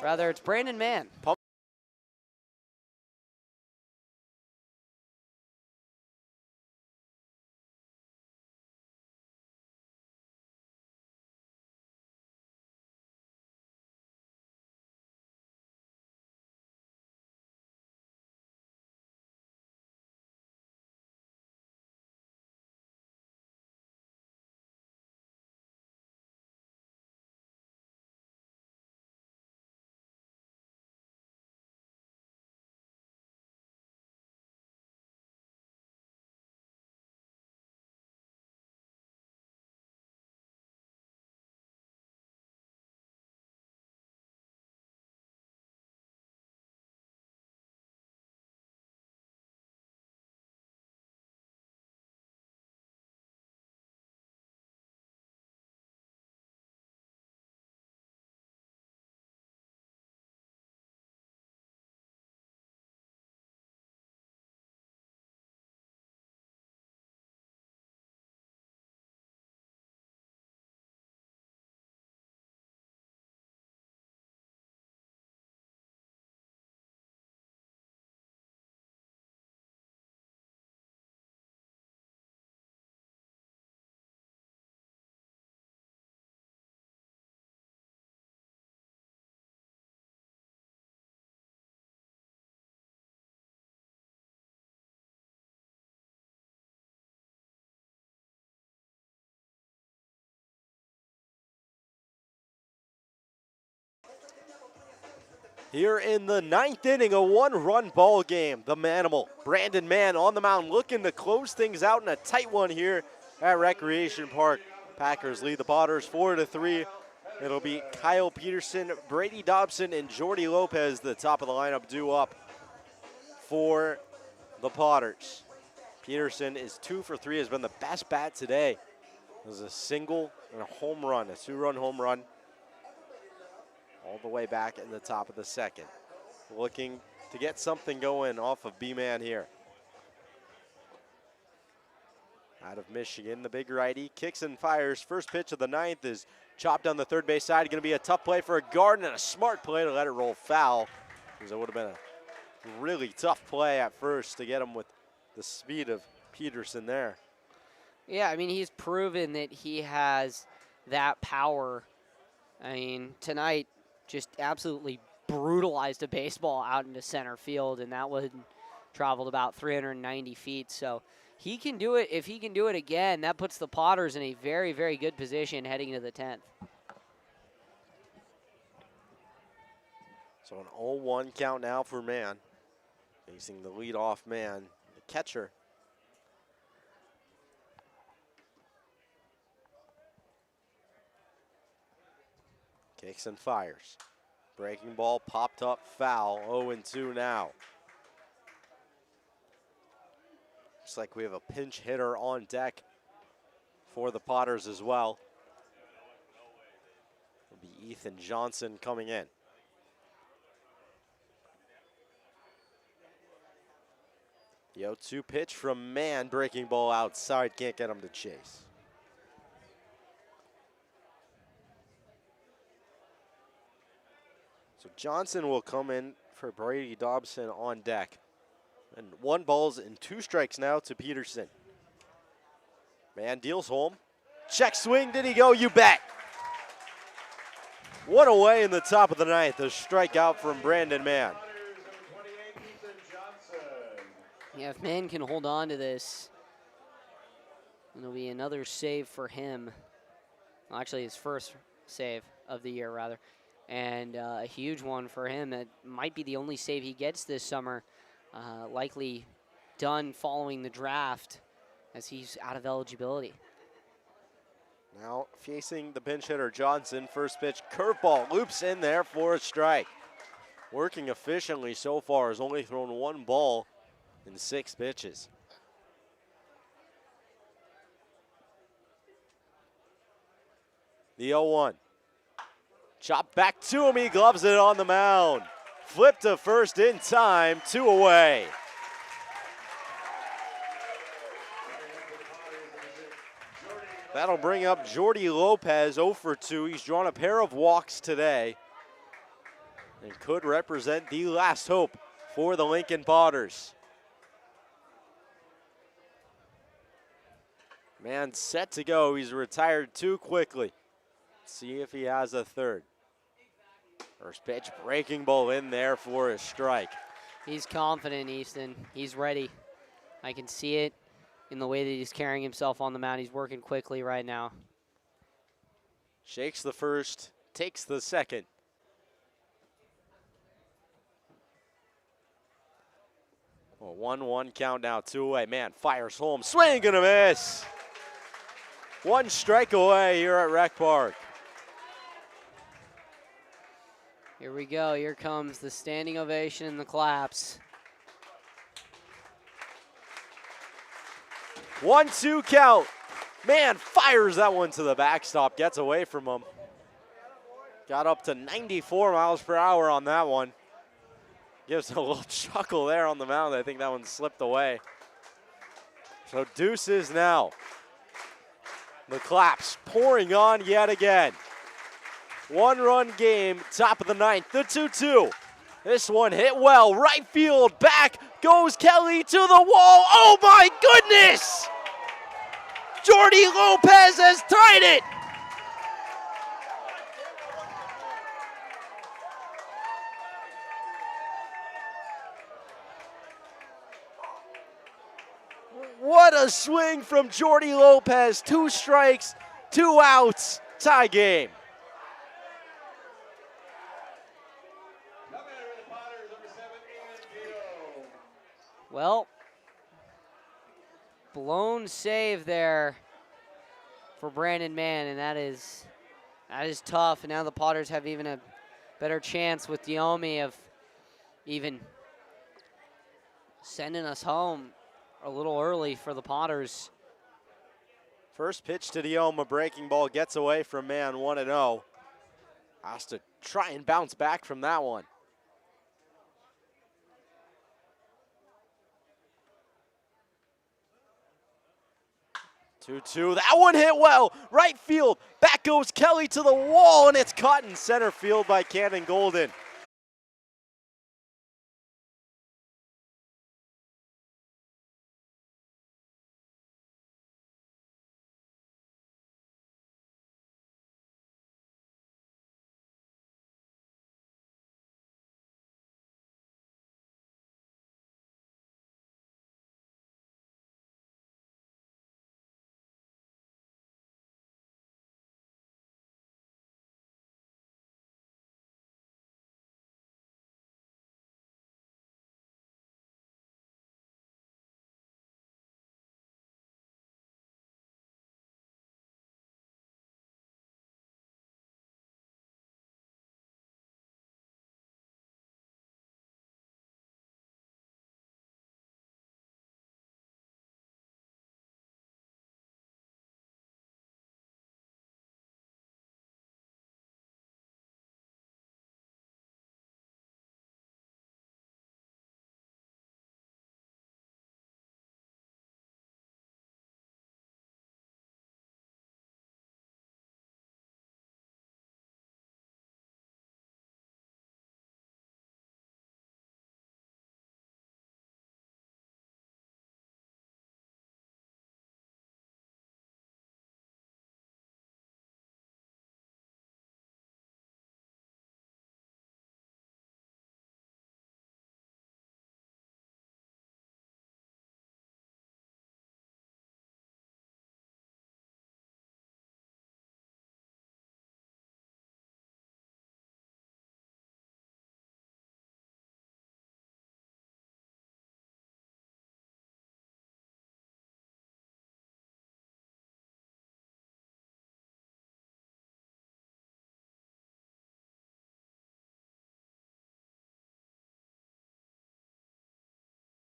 Rather, it's Brandon Mann. Here in the 9th inning, a 1-run ball game. The Manimal, Brandon Mann on the mound looking to close things out in a tight one here at Recreation Park. Packers lead the Potters 4-3. It'll be Kyle Peterson, Brady Dobson, and Jordy Lopez, the top of the lineup, due up for the Potters. Peterson is 2 for 3, has been the best bat today. It was a single and a home run, a 2-run home run, all the way back in the top of the second. Looking to get something going off of B-Man here. Out of Michigan, the big righty kicks and fires. First pitch of the 9th is chopped down the third base side. Going to be a tough play for a Garden and a smart play to let it roll foul, because it would have been a really tough play at first to get him with the speed of Peterson there. Yeah, I mean, he's proven that he has that power. I mean, tonight just absolutely brutalized a baseball out into center field, and that one traveled about 390 feet. So he can do it. If he can do it again, that puts the Potters in a very, very good position heading into the 10th. So an 0-1 count now for Mann. Facing the leadoff man, the catcher. Kicks and fires. Breaking ball popped up foul, 0-2 now. Looks like we have a pinch hitter on deck for the Potters as well. It'll be Ethan Johnson coming in. The 0-2 pitch from Mann, breaking ball outside, can't get him to chase. So Johnson will come in for Brady Dobson on deck. And 1 balls and 2 strikes now to Peterson. Mann deals home. Check swing, did he go? You bet. 1 away in the top of the 9th. A strikeout from Brandon Mann. Yeah, if Mann can hold on to this, it'll be another save for him. Well, actually, his first save of the year, rather. And a huge one for him. That might be the only save he gets this summer. Likely done following the draft, as he's out of eligibility. Now facing the pinch hitter Johnson. First pitch, curveball, loops in there for a strike. Working efficiently so far, has only thrown 1 ball in 6 pitches. The 0-1. Chop back to him, he gloves it on the mound. Flip to first in time, 2 away. That'll bring up Jordy Lopez, 0 for 2. He's drawn a pair of walks today and could represent the last hope for the Lincoln Potters. Man set to go, he's retired too quickly. Let's see if he has a third. First pitch, breaking ball in there for a strike. He's confident, Easton. He's ready. I can see it in the way that he's carrying himself on the mound. He's working quickly right now. Shakes the first, takes the second. A 1-1 count now, 2 away. Man fires home, swing and a miss. 1 strike away here at Rec Park. Here we go. Here comes the standing ovation and the claps. 1-2 count. Man fires that one to the backstop, gets away from him. Got up to 94 miles per hour on that one. Gives a little chuckle there on the mound. I think that one slipped away. So deuces now. The claps pouring on yet again. 1-run game, top of the 9th, the 2-2. This one hit well, right field, back goes Kelly to the wall. Oh my goodness! Jordy Lopez has tied it. What a swing from Jordy Lopez. 2 strikes, 2 outs, tie game. Well, blown save there for Brandon Mann, and that is tough. And now the Potters have even a better chance with Diomi of even sending us home a little early for the Potters. First pitch to Dioma, breaking ball gets away from Mann, 1-0. Has to try and bounce back from that one. Two-two, that one hit well, right field. Back goes Kelly to the wall, and it's caught in center field by Cannon Golden.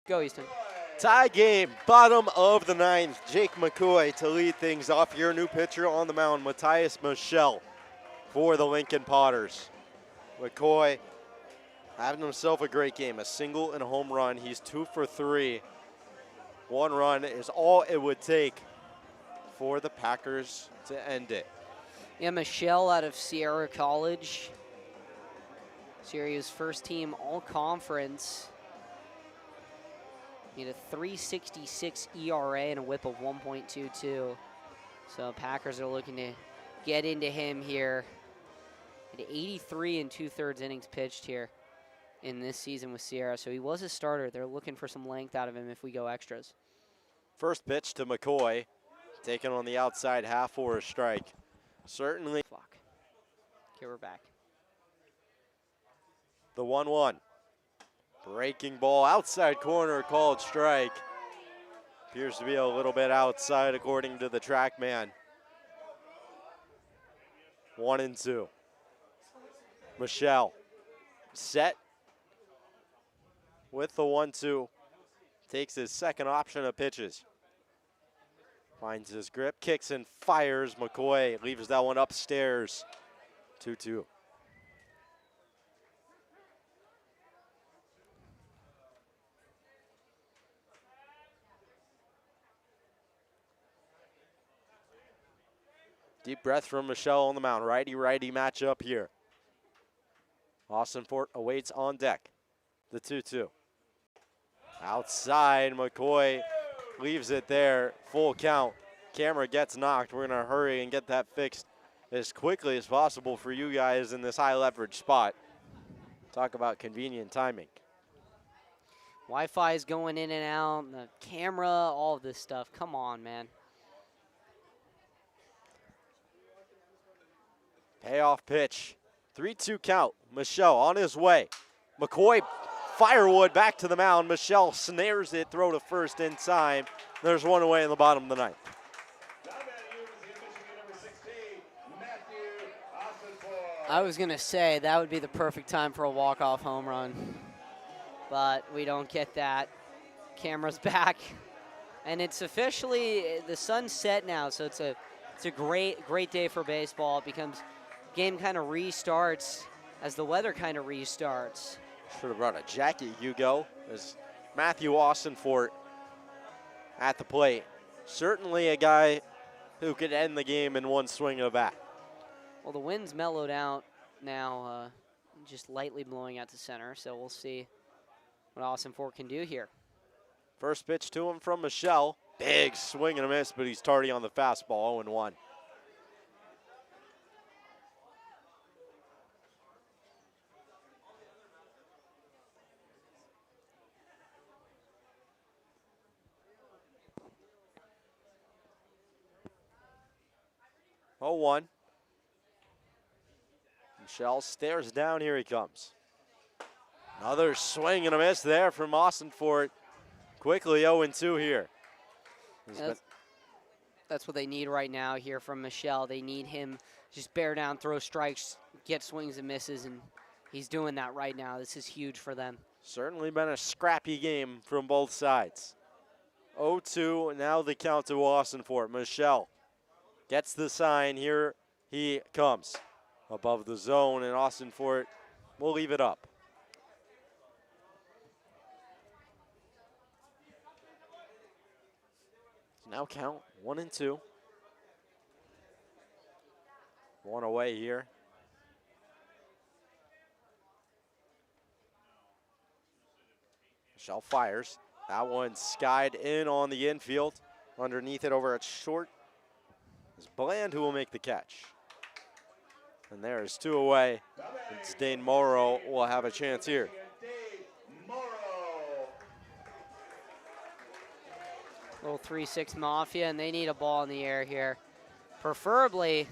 Go, Easton. Tie game, bottom of the ninth. Jake McCoy to lead things off. Your new pitcher on the mound, Matthias Michelle for the Lincoln Potters. McCoy having himself a great game, a single and a home run. He's 2 for 3. 1 run is all it would take for the Packers to end it. Yeah, Michelle out of Sierra College. Sierra's first team all-conference. He had a 3.66 ERA and a whip of 1.22. So Packers are looking to get into him here. At 83 and 2/3 innings pitched here in this season with Sierra. So he was a starter. They're looking for some length out of him if we go extras. First pitch to McCoy, taken on the outside half for a strike. Certainly. Fuck. Okay, we're back. The 1-1. Breaking ball outside corner, called strike. Appears to be a little bit outside according to the track man. 1-2. Michelle set with the 1-2. Takes his second option of pitches. Finds his grip, kicks and fires. McCoy leaves that one upstairs. 2-2. Deep breath from Michelle on the mound. Righty-righty matchup here. Austin Fort awaits on deck. The 2-2. Outside, McCoy leaves it there. Full count. Camera gets knocked. We're going to hurry and get that fixed as quickly as possible for you guys in this high leverage spot. Talk about convenient timing. Wi-Fi is going in and out. The camera, all of this stuff. Come on, man. Payoff pitch. 3-2 count. Michelle on his way. McCoy Firewood back to the mound. Michelle snares it, throw to first in time. There's one away in the bottom of the ninth. I was going to say that would be the perfect time for a walk-off home run, but we don't get that. Camera's back, and it's officially, the sun's set now, so it's a great day for baseball. It becomes, game kind of restarts as the weather kind of restarts. Should have brought a jacket, Hugo, as Matthew Austinfort at the plate. Certainly a guy who could end the game in one swing of a bat. Well, the wind's mellowed out now, just lightly blowing out to center, so we'll see what Austinfort can do here. First pitch to him from Michelle. Big swing and a miss, but he's tardy on the fastball, 0-1. Oh, 1. Michelle stares down, here he comes. Another swing and a miss there from Austinfort. Quickly 0-2 here. That's what they need right now here from Michelle. They need him just bear down, throw strikes, get swings and misses, and he's doing that right now. This is huge for them. Certainly been a scrappy game from both sides. 0-2, now the count to Austinfort. Michelle gets the sign, here he comes. Above the zone, and Austinfort will leave it up. Now count 1-2. One away here. Michelle fires. That one skied in on the infield. Underneath it over at short is Bland, who will make the catch. And there's 2 away. It's Dane Morrow will have a chance here. Little 3-6 Mafia, and they need a ball in the air here. Preferably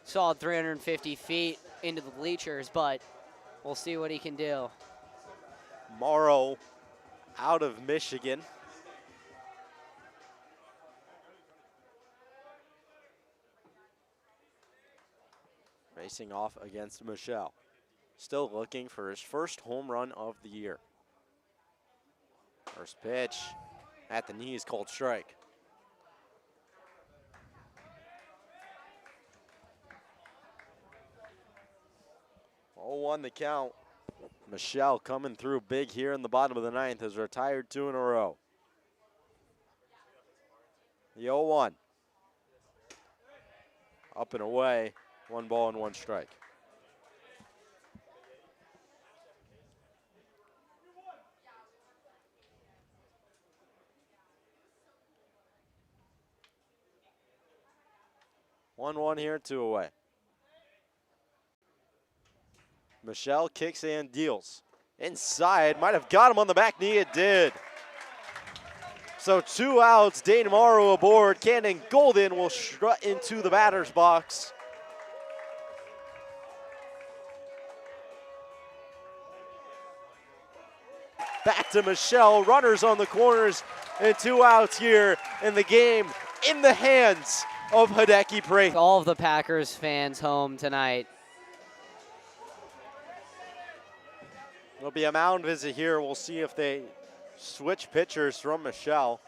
solid 350 feet into the bleachers, but we'll see what he can do. Morrow out of Michigan. Facing off against Michelle. Still looking for his first home run of the year. First pitch at the knees, called strike. Oh, 1 the count. Michelle coming through big here in the bottom of the ninth, has retired 2 in a row. The 0-1. Up and away, 1 ball and 1 strike. One here, 2 away. Michelle kicks and deals. Inside, might have got him on the back knee, it did. So 2 outs, Dane Morrow aboard. Cannon Golden will strut into the batter's box. Back to Michelle, runners on the corners, and 2 outs here, and the game in the hands of Hideki Prather. All of the Packers fans home tonight. There'll be a mound visit here. We'll see if they switch pitchers from Michelle,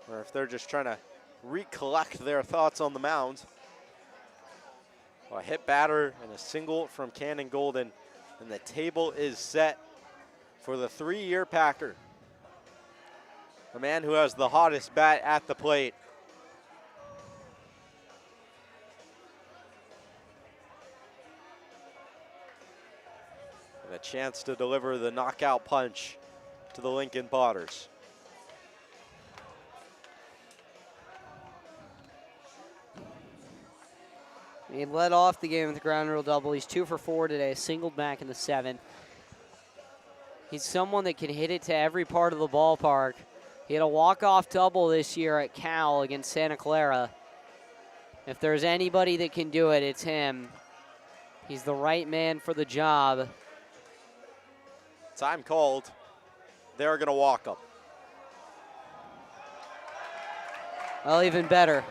or if they're just trying to recollect their thoughts on the mound. A hit batter and a single from Cannon Golden, and the table is set for the 3-year Packer. A man who has the hottest bat at the plate. And a chance to deliver the knockout punch to the Lincoln Potters. He led off the game with a ground rule double. He's 2 for 4 today, singled back in the 7th. He's someone that can hit it to every part of the ballpark. He had a walk-off double this year at Cal against Santa Clara. If there's anybody that can do it, it's him. He's the right man for the job. Time called. they're going to walk them. Well, even better.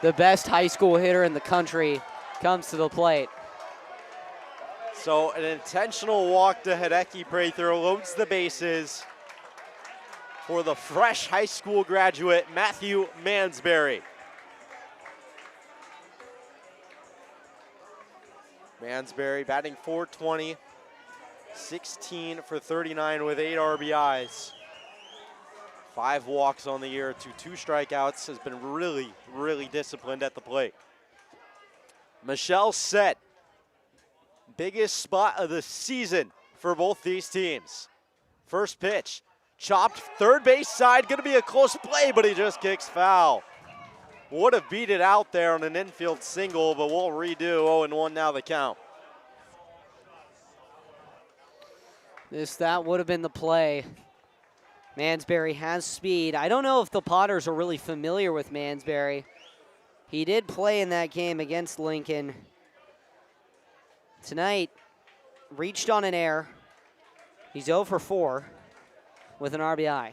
The best high school hitter in the country comes to the plate. So an intentional walk to Hideki Prather loads the bases for the fresh high school graduate, Matthew Mansberry. Mansberry batting .420, 16 for 39 with 8 RBIs. 5 walks on the year to 2 strikeouts, has been really, really disciplined at the plate. Michelle set. Biggest spot of the season for both these teams. First pitch, chopped third base side, gonna be a close play, but he just kicks foul. Would have beat it out there on an infield single, but we'll redo. 0-1 now the count. That would have been the play. Mansberry has speed. I don't know if the Potters are really familiar with Mansberry. He did play in that game against Lincoln. Tonight, reached on an error. He's 0 for 4 with an RBI.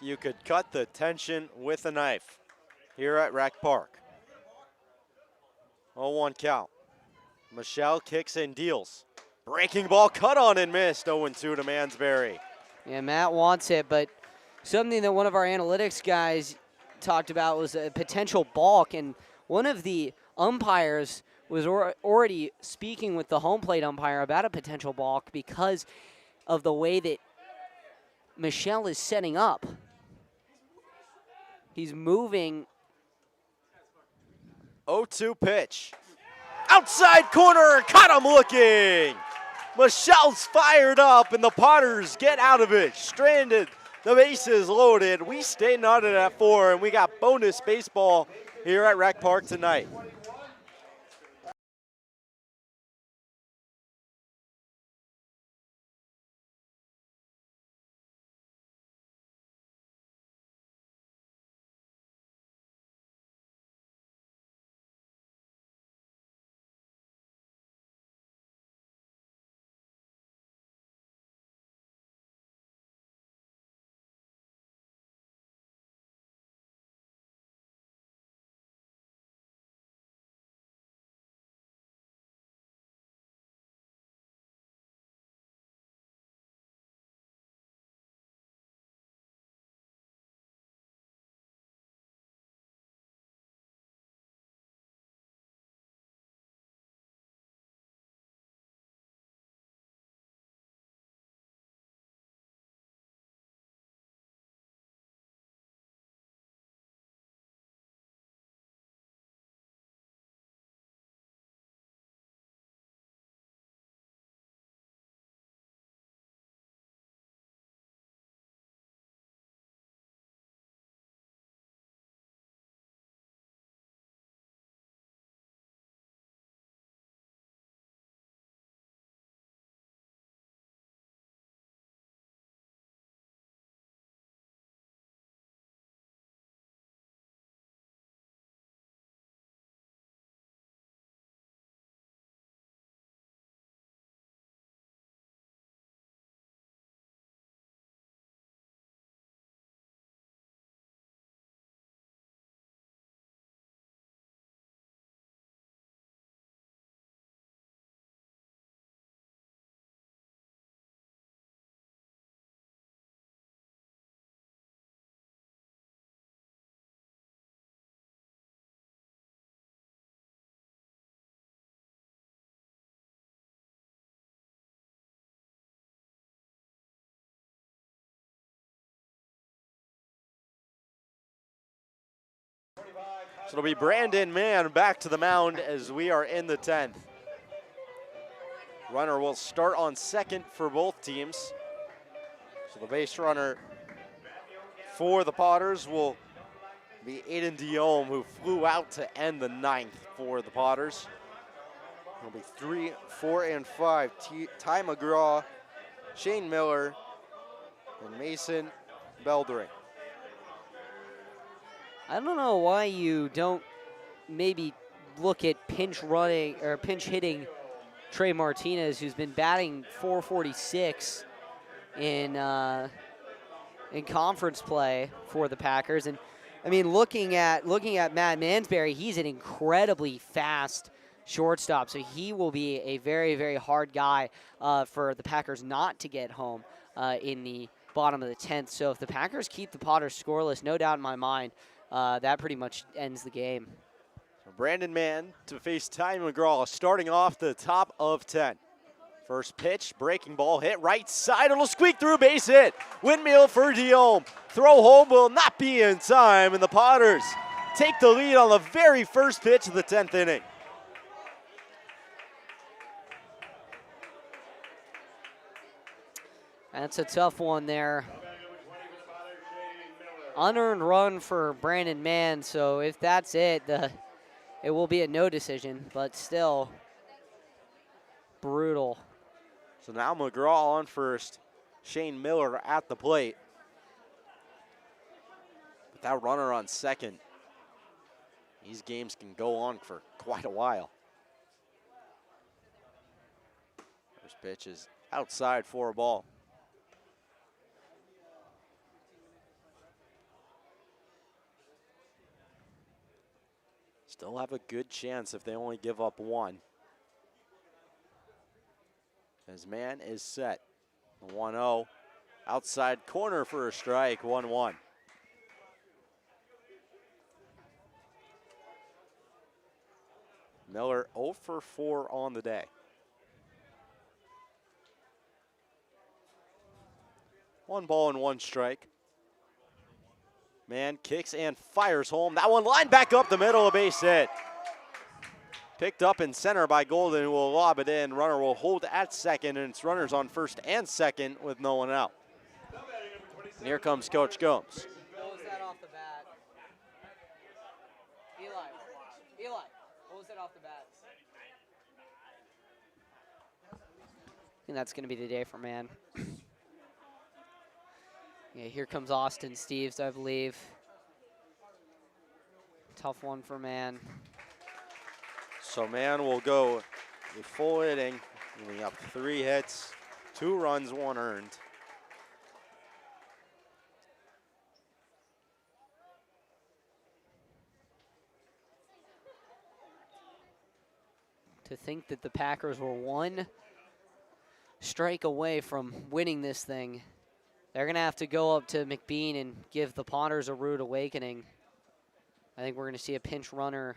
You could cut the tension with a knife here at Rec Park. 0-1 count. Michelle kicks and deals. Breaking ball cut on and missed. 0-2 to Mansberry. Yeah, Matt wants it, but something that one of our analytics guys talked about was a potential balk, and one of the umpires was already speaking with the home plate umpire about a potential balk because of the way that Michelle is setting up. He's moving. 0-2 pitch. Outside corner, caught him looking. Michelle's fired up, and the Potters get out of it. Stranded, the bases loaded. We stay knotted at 4, and we got bonus baseball here at Rec Park tonight. So it'll be Brandon Mann back to the mound as we are in the 10th. Runner will start on second for both teams. So the base runner for the Potters will be Aiden Diome, who flew out to end the 9th for the Potters. It'll be 3, 4, and 5. Ty McGraw, Shane Miller, and Mason Beldering. I don't know why you don't maybe look at pinch running or pinch hitting Trey Martinez, who's been batting .446 in conference play for the Packers. And I mean, looking at Matt Mansberry, he's an incredibly fast shortstop, so he will be a very, very hard guy for the Packers not to get home in the bottom of the 10th. So if the Packers keep the Potters scoreless, no doubt in my mind, that pretty much ends the game. So Brandon Mann to face Ty McGraw, starting off the top of 10. First pitch, breaking ball, hit right side, it'll squeak through, base hit. Windmill for Diome. Throw home will not be in time, and the Potters take the lead on the very first pitch of the 10th inning. That's a tough one there. Unearned run for Brandon Mann, so if that's it, it will be a no decision, but still brutal. So now McGraw on first, Shane Miller at the plate. With that runner on second, these games can go on for quite a while. First pitch is outside for a ball. Still have a good chance if they only give up one. As Mann is set. 1-0. Outside corner for a strike, 1-1. Miller 0 for 4 on the day. 1 ball and 1 strike. Mann kicks and fires home. That one lined back up the middle, a base hit. Picked up in center by Golden, who will lob it in. Runner will hold at second, and it's runners on first and second with no one out. And here comes Coach Gomes. What was that off the bat? Eli, what was that off the bat? I think that's going to be the day for Mann. Yeah, here comes Austin Steves, I believe. Tough one for Mann. So Mann will go a full inning, giving up 3 hits, 2 runs, 1 earned. To think that the Packers were 1 strike away from winning this thing. They're going to have to go up to McBean and give the Potters a rude awakening. I think we're going to see a pinch runner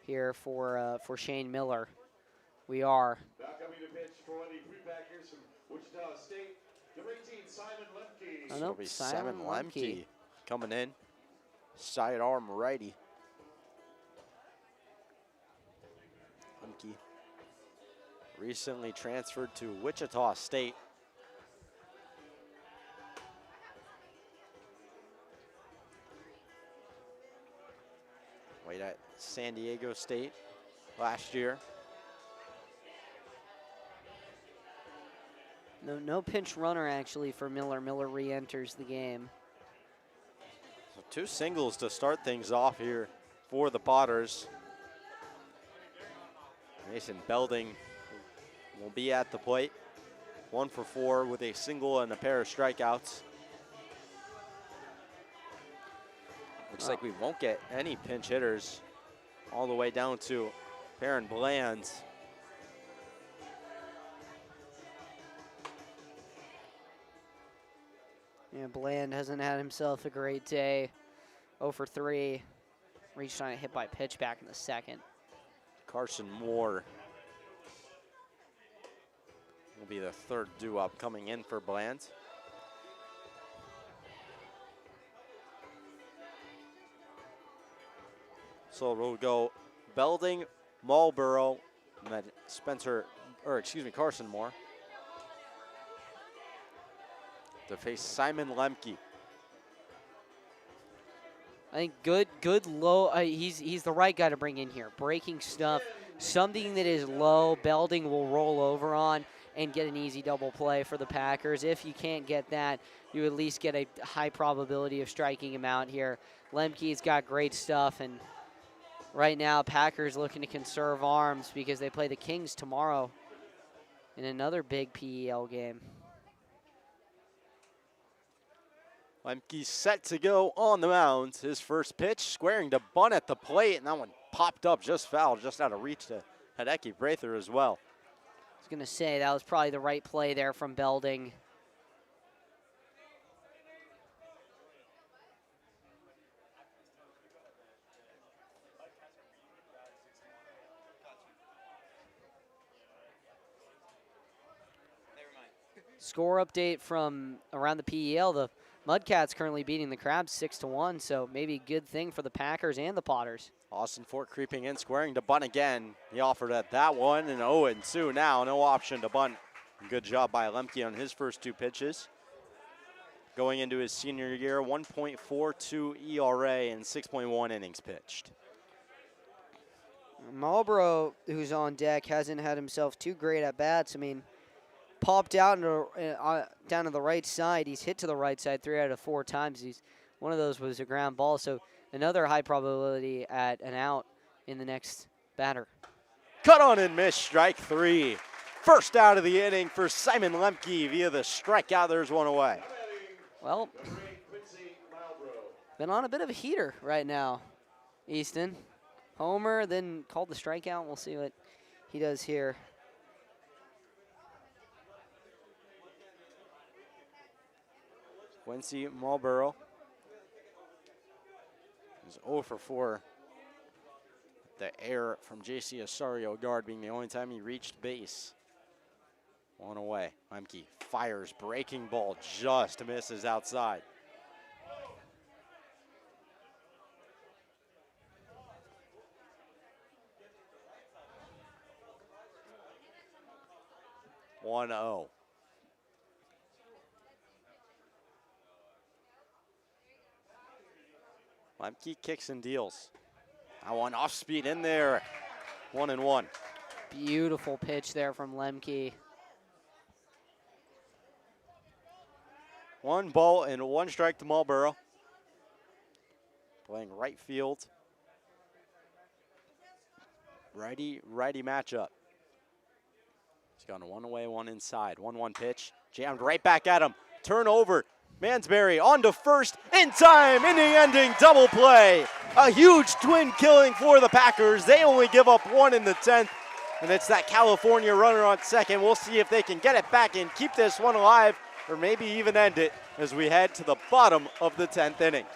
here for Shane Miller. We are. Now coming to pitch for the Prune Packers from Wichita State, number 18, Simon Lemke. Oh, no, It'll be Simon Lemke coming in. Sidearm righty. Lemke recently transferred to Wichita State. Played at San Diego State last year. No pinch runner actually for Miller. Miller re-enters the game. So 2 singles to start things off here for the Potters. Mason Belding will be at the plate. 1 for 4 with a single and a pair of strikeouts. Looks like we won't get any pinch hitters all the way down to Perrin Bland. Yeah, Bland hasn't had himself a great day. 0 for 3. Reached on a hit by pitch back in the second. Carson Moore will be the 3rd due-up coming in for Bland. So we'll go Belding, Marlboro, and then Carson Moore to face Simon Lemke. I think good low. He's the right guy to bring in here. Breaking stuff, something that is low. Belding will roll over on and get an easy double play for the Packers. If you can't get that, you at least get a high probability of striking him out here. Lemke's got great stuff, and right now, Packers looking to conserve arms because they play the Kings tomorrow in another big PEL game. Lemke's set to go on the mound. His first pitch, squaring to bunt at the plate, and that one popped up, just foul, just out of reach to Hideki Prather as well. I was going to say that was probably the right play there from Belding. Score update from around the PEL. The Mudcats currently beating the Crabs 6-1, so maybe a good thing for the Packers and the Potters. Austin Fort creeping in, squaring to bunt again. He offered at that one, and 0-2 now. No option to bunt. Good job by Lemke on his first 2 pitches. Going into his senior year, 1.42 ERA and 6.1 innings pitched. Marlboro, who's on deck, hasn't had himself too great at bats. I mean, popped out down to the right side. He's hit to the right side 3 out of 4 times. One of those was a ground ball, so another high probability at an out in the next batter. Cut on and miss, strike 3. First out of the inning for Simon Lemke via the strikeout. There's one away. Well, been on a bit of a heater right now, Easton. Homer, then called the strikeout. We'll see what he does here. Quincy Marlboro is 0 for 4. The error from J.C. Osorio guard being the only time he reached base. One away. Lemke fires, breaking ball, just misses outside. One 0. Lemke kicks and deals. That one off speed in there. 1-1. Beautiful pitch there from Lemke. 1 ball and 1 strike to Marlboro. Playing right field. Righty matchup. He's gone 1 away, 1 inside. 1-1 pitch. Jammed right back at him. Turnover. Mansberry on to first in time. Inning-ending double play. A huge twin killing for the Packers. They only give up 1 in the 10th. And it's that California runner on second. We'll see if they can get it back and keep this one alive, or maybe even end it as we head to the bottom of the 10th inning.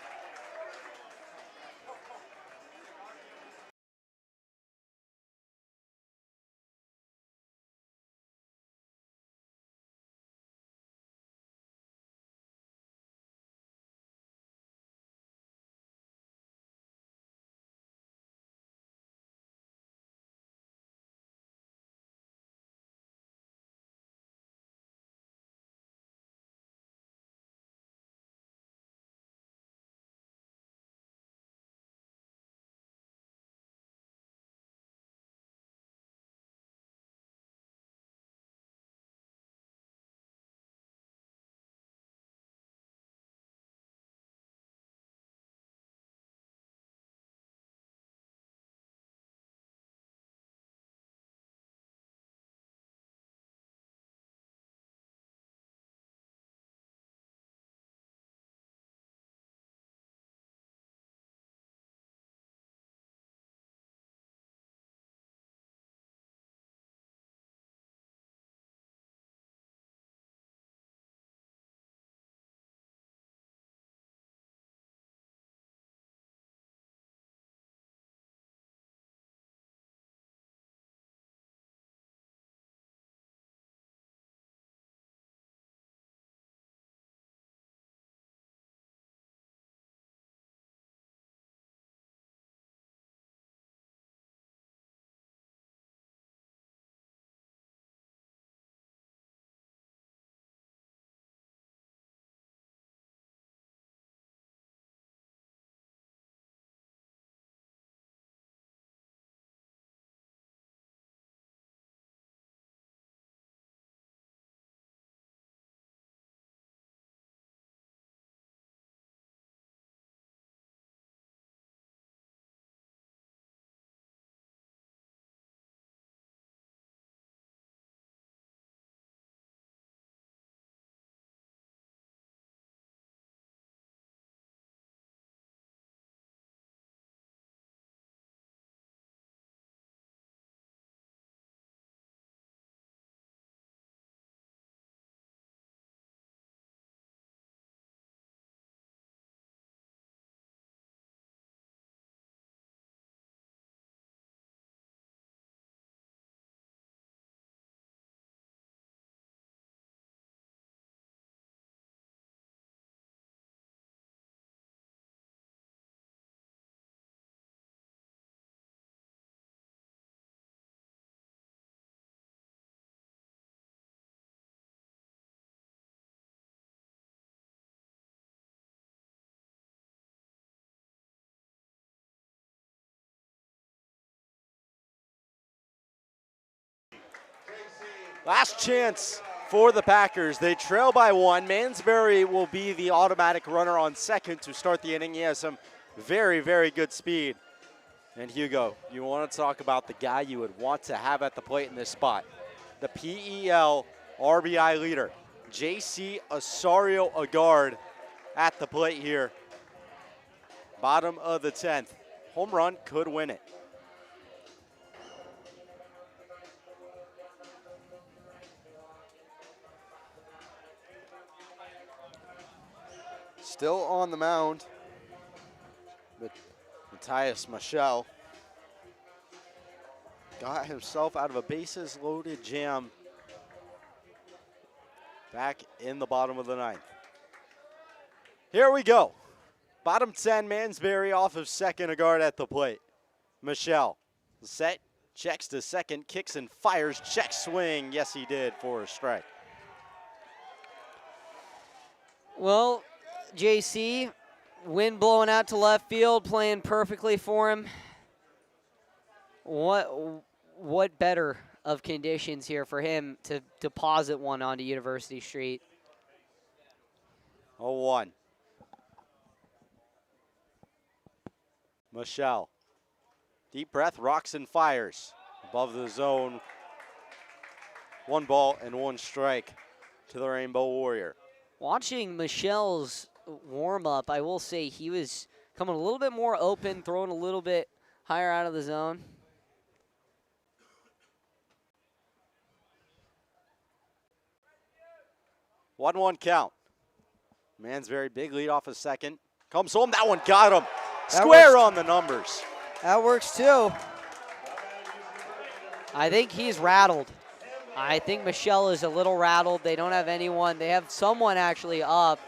Last chance for the Packers. They trail by 1. Mansbury will be the automatic runner on second to start the inning. He has some very, very good speed. And Hugo, you want to talk about the guy you would want to have at the plate in this spot. The PEL RBI leader, J.C. Osorio Agard at the plate here. Bottom of the 10th. Home run could win it. Still on the mound, but Matthias Michel got himself out of a bases-loaded jam back in the bottom of the 9th. Here we go. Bottom 10, Mansbury off of second, Agard at the plate. Michel set, checks to second, kicks and fires, check swing. Yes, he did for a strike. Well, JC, wind blowing out to left field, playing perfectly for him. What better of conditions here for him to deposit one onto University Street? 0-1. Michel. Deep breath, rocks and fires. Above the zone. 1 ball and 1 strike to the Rainbow Warrior. Watching Michel's warm-up, I will say he was coming a little bit more open, throwing a little bit higher out of the zone. One count. Mansbury, big lead off a second. Comes home, that one got him. Square on the numbers. That works too. I think he's rattled. I think Michel is a little rattled. They don't have anyone. They have someone actually up,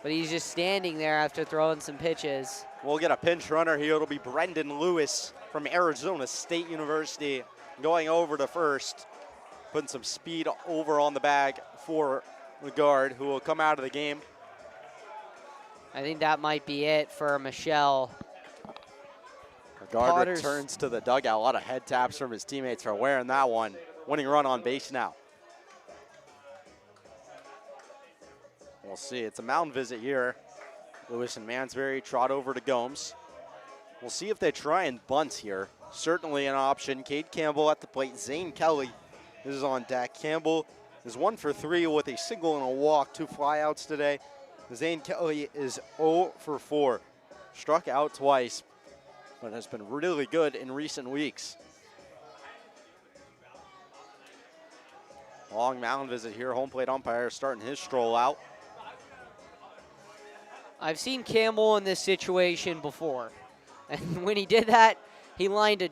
but he's just standing there after throwing some pitches. We'll get a pinch runner here. It'll be Brendan Lewis from Arizona State University going over to first, putting some speed over on the bag for the guard, who will come out of the game. I think that might be it for Michel. The guard returns to the dugout. A lot of head taps from his teammates for wearing that one. Winning run on base now. We'll see. It's a mound visit here. Lewis and Mansbury trot over to Gomes. We'll see if they try and bunt here. Certainly an option. Cade Campbell at the plate. Zane Kelly is on deck. Campbell is 1 for 3 with a single and a walk. 2 flyouts today. Zane Kelly is 0 for 4. Struck out twice, but has been really good in recent weeks. Long mound visit here. Home plate umpire starting his stroll out. I've seen Campbell in this situation before, and when he did that, he lined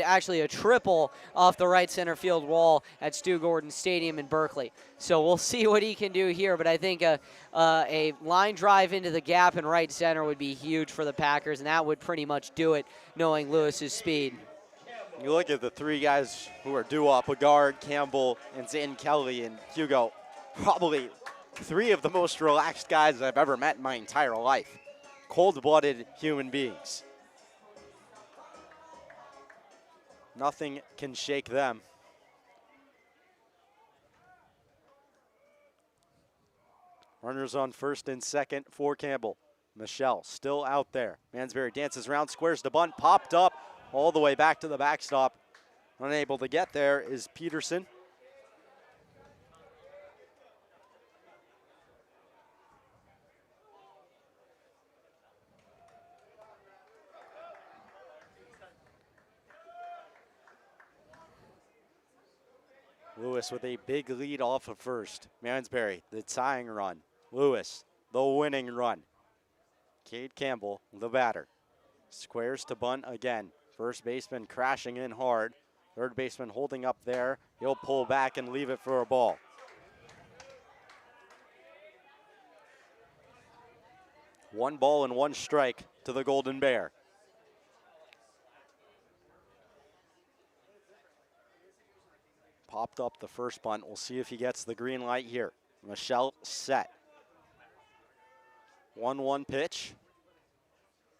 actually a triple off the right center field wall at Stu Gordon Stadium in Berkeley. So we'll see what he can do here, but I think a line drive into the gap in right center would be huge for the Packers, and that would pretty much do it, knowing Lewis's speed. You look at the 3 guys who are due up, Agard, Campbell, and Zane Kelly, and Hugo, probably 3 of the most relaxed guys I've ever met in my entire life. Cold-blooded human beings. Nothing can shake them. Runners on first and second for Campbell. Michel still out there. Mansbury dances around, squares the bunt, popped up all the way back to the backstop. Unable to get there is Peterson. Lewis with a big lead off of first. Mansbury, the tying run. Lewis, the winning run. Cade Campbell, the batter. Squares to bunt again. First baseman crashing in hard. Third baseman holding up there. He'll pull back and leave it for a ball. One ball and 1 strike to the Golden Bear. Popped up the first bunt. We'll see if he gets the green light here. Michel set. 1-1 pitch.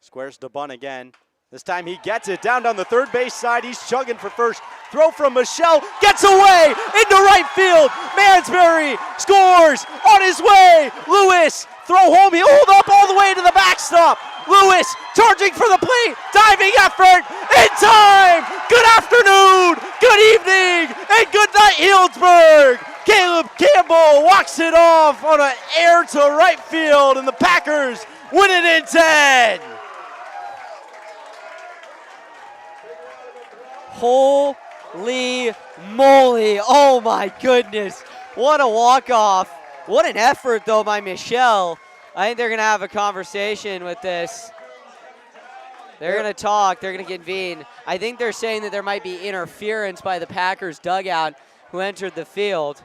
Squares to bunt again. This time he gets it down the third base side. He's chugging for first. Throw from Michelle, gets away into right field. Mansbury scores on his way. Lewis, throw home, he'll hold up all the way to the backstop. Lewis charging for the plate, diving effort, in time. Good afternoon, good evening, and good night, Healdsburg. Caleb Campbell walks it off on an air to right field, and the Packers win it in 10. Holy moly, oh my goodness. What a walk-off. What an effort, though, by Michelle. I think they're going to have a conversation with this. They're going to talk. They're going to convene. I think they're saying that there might be interference by the Packers dugout who entered the field.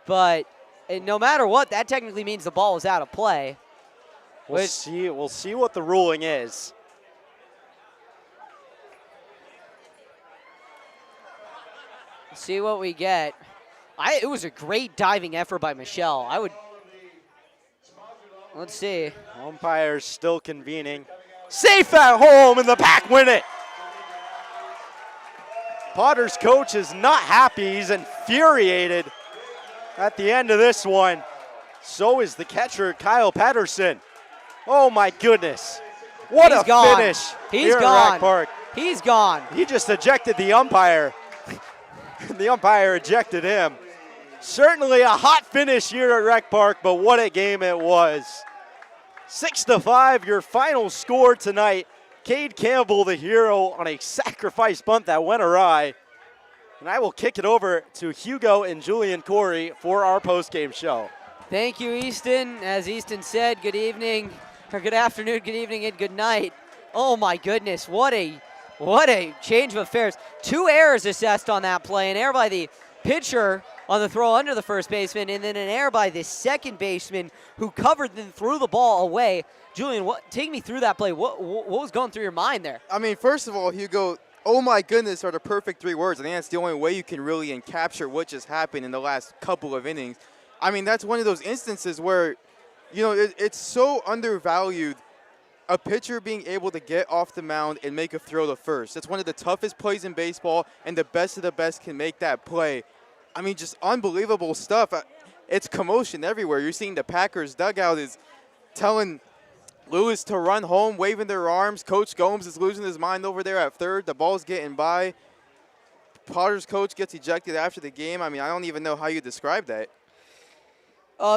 But no matter what, that technically means the ball was out of play. We'll see what the ruling is. See what we get. It was a great diving effort by Michelle. Let's see. Umpires still convening. Safe at home, and the Pack win it. Potter's coach is not happy. He's infuriated at the end of this one. So is the catcher, Kyle Patterson. Oh my goodness. What He's a gone. finish He's here gone. at Rec Park. He's gone. He just ejected the umpire. The umpire ejected him. Certainly a hot finish here at Rec Park, but what a game it was. 6-5, your final score tonight. Cade Campbell, the hero, on a sacrifice bunt that went awry. And I will kick it over to Hugo and Julian Corey for our postgame show. Thank you, Easton. As Easton said, good evening, or good afternoon, good evening, and good night. Oh my goodness, what a change of affairs. 2 errors assessed on that play. An error by the pitcher on the throw under the first baseman, and then an error by the second baseman who covered and threw the ball away. Julian, take me through that play. What was going through your mind there? I mean, first of all, Hugo, oh my goodness are the perfect 3 words. I think that's the only way you can really capture what just happened in the last couple of innings. I mean, that's one of those instances where, it's so undervalued, a pitcher being able to get off the mound and make a throw to first. That's one of the toughest plays in baseball, and the best of the best can make that play. I mean, just unbelievable stuff. It's commotion everywhere. You're seeing the Packers dugout is telling Lewis to run home, waving their arms. Coach Gomes is losing his mind over there at third. The ball's getting by. Potter's coach gets ejected after the game. I mean, I don't even know how you describe that.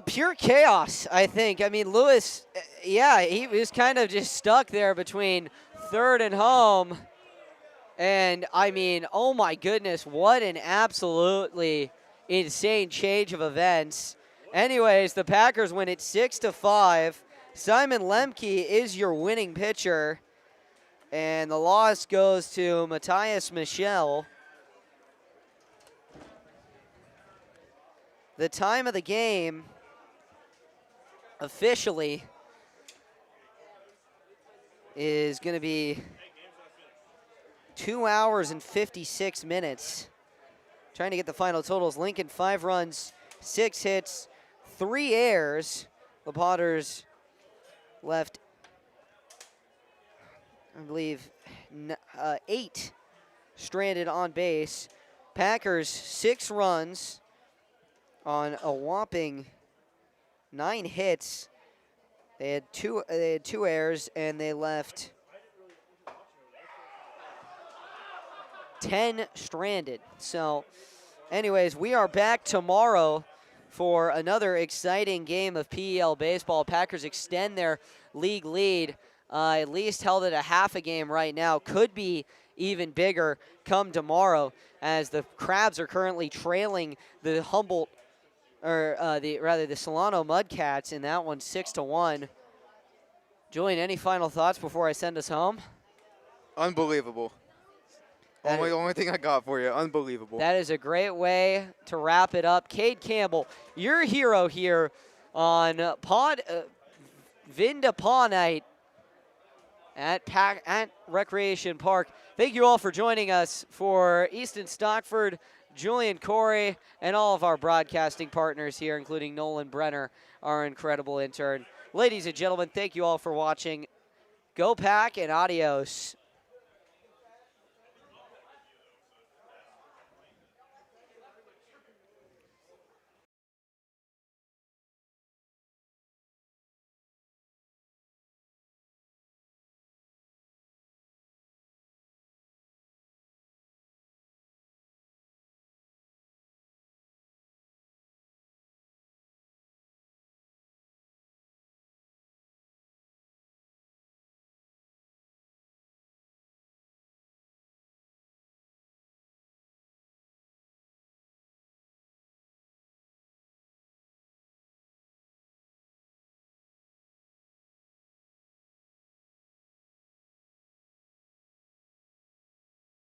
Pure chaos, I think. I mean, Lewis, he was kind of just stuck there between third and home. And, I mean, oh my goodness, what an absolutely insane change of events. Anyways, the Packers win it 6-5. Simon Lemke is your winning pitcher. And the loss goes to Matthias Michel. The time of the game officially is going to be 2 hours and 56 minutes. Trying to get the final totals. Lincoln, 5 runs, 6 hits, 3 errors. The Potters left, I believe, 8 stranded on base. Packers, 6 runs on a whopping 9 hits. They had two errors, and they left 10 stranded. So, anyways, we are back tomorrow for another exciting game of PEL baseball. Packers extend their league lead, at least held at a half a game right now. Could be even bigger come tomorrow, as the Crabs are currently trailing the Humboldt, the Solano Mudcats in that one 6-1. Julian, any final thoughts before I send us home? Unbelievable. Only thing I got for you. Unbelievable. That is a great way to wrap it up. Cade Campbell, your hero here on Vinda Paw Night at Recreation Park. Thank you all for joining us. For Easton Stockford, Julian Corey, and all of our broadcasting partners here, including Nolan Brenner, our incredible intern. Ladies and gentlemen, thank you all for watching. Go Pack and adios.